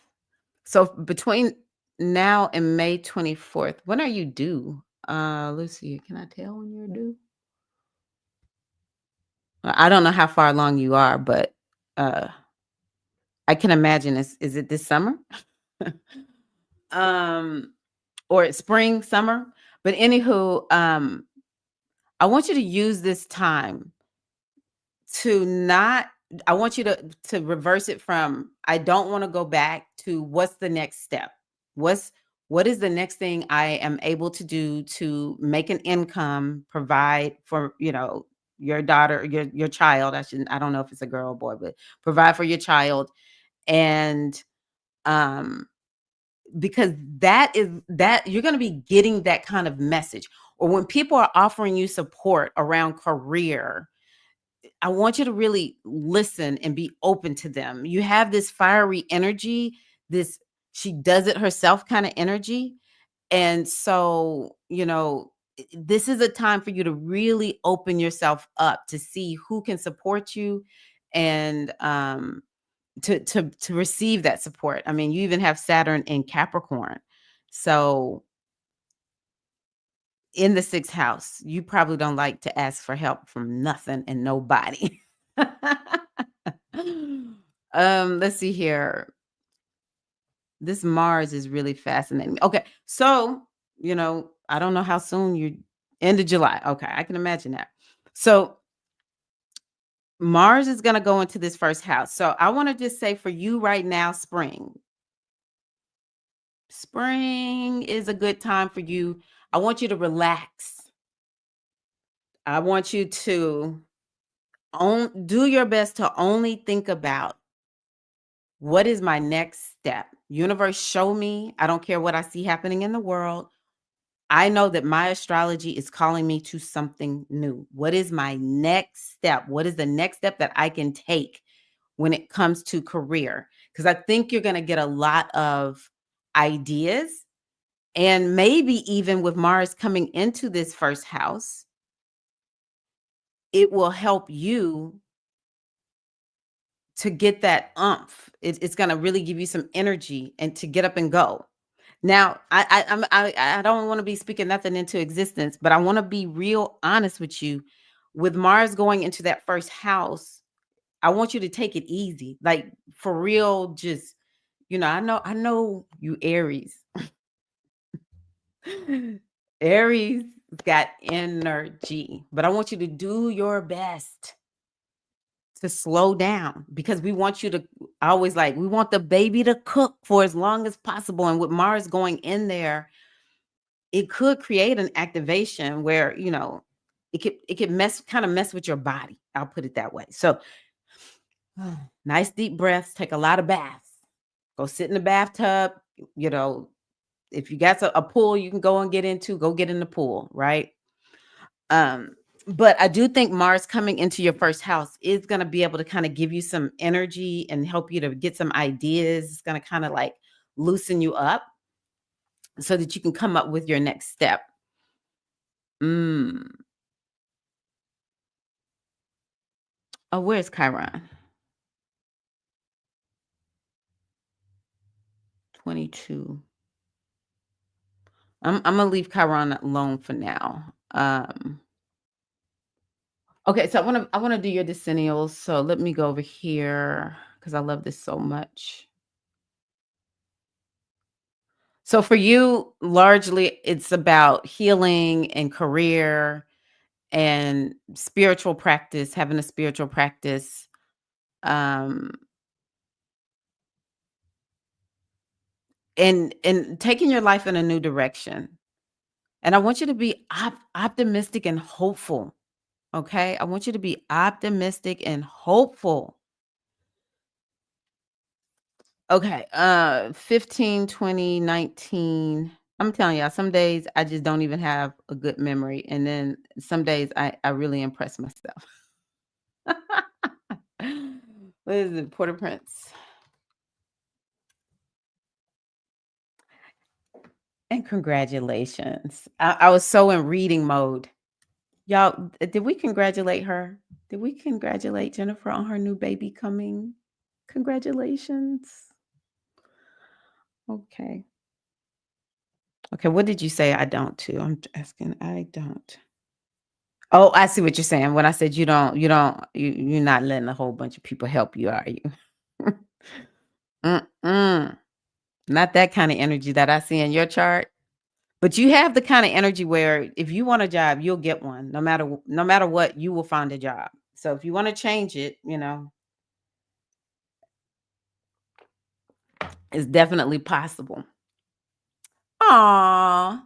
So between now and May 24th, when are you due? Let's see. Can I tell when you're due? I don't know how far along you are, but uh I can imagine is it this summer? um or spring, summer? But anywho, I want you to use this time to not I want you to reverse it from, I don't want to go back, to what's the next step? What's what is the next thing I am able to do to make an income, provide for, your daughter, your child. I don't know if it's a girl or boy, but provide for your child. And um because that you're going to be getting that kind of message. Or when people are offering you support around career, I want you to really listen and be open to them. You have this fiery energy, this she does it herself kind of energy. And so, this is a time for you to really open yourself up to see who can support you, and to receive that support. I mean, you even have Saturn in Capricorn. So in the sixth house, you probably don't like to ask for help from nothing and nobody. Let's see here. This Mars is really fascinating. Okay, so I don't know how soon you end of July. Okay, I can imagine that. So Mars is going to go into this first house. So I want to just say for you right now, spring. Spring is a good time for you. I want you to relax. I want you to do your best to only think about what is my next step. Universe, show me. I don't care what I see happening in the world. I know that my astrology is calling me to something new. What is my next step? What is the next step that I can take when it comes to career? Because I think you're going to get a lot of ideas. And maybe even with Mars coming into this first house, it will help you to get that umph. It's going to really give you some energy and to get up and go. Now, I don't want to be speaking nothing into existence, but I want to be real honest with you. With Mars going into that first house, I want you to take it easy. Like for real, just I know you Aries. Aries got energy, but I want you to do your best to slow down because we want you to always like we want the baby to cook for as long as possible. And with Mars going in there, it could create an activation where it could mess with your body. I'll put it that way. So nice deep breaths, take a lot of baths, go sit in the bathtub. You know, if you got a pool you can go and get into, go get in the pool, right? Um, but I do think Mars coming into your first house is going to be able to kind of give you some energy and help you to get some ideas. It's going to kind of like loosen you up so that you can come up with your next step. Mm. Oh, where's Chiron? 22. I'm gonna leave Chiron alone for now. Okay, so I wanna do your decennials. So let me go over here because I love this so much. So for you, largely it's about healing and career and spiritual practice, having a spiritual practice, um, and taking your life in a new direction. And I want you to be optimistic and hopeful. Okay? I want you to be optimistic and hopeful. Okay, 15, 20, 19. I'm telling y'all, some days I just don't even have a good memory, and then some days I really impress myself. What is it? Port-au-Prince. And congratulations. I was so in reading mode. Y'all, did we congratulate her? Did we congratulate Jennifer on her new baby coming? Congratulations. Okay. Okay, what did you say I don't to? I'm asking, I don't. Oh, I see what you're saying. When I said you're not letting a whole bunch of people help you, are you? Mm-mm. Not that kind of energy that I see in your chart. But you have the kind of energy where if you want a job, you'll get one. No matter what, you will find a job. So if you want to change it, it's definitely possible. Aw,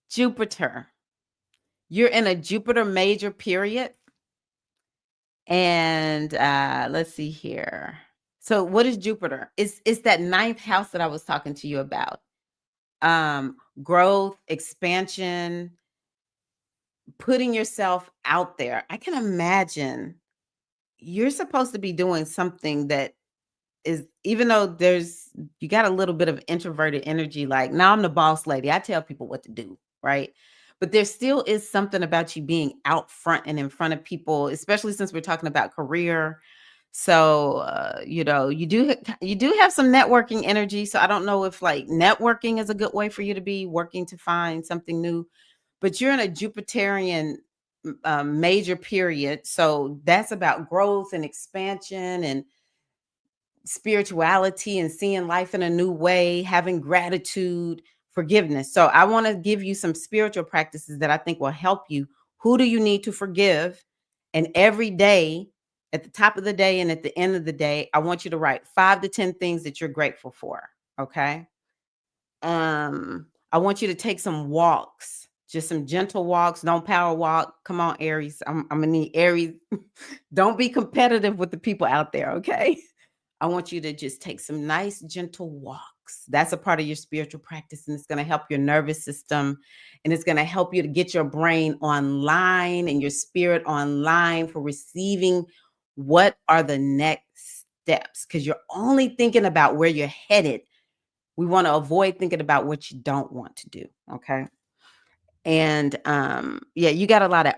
Jupiter. You're in a Jupiter major period. And let's see here. So what is Jupiter? It's that ninth house that I was talking to you about. Growth, expansion, putting yourself out there. I can imagine you're supposed to be doing something that is, even though you got a little bit of introverted energy, like now I'm the boss lady. I tell people what to do, right? But there still is something about you being out front and in front of people, especially since we're talking about career. So you do have some networking energy. So I don't know if like networking is a good way for you to be working to find something new, but you're in a Jupiterian major period. So that's about growth and expansion and spirituality and seeing life in a new way, having gratitude, forgiveness. So I want to give you some spiritual practices that I think will help you. Who do you need to forgive? And every day, at the top of the day and at the end of the day, I want you to write 5 to 10 things that you're grateful for. Okay? I want you to take some walks. Just some gentle walks, don't power walk. Come on, Aries. I'm gonna need Aries. Don't be competitive with the people out there, okay? I want you to just take some nice, gentle walks. That's a part of your spiritual practice, and it's going to help your nervous system, and it's going to help you to get your brain online and your spirit online for receiving what are the next steps, because you're only thinking about where you're headed. We want to avoid thinking about what you don't want to do. Okay. And yeah, you got a lot of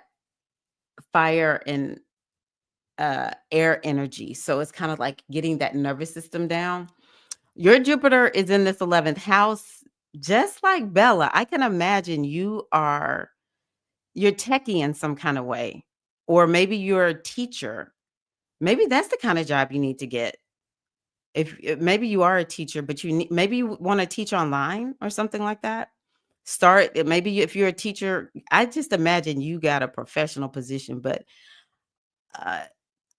fire and air energy. So it's kind of like getting that nervous system down. Your Jupiter is in this 11th house, just like Bella. I can imagine you're techie in some kind of way, or maybe you're a teacher. Maybe that's the kind of job you need to get. If maybe you are a teacher, but maybe you want to teach online or something like that. Maybe if you're a teacher, I just imagine you got a professional position, but uh,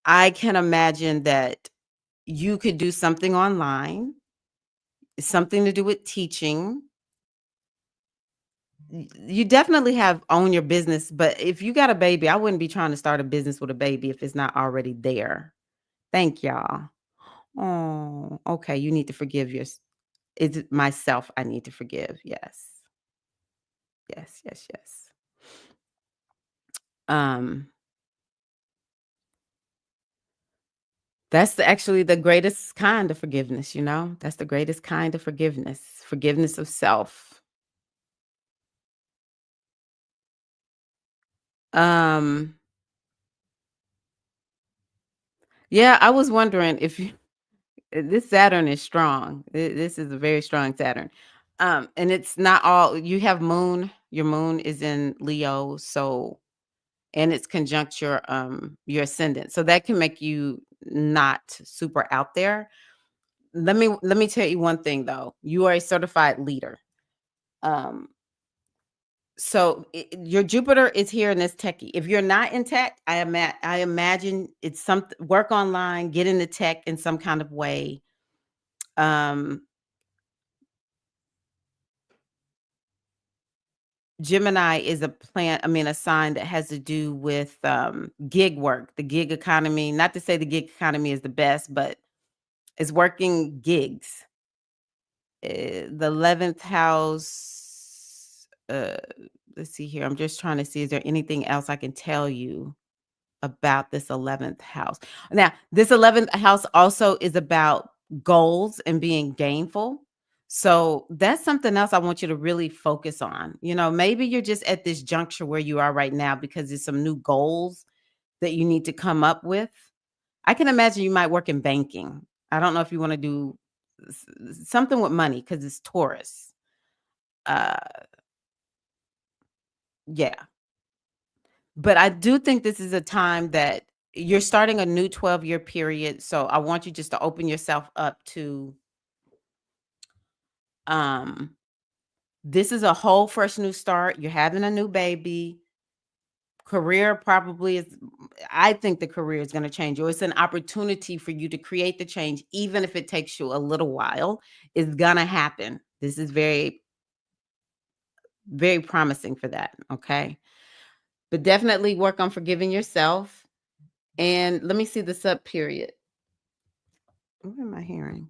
I can imagine that you could do something online, something to do with teaching. You definitely have own your business, but if you got a baby, I wouldn't be trying to start a business with a baby if it's not already there. Thank y'all. Oh, okay. You need to forgive your. Is it myself? I need to forgive. Yes, yes, yes, yes. Um, that's actually the greatest kind of forgiveness. That's the greatest kind of forgiveness. Forgiveness of self. Um, yeah, I was wondering if you this Saturn is strong. This is a very strong Saturn. And it's not all you have your moon is in Leo, so and it's conjunct your ascendant. So that can make you not super out there. Let me tell you one thing though. You are a certified leader. Um so your Jupiter is here in this techie. If you're not in tech, I imagine it's something work online, get into tech in some kind of way. Um Gemini is a sign that has to do with gig work, the gig economy. Not to say the gig economy is the best, but it's working gigs. The 11th house. Let's see here. I'm just trying to see, is there anything else I can tell you about this 11th house? Now, this 11th house also is about goals and being gainful. So that's something else I want you to really focus on. Maybe you're just at this juncture where you are right now because there's some new goals that you need to come up with. I can imagine you might work in banking. I don't know if you want to do something with money because it's Taurus. Uh, yeah. But I do think this is a time that you're starting a new 12-year period. So I want you just to open yourself up to um this is a whole fresh new start. You're having a new baby. Career probably is I think the career is going to change, or it's an opportunity for you to create the change, even if it takes you a little while. It's gonna happen. This is very, very promising for that. Okay. But definitely work on forgiving yourself. And let me see the sub period. What am I hearing?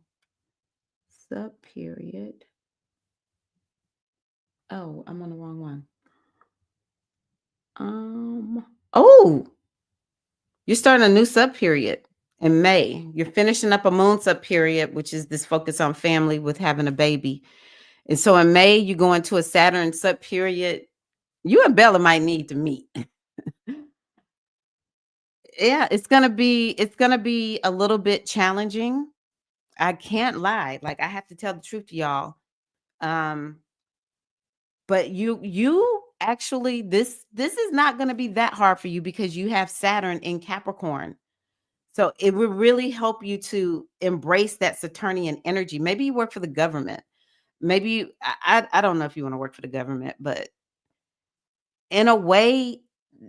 Sub period. Oh, I'm on the wrong one. Oh, you're starting a new sub period in May. You're finishing up a moon sub period, which is this focus on family with having a baby. And so in May, you go into a Saturn sub period. You and Bella might need to meet. Yeah, it's gonna be a little bit challenging. I can't lie. Like I have to tell the truth to y'all. Um, but you actually this is not gonna be that hard for you because you have Saturn in Capricorn. So it would really help you to embrace that Saturnian energy. Maybe you work for the government. Maybe I don't know if you want to work for the government, but in a way,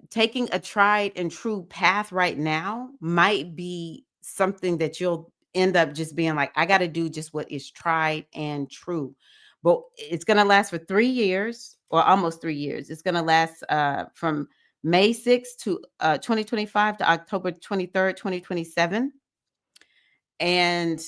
taking a tried and true path right now might be something that you'll end up just being like, I got to do just what is tried and true. But it's going to last for 3 years. or almost 3 years. It's going to last from May 6th to 2025 to October 23rd, 2027. And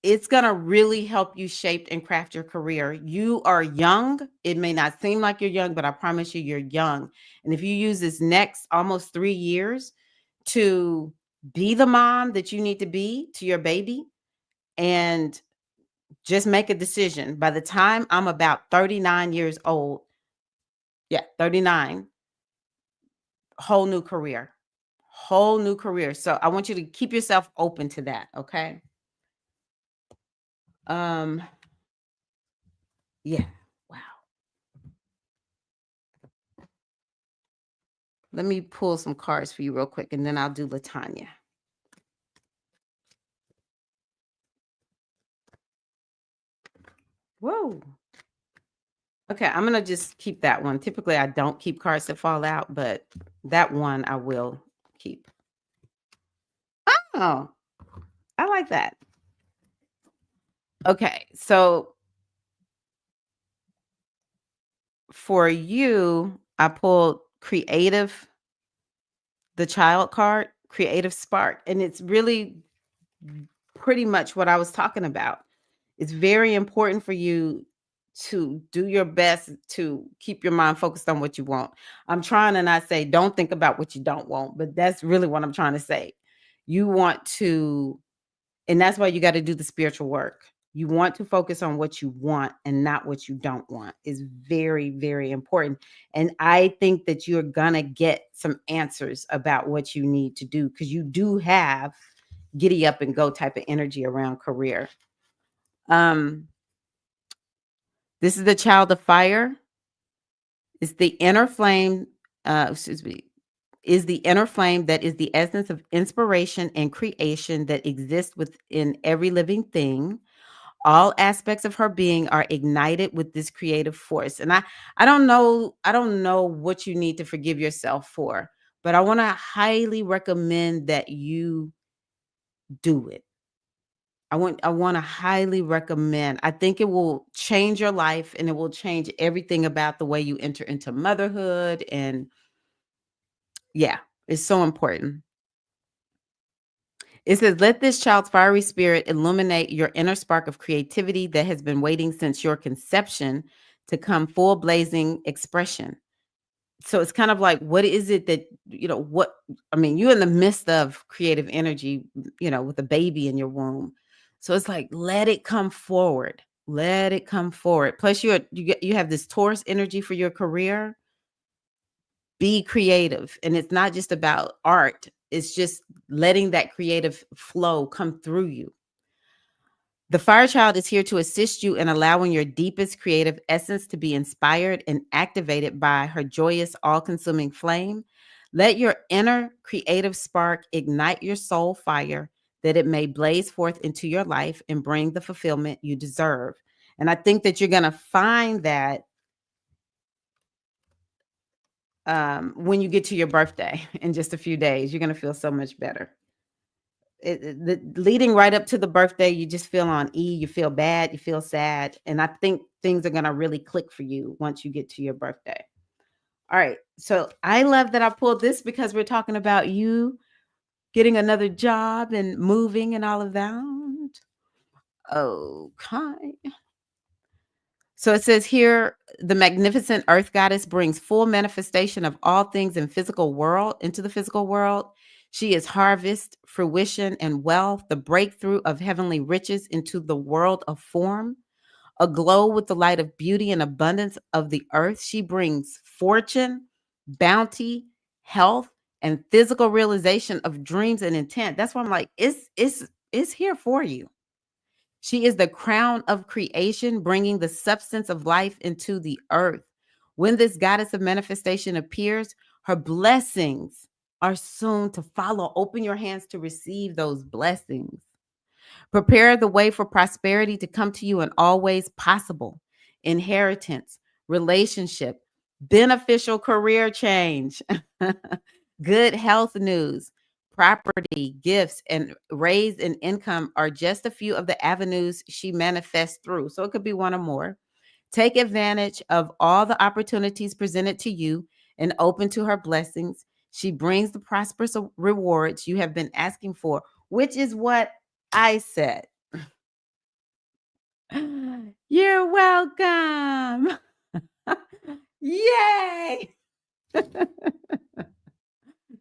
it's going to really help you shape and craft your career. You are young. It may not seem like you're young, but I promise you, you're young. And if you use this next almost 3 years to be the mom that you need to be to your baby, and just make a decision. By the time I'm about 39 years old, 39, whole new career. Whole new career. So I want you to keep yourself open to that, okay? Um, yeah. Wow. Let me pull some cards for you real quick, and then I'll do Latanya. Whoa. Okay, I'm gonna just keep that one. Typically, I don't keep cards that fall out, but that one I will keep. Oh, I like that. Okay, so for you, I pulled creative, the child card, creative spark, and it's really pretty much what I was talking about. It's very important for you to do your best to keep your mind focused on what you want. I'm trying to not say don't think about what you don't want, but that's really what I'm trying to say. You want to, and that's why you got to do the spiritual work. You want to focus on what you want and not what you don't want is very, very important. And I think that you're going to get some answers about what you need to do, because you do have giddy up and go type of energy around career. This is the child of fire. It's the inner flame, is the inner flame that is the essence of inspiration and creation that exists within every living thing. All aspects of her being are ignited with this creative force. And I don't know what you need to forgive yourself for, but I want to highly recommend that you do it. I want to highly recommend. I think it will change your life, and it will change everything about the way you enter into motherhood. And yeah, it's so important. It says, let this child's fiery spirit illuminate your inner spark of creativity that has been waiting since your conception to come full blazing expression. So it's kind of like, what is it that, you're in the midst of creative energy, with a baby in your womb. So it's like, let it come forward. Let it come forward. Plus you have this Taurus energy for your career. Be creative. And it's not just about art. It's just letting that creative flow come through you. The fire child is here to assist you in allowing your deepest creative essence to be inspired and activated by her joyous, all-consuming flame. Let your inner creative spark ignite your soul fire, that it may blaze forth into your life and bring the fulfillment you deserve. And I think that you're going to find that when you get to your birthday in just a few days, you're going to feel so much better. Leading right up to the birthday, you just feel on E, you feel bad, you feel sad. And I think things are going to really click for you once you get to your birthday. All right. So I love that I pulled this, because we're talking about you getting another job and moving and all of that. Okay. So it says here, the magnificent earth goddess brings full manifestation of all things in physical world into the physical world. She is harvest, fruition, and wealth, the breakthrough of heavenly riches into the world of form. Aglow with the light of beauty and abundance of the earth, she brings fortune, bounty, health, and physical realization of dreams and intent. That's why I'm like, it's here for you. She is the crown of creation, bringing the substance of life into the earth. When this goddess of manifestation appears, her blessings are soon to follow. Open your hands to receive those blessings. Prepare the way for prosperity to come to you in all ways possible. Inheritance, relationship, beneficial career change, good health news, property, gifts, and raise in income are just a few of the avenues she manifests through. So it could be one or more. Take advantage of all the opportunities presented to you and open to her blessings. She brings the prosperous rewards you have been asking for, which is what I said. You're welcome. Yay.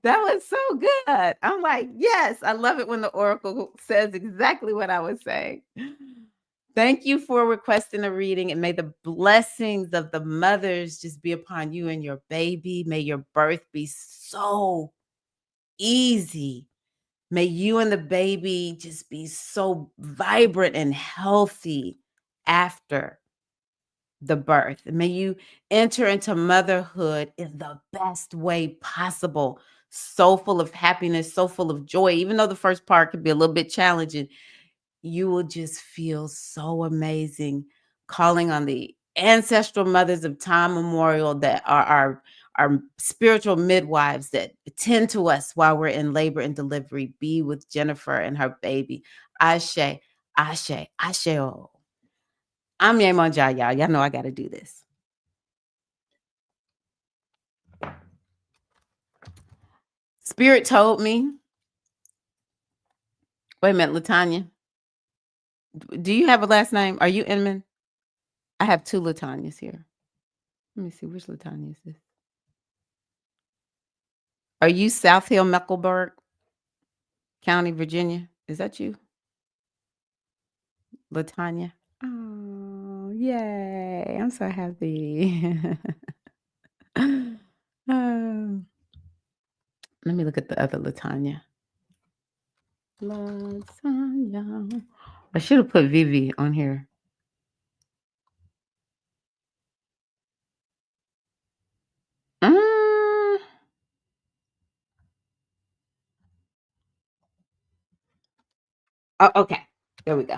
That was so good. I'm like, yes, I love it when the oracle says exactly what I was saying. Thank you for requesting a reading, and may the blessings of the mothers just be upon you and your baby. May your birth be so easy. May you and the baby just be so vibrant and healthy after the birth. And may you enter into motherhood in the best way possible. So full of happiness, so full of joy. Even though the first part could be a little bit challenging, you will just feel so amazing. Calling on the ancestral mothers of time memorial that are our spiritual midwives that tend to us while we're in labor and delivery. Be with Jennifer and her baby. Ashe, Ashe, Ashe. I'm Yemonja, y'all. Y'all know I got to do this. Spirit told me. Wait a minute, Latanya. Do you have a last name? Are you Inman? I have two Latanyas here. Let me see. Which Latanya is this? Are you South Hill, Mecklenburg County, Virginia? Is that you, Latanya? Oh, yay. I'm so happy. Um, let me look at the other Latanya. Latanya. I should have put Vivi on here. Mm. Oh, okay. There we go.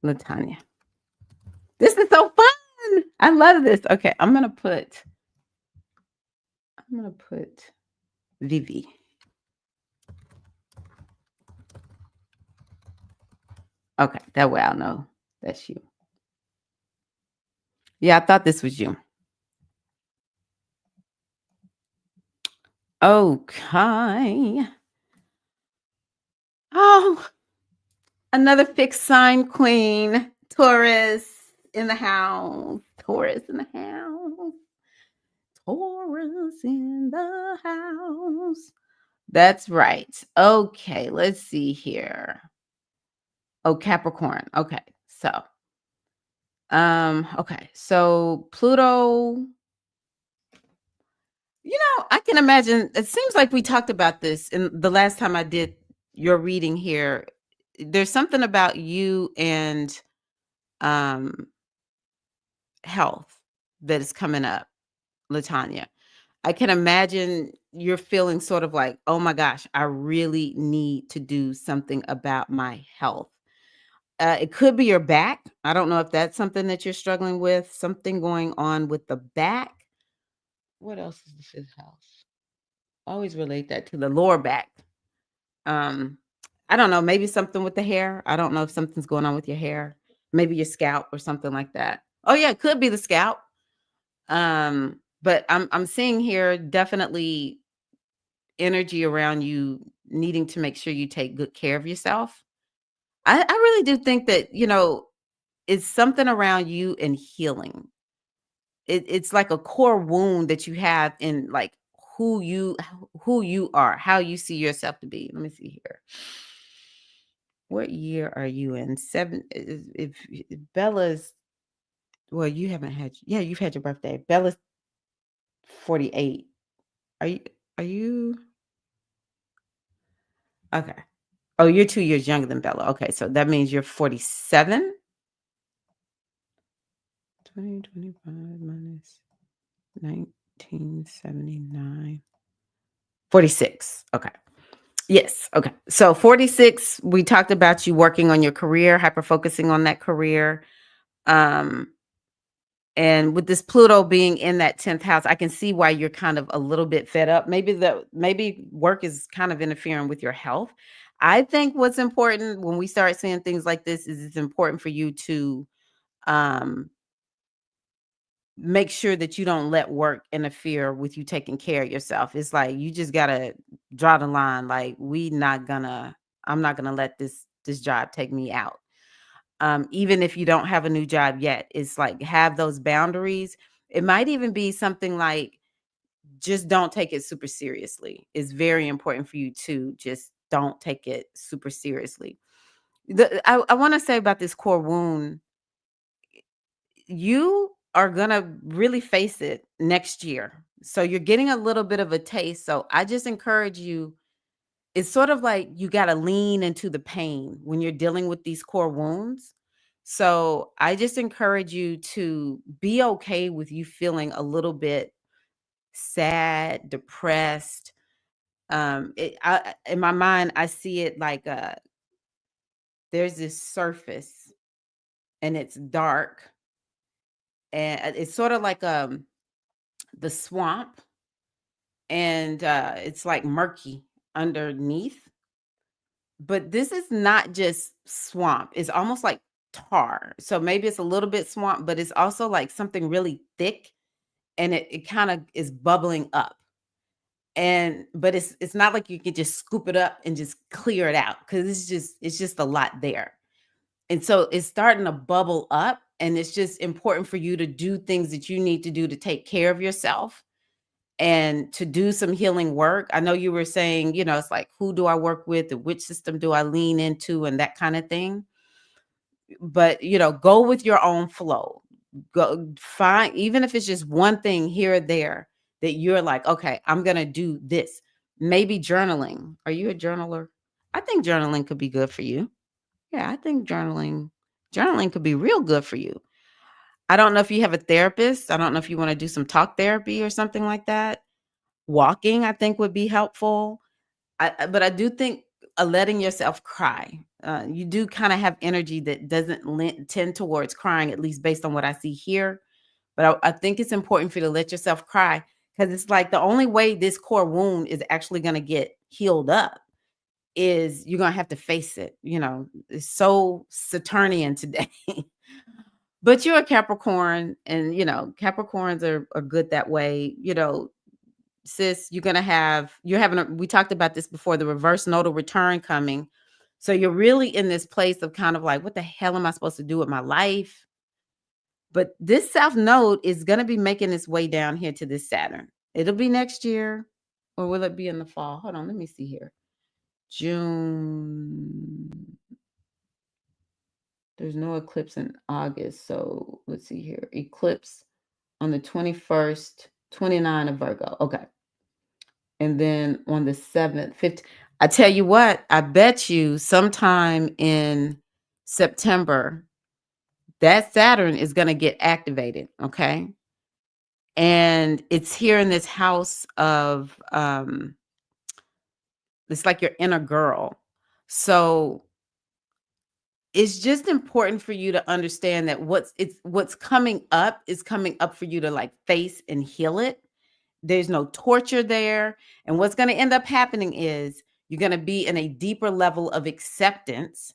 Latanya. This is so fun. I love this. Okay, I'm gonna put Vivi. Okay, that way I'll know that's you. Yeah, I thought this was you. Okay. Oh, another fixed sign queen. Taurus in the house. Taurus in the house. Taurus in the house. That's right. Okay, let's see here. Oh, Capricorn. Okay. So Pluto, I can imagine. It seems like we talked about this in the last time I did your reading here. There's something about you and um health that is coming up, Latanya. I can imagine you're feeling sort of like, oh my gosh, I really need to do something about my health. It could be your back. I don't know if that's something that you're struggling with, something going on with the back. What else is the fifth house? Always relate that to the lower back. Um, I don't know, maybe something with the hair. I don't know if something's going on with your hair, maybe your scalp or something like that. Oh yeah, it could be the scalp. But I'm seeing here definitely energy around you needing to make sure you take good care of yourself. I really do think that, it's something around you and healing. It's like a core wound that you have in like who you are, how you see yourself to be. Let me see here. What year are you in? If Bella's, well, you haven't had, yeah, you've had your birthday. Bella's 48. Are you are you okay? Oh, you're 2 years younger than Bella. Okay, so that means you're 47. 2025 minus 1979. 46. Okay. Yes. Okay. So 46, we talked about you working on your career, hyper focusing on that career. Um, and with this Pluto being in that 10th house, I can see why you're kind of a little bit fed up. Maybe work is kind of interfering with your health. I think what's important when we start seeing things like this is it's important for you to make sure that you don't let work interfere with you taking care of yourself. It's like you just gotta draw the line. Like I'm not gonna let this job take me out. Even if you don't have a new job yet, it's like have those boundaries. It might even be something like just don't take it super seriously. It's very important for you to just don't take it super seriously. I want to say about this core wound, you are going to really face it next year. So you're getting a little bit of a taste. So I just encourage you. It's sort of like you got to lean into the pain when you're dealing with these core wounds. So I just encourage you to be okay with you feeling a little bit sad, depressed. In my mind, I see it like there's this surface and it's dark, and it's sort of like the swamp, and it's like murky underneath. But this is not just swamp; it's almost like tar. So maybe it's a little bit swamp, but it's also like something really thick, and it kind of is bubbling up. And but it's not like you can just scoop it up and just clear it out, because it's just a lot there. And so it's starting to bubble up, and it's just important for you to do things that you need to do to take care of yourself and to do some healing work. I know you were saying, it's like, who do I work with? And which system do I lean into? And that kind of thing. But, go with your own flow. Go find, even if it's just one thing here or there that you're like, okay, I'm going to do this. Maybe journaling. Are you a journaler? I think journaling could be good for you. Yeah, I think journaling could be real good for you. I don't know if you have a therapist. I don't know if you want to do some talk therapy or something like that. Walking, I think, would be helpful. But I do think letting yourself cry. You do kind of have energy that doesn't tend towards crying, at least based on what I see here. But I think it's important for you to let yourself cry, because it's like the only way this core wound is actually going to get healed up is you're going to have to face it. It's so Saturnian today. But you're a Capricorn, and Capricorns are good that way. Sis, you're having we talked about this before, the reverse nodal return coming. So you're really in this place of kind of like, what the hell am I supposed to do with my life? But this South Node is going to be making its way down here to this Saturn. It'll be next year, or will it be in the fall? Hold on, let me see here. June. There's no eclipse in August. So let's see here. Eclipse on the 21st, 29 of Virgo. Okay. And then on the 7th, 15th. I tell you what, I bet you sometime in September, that Saturn is going to get activated. Okay. And it's here in this house of, it's like your inner girl. So it's just important for you to understand that what's coming up is coming up for you to like face and heal it. There's no torture there. And what's going to end up happening is you're going to be in a deeper level of acceptance.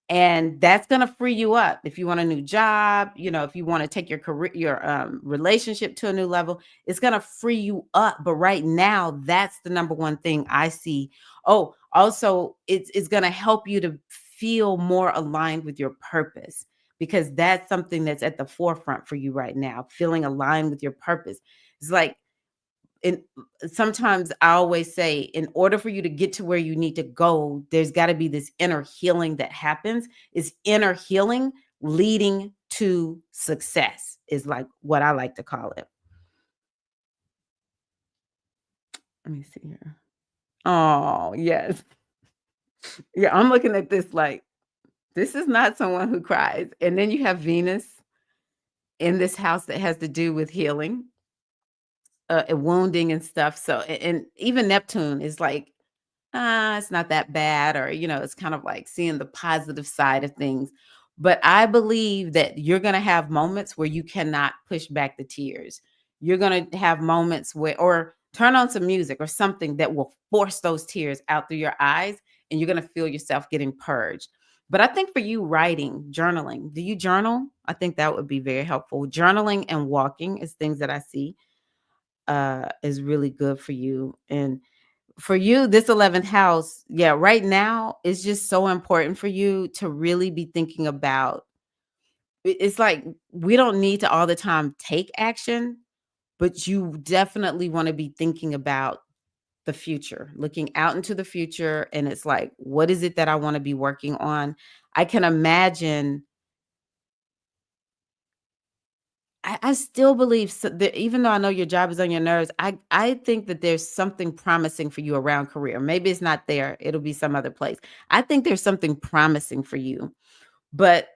And that's going to free you up. If you want a new job, if you want to take your career, your relationship to a new level, it's going to free you up. But right now, that's the number one thing I see. Oh, also, it's going to help you to feel more aligned with your purpose, because that's something that's at the forefront for you right now, feeling aligned with your purpose. It's like, and sometimes I always say, in order for you to get to where you need to go, there's got to be this inner healing that happens. Is inner healing leading to success, is like what I like to call it. Let me see here. Oh, yes. Yeah, I'm looking at this like, this is not someone who cries. And then you have Venus in this house that has to do with healing, and wounding and stuff. So, and even Neptune is like, it's not that bad, or, it's kind of like seeing the positive side of things. But I believe that you're going to have moments where you cannot push back the tears. You're going to have moments where, or turn on some music or something that will force those tears out through your eyes, and you're going to feel yourself getting purged. But I think for you, writing, journaling. Do you journal? I think that would be very helpful. Journaling and walking is things that I see is really good for you. And for you, this 11th house, yeah, right now it's just so important for you to really be thinking about it's like we don't need to all the time take action, but you definitely want to be thinking about the future, looking out into the future. And it's like, what is it that I want to be working on? I can imagine I still believe that even though I know your job is on your nerves, I think that there's something promising for you around career. Maybe it's not there, it'll be some other place. I think there's something promising for you, but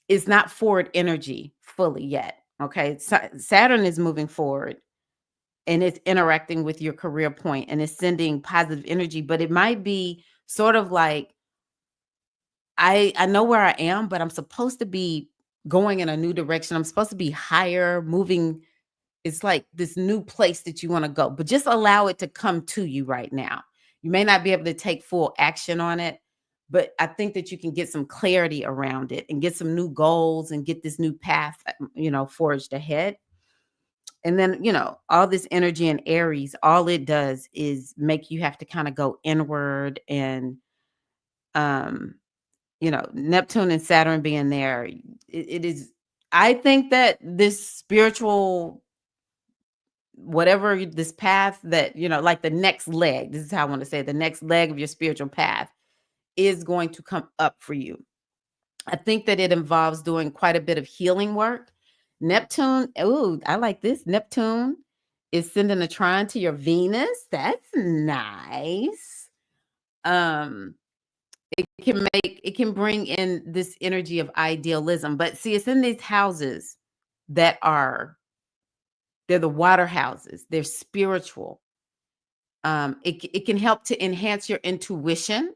it's not forward energy fully yet. Okay. Saturn is moving forward and it's interacting with your career point and it's sending positive energy, but it might be sort of like, I know where I am, but I'm supposed to be going in a new direction. I'm supposed to be higher, moving. It's like this new place that you wanna go, but just allow it to come to you right now. You may not be able to take full action on it, but I think that you can get some clarity around it and get some new goals and get this new path, forged ahead. And then, all this energy in Aries, all it does is make you have to kinda go inward and, um, Neptune and Saturn being there, it is I think that this spiritual whatever this path that, like the next leg, this is how I want to say it, the next leg of your spiritual path is going to come up for you. I think that it involves doing quite a bit of healing work. Neptune, ooh, I like this. Neptune is sending a trine to your Venus. That's nice. Um, it can bring in this energy of idealism, but see, it's in these houses that they're the water houses. They're spiritual. It can help to enhance your intuition.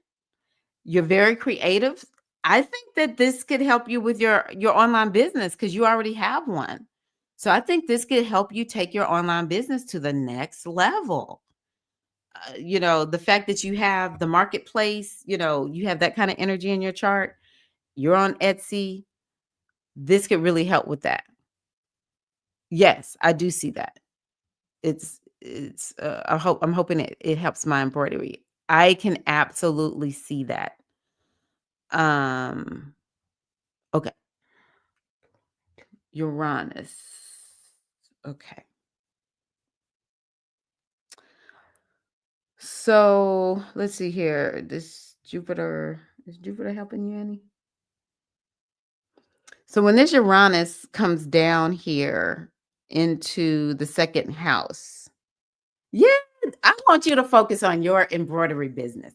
You're very creative. I think that this could help you with your online business because you already have one. So I think this could help you take your online business to the next level. The fact that you have the marketplace, you have that kind of energy in your chart. You're on Etsy. This could really help with that. Yes, I do see that. I'm hoping it helps my embroidery. I can absolutely see that. Um, okay, Uranus. Okay. So, let's see here. This Jupiter, is Jupiter helping you any? So when this Uranus comes down here into the second house, yeah, I want you to focus on your embroidery business.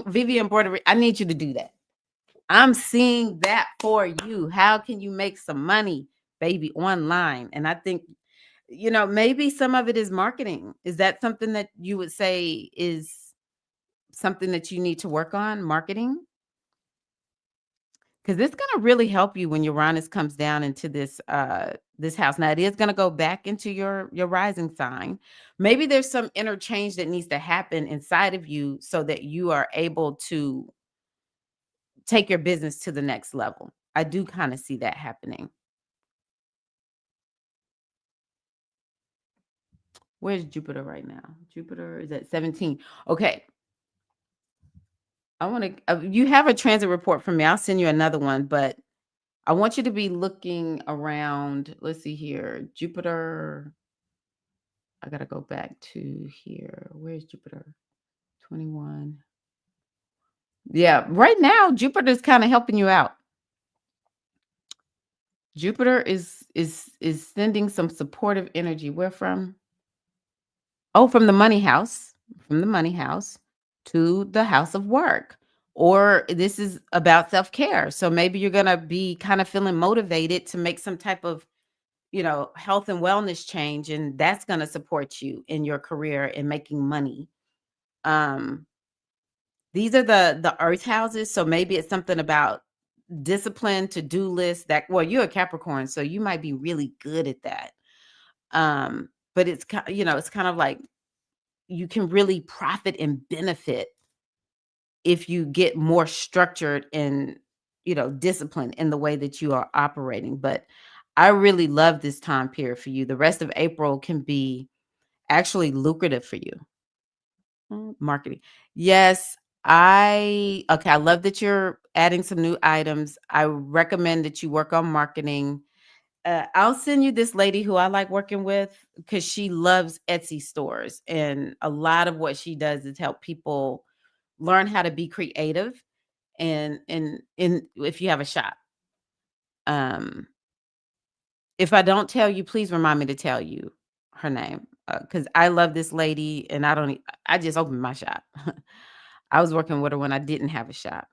Vivi Embroidery, I need you to do that. I'm seeing that for you. How can you make some money, baby, online? And I think, maybe some of it is marketing. Is that something that you would say is something that you need to work on, marketing? Because it's going to really help you when Uranus comes down into this house. Now it is going to go back into your rising sign. Maybe there's some interchange that needs to happen inside of you so that you are able to take your business to the next level. I do kind of see that happening. Where's Jupiter right now? Jupiter is at 17. Okay. I want to, you have a transit report from me. I'll send you another one, but I want you to be looking around. Let's see here. Jupiter. I got to go back to here. Where's Jupiter? 21. Yeah. Right now, Jupiter's kind of helping you out. Jupiter is sending some supportive energy. Where from? Oh, from the money house, from the money house to the house of work. Or this is about self-care. So maybe you're going to be kind of feeling motivated to make some type of, health and wellness change, and that's going to support you in your career and making money. Um these are the earth houses, so maybe it's something about discipline, to-do list that well, you're a Capricorn, so you might be really good at that. But it's kind of like you can really profit and benefit if you get more structured and discipline in the way that you are operating. But I really love this time period for you. The rest of April can be actually lucrative for you. Marketing. Yes, I love that you're adding some new items. I recommend that you work on marketing. I'll send you this lady who I like working with because she loves Etsy stores. And a lot of what she does is help people learn how to be creative and if you have a shop. Um, if I don't tell you, please remind me to tell you her name because I love this lady and I just opened my shop. I was working with her when I didn't have a shop.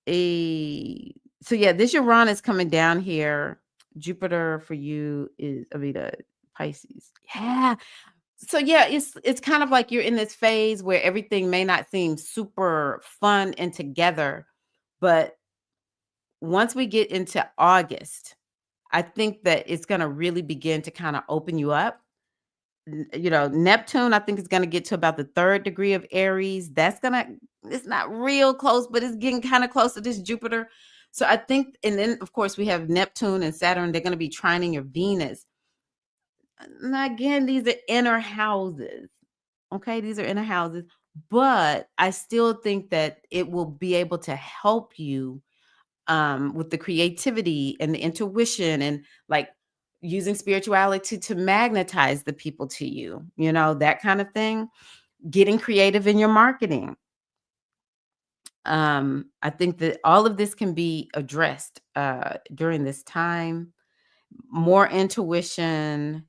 So yeah, this Uranus coming down here. Jupiter for you is Avita Pisces. Yeah. So yeah, it's kind of like you're in this phase where everything may not seem super fun and together, but once we get into August, I think that it's going to really begin to kind of open you up. Neptune, I think is going to get to about the 3rd degree of Aries. It's not real close, but it's getting kind of close to this Jupiter. So I think, and then of course we have Neptune and Saturn. They're going to be trining your Venus. Now again, these are inner houses. Okay, these are inner houses, but I still think that it will be able to help you with the creativity and the intuition and like using spirituality to magnetize the people to you, that kind of thing. Getting creative in your marketing. I think that all of this can be addressed during this time. More intuition.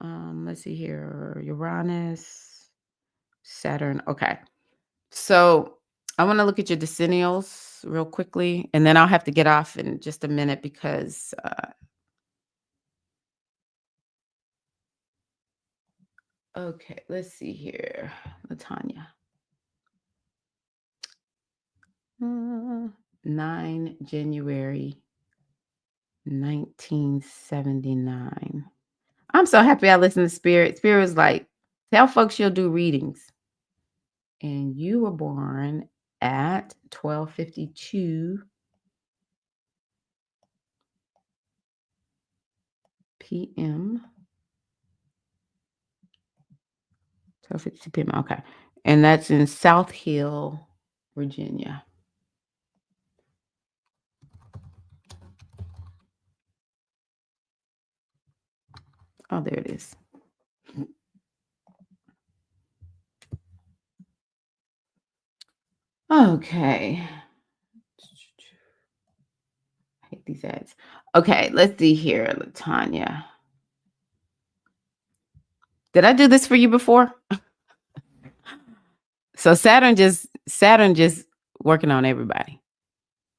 Let's see here. Uranus, Saturn. Okay. So I want to look at your decennials real quickly, and then I'll have to get off in just a minute because okay, let's see here. Latanya. 9 January 1979. I'm so happy I listened to Spirit. Spirit was like, tell folks you'll do readings. And you were born at 12:52 p.m. 12:52 p.m. Okay. And that's in South Hill, Virginia. Oh, there it is. Okay. I hate these ads. Okay, let's see here, Latanya. Did I do this for you before? So Saturn just working on everybody.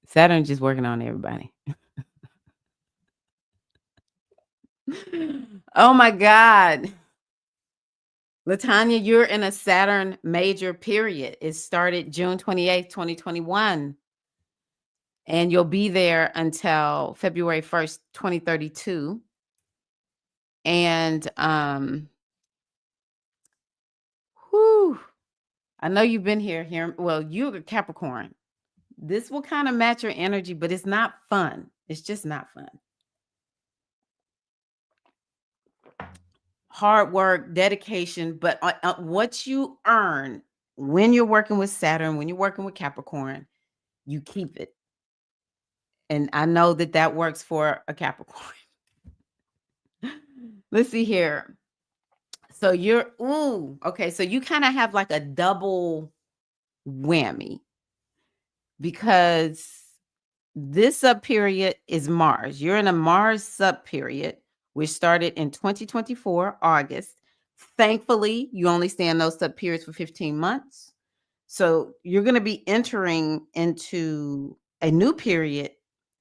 Saturn just working on everybody. Oh my God. Latanya, you're in a Saturn major period. It started June 28th, 2021. And you'll be there until February 1st, 2032. And I know you've been here. Well, you're a Capricorn. This will kind of match your energy, but it's not fun. It's just not fun. Hard work, dedication, but what you earn when you're working with Saturn, when you're working with Capricorn, you keep it. And I know that works for a Capricorn. Let's see here. So okay. So you kind of have like a double whammy because this sub period is Mars. You're in a Mars sub period, which started in 2024, August. Thankfully, you only stay in those sub periods for 15 months. So you're going to be entering into a new period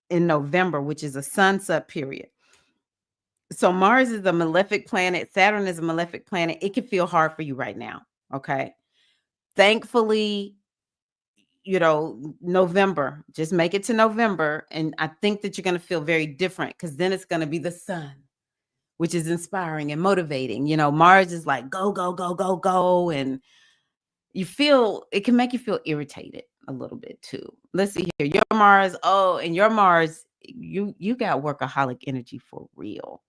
in November, which is a sun sub period. So Mars is a malefic planet. Saturn is a malefic planet. It can feel hard for you right now. Okay. Thankfully, November, just make it to November. And I think that you're going to feel very different because then it's going to be the sun, which is inspiring and motivating. Mars is like, go, go, go, go, go. And it can make you feel irritated. a little bit too. Let's see here. Your Mars, oh, and your Mars, you got workaholic energy for real.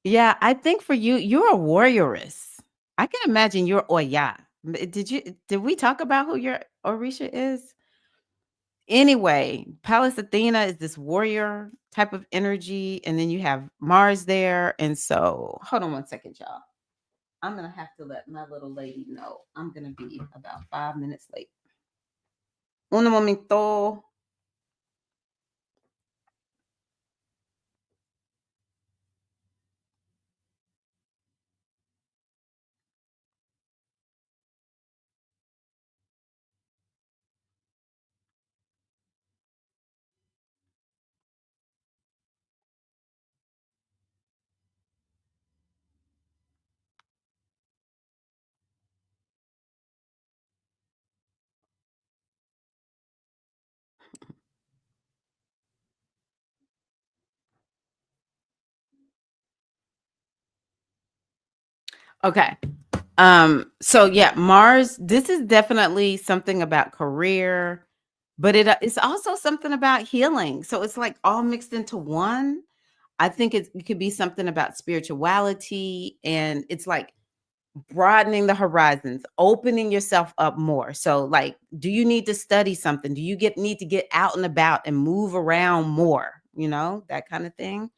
Yeah, I think for you, you're a warrioress. I can imagine you're Oya. Did we talk about who your Orisha is? Anyway, Pallas Athena is this warrior type of energy, and then you have Mars there. And so, hold on one second, y'all. I'm gonna have to let my little lady know I'm gonna be about 5 minutes late. Un momento. Okay. So yeah, Mars, this is definitely something about career, but it's also something about healing. So it's like all mixed into one. I think it could be something about spirituality, and it's like broadening the horizons, opening yourself up more. So like, do you need to study something? Do you need to get out and about and move around more? That kind of thing.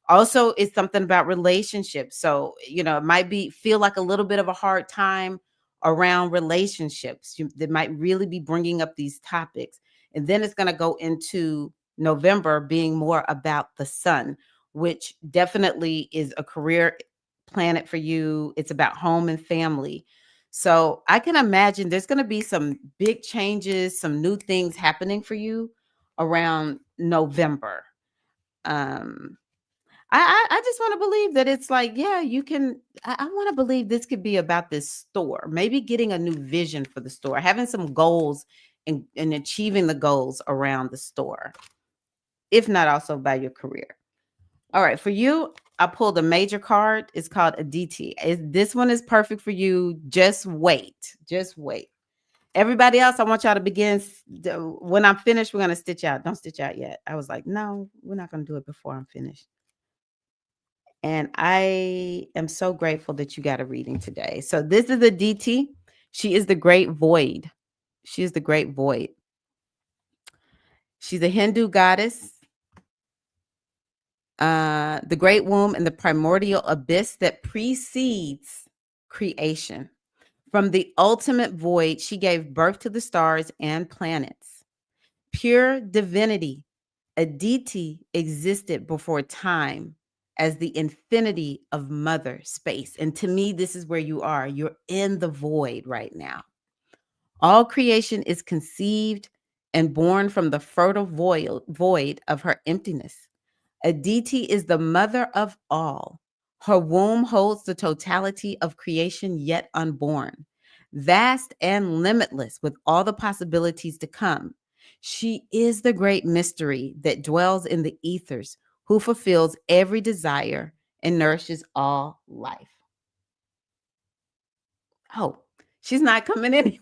Also, it's something about relationships. So, it might feel like a little bit of a hard time around relationships. They might really be bringing up these topics. And then it's going to go into November being more about the sun, which definitely is a career planet for you. It's about home and family. So I can imagine there's going to be some big changes, some new things happening for you around November. Um, I just want to believe that it's like, yeah, you can. I want to believe this could be about this store, maybe getting a new vision for the store, having some goals and achieving the goals around the store, if not also by your career. All right, for you, I pulled a major card. It's called a DT. This one is perfect for you. Just wait. Just wait. Everybody else, I want y'all to begin. When I'm finished, we're going to stitch out. Don't stitch out yet. I was like, no, we're not going to do it before I'm finished. And I am so grateful that you got a reading today. So this is a DT. She is the great void. She is the great void. She's a Hindu goddess, the great womb and the primordial abyss that precedes creation. From the ultimate void, she gave birth to the stars and planets. Pure divinity, Aditi existed before time as the infinity of mother space. And to me, this is where you are. You're in the void right now. All creation is conceived and born from the fertile void of her emptiness. Aditi is the mother of all. Her womb holds the totality of creation yet unborn, vast and limitless with all the possibilities to come. She is the great mystery that dwells in the ethers, who fulfills every desire and nourishes all life. Oh, she's not coming in.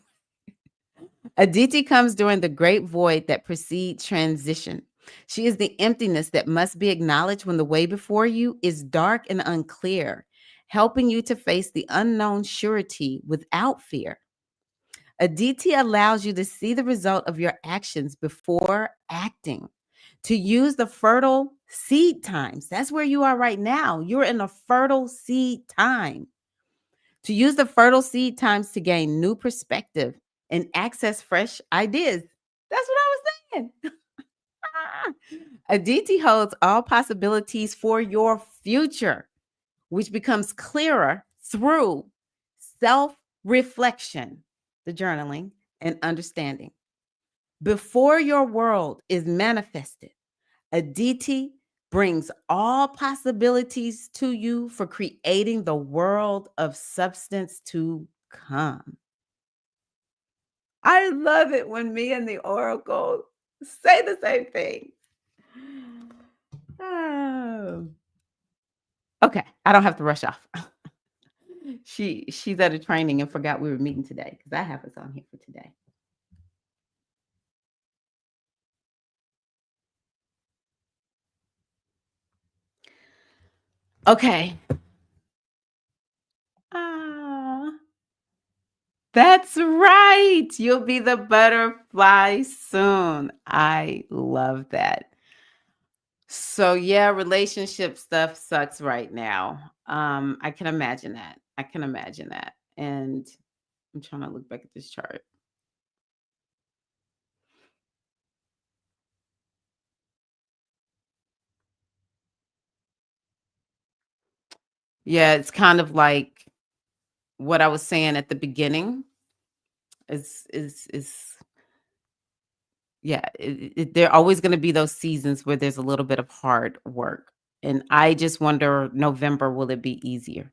Aditi comes during the great void that precedes transition. She is the emptiness that must be acknowledged when the way before you is dark and unclear, helping you to face the unknown surety without fear. Aditi allows you to see the result of your actions before acting, to use the fertile seed times. That's where you are right now. You're in a fertile seed time. To use the fertile seed times to gain new perspective and access fresh ideas. That's what I was saying. Aditi holds all possibilities for your future, which becomes clearer through self reflection, the journaling, and understanding. Before your world is manifested, Aditi brings all possibilities to you for creating the world of substance to come. I love it when me and the oracle say the same thing. Oh. Okay, I don't have to rush off. She's at a training and forgot we were meeting today because I have us on here for today. Okay. Ah, that's right. You'll be the butterfly soon. I love that. So yeah, relationship stuff sucks right now. I can imagine that. I can imagine that. And I'm trying to look back at this chart. Yeah, it's kind of like what I was saying at the beginning is yeah, there are always going to be those seasons where there's a little bit of hard work. And I just wonder, November, will it be easier?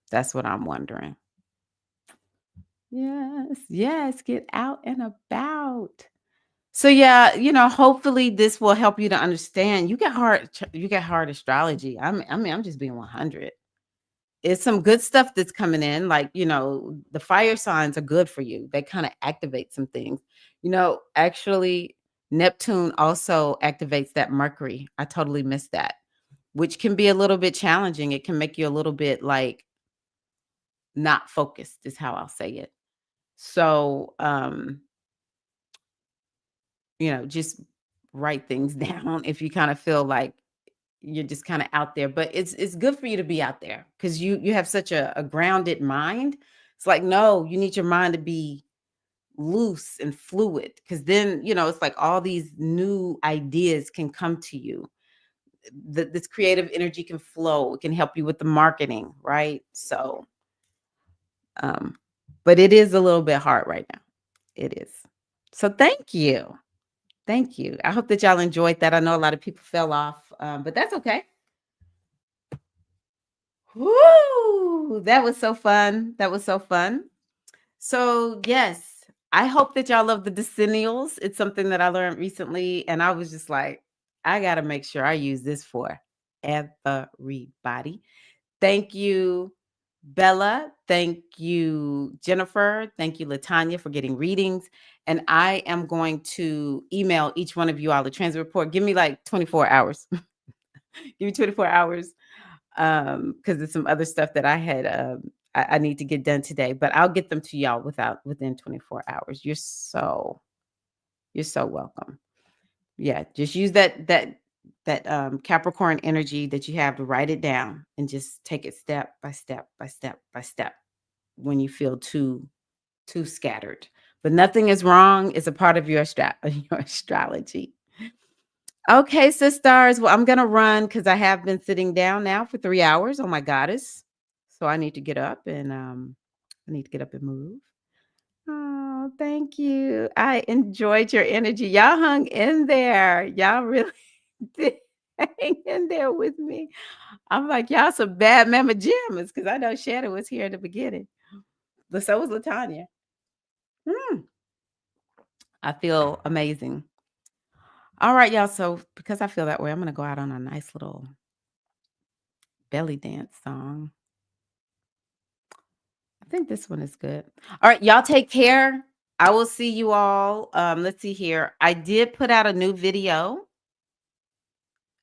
That's what I'm wondering. Yes, yes, get out and about. So yeah, hopefully this will help you to understand. You get hard astrology. I mean, I'm just being 100. It's some good stuff that's coming in. Like, the fire signs are good for you. They kind of activate some things. Actually, Neptune also activates that Mercury. I totally missed that, which can be a little bit challenging. It can make you a little bit like not focused, is how I'll say it. So, just write things down if you kind of feel like you're just kind of out there. But it's good for you to be out there because you have such a grounded mind. It's like, no, you need your mind to be loose and fluid, because then it's like all these new ideas can come to you. This creative energy can flow. It can help you with the marketing, right? So um but it is a little bit hard right now. It is. So thank you. Thank you. I hope that y'all enjoyed that. I know a lot of people fell off, but that's okay. Woo! That was so fun. That was so fun. So, yes, I hope that y'all love the decennials. It's something that I learned recently, and I was just like, I got to make sure I use this for everybody. Thank you, Bella. Thank you, Jennifer. Thank you, Latanya, for getting readings. And I am going to email each one of you all a transit report. Give me like 24 hours. Give me 24 hours, because there's some other stuff that I need to get done today, but I'll get them to y'all within 24 hours. You're so welcome. Yeah, just use that Capricorn energy that you have to write it down and just take it step by step by step by step when you feel too scattered. But nothing is wrong. It's a part of your your astrology. Okay, sisters. Well, I'm gonna run because I have been sitting down now for 3 hours. Oh my goddess. So I need to get up and move. Oh, thank you. I enjoyed your energy. Y'all hung in there. Y'all really did hang in there with me. I'm like, y'all some bad mama jammas because I know Shannon was here at the beginning. But so was Latanya. Mm, I feel amazing. All right, y'all. So because I feel that way, I'm gonna go out on a nice little belly dance song. I think this one is good. All right, y'all take care. I will see you all. Let's see here. I did put out a new video.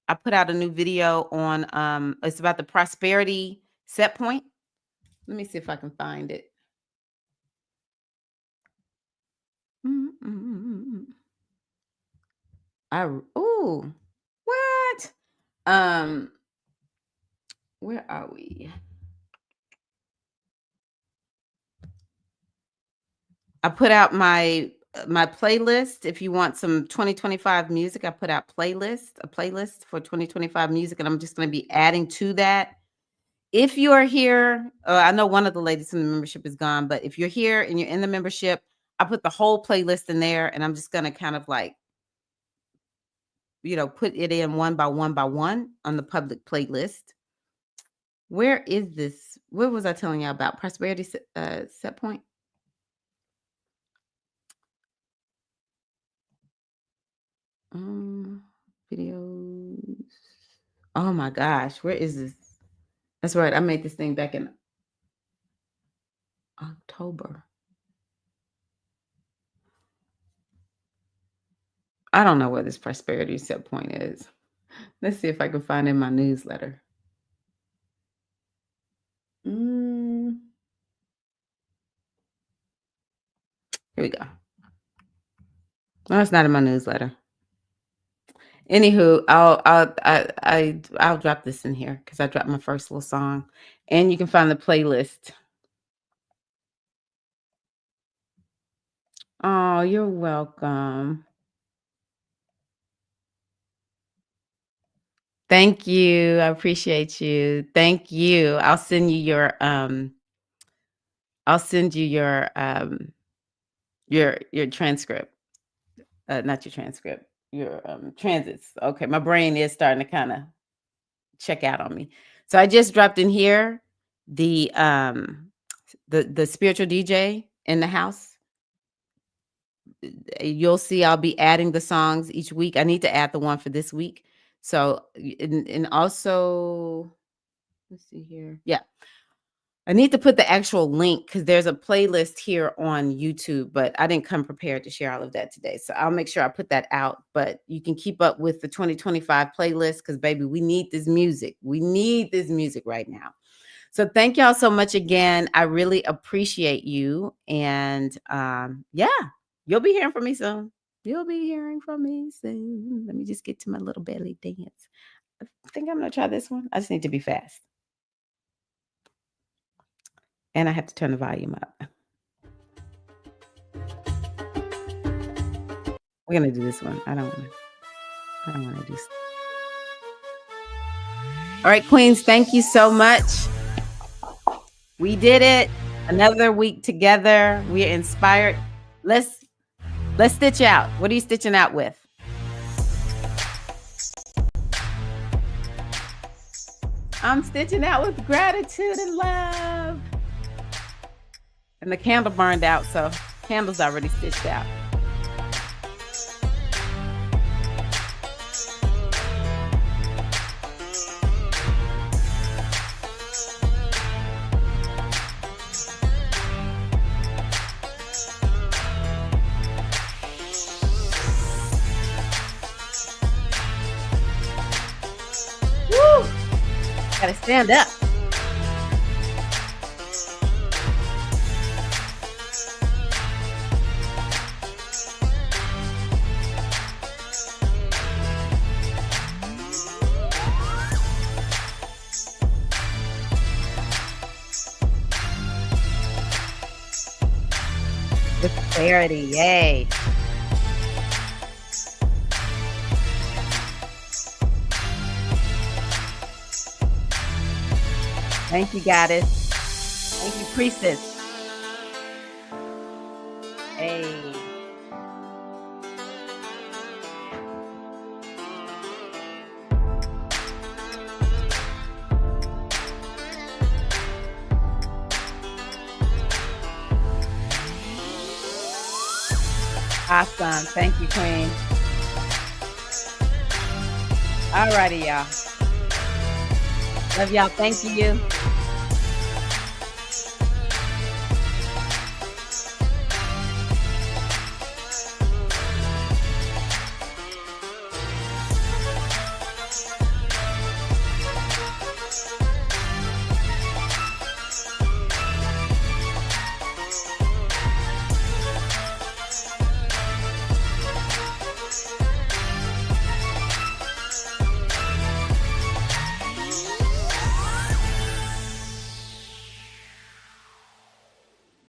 I put out a new video on it's about the prosperity set point. Let me see if I can find it. Mm-mm. Ooh, what? Um, where are we? I put out my playlist. If you want some 2025 music, I put out a playlist for 2025 music, and I'm just going to be adding to that. If you are here, I know one of the ladies in the membership is gone, but if you're here and you're in the membership, I put the whole playlist in there, and I'm just going to kind of like, put it in one by one by one on the public playlist. Where is this? What was I telling you about? Prosperity set point? Videos. Oh my gosh, where is this? That's right. I made this thing back in October. I don't know where this prosperity set point is. Let's see if I can find it in my newsletter. Mm, here we go. No, it's not in my newsletter. Anywho, I'll drop this in here because I dropped my first little song, and you can find the playlist. Oh, you're welcome. Thank you. I appreciate you. Thank you. I'll send you your transcript. Not your transcript, your transits. Okay, my brain is starting to kind of check out on me. So I just dropped in here the spiritual DJ in the house. You'll see I'll be adding the songs each week. I need to add the one for this week. So and also let's see here. Yeah. I need to put the actual link because there's a playlist here on YouTube, but I didn't come prepared to share all of that today. So I'll make sure I put that out. But you can keep up with the 2025 playlist because, baby, we need this music. We need this music right now. So thank y'all so much again. I really appreciate you. And yeah, you'll be hearing from me soon. You'll be hearing from me soon. Let me just get to my little belly dance. I think I'm going to try this one. I just need to be fast. And I have to turn the volume up. We're going to do this one. I don't want to do. All right, Queens, thank you so much. We did it. Another week together. We are inspired. Let's stitch out. What are you stitching out with? I'm stitching out with gratitude and love. And the candle burned out, so candle's already stitched out. Woo! Gotta stand up. With clarity, yay. Thank you, Goddess. Thank you, Priestess. Hey. Awesome. Thank you, Queen. All righty, y'all. Love y'all. Thank you.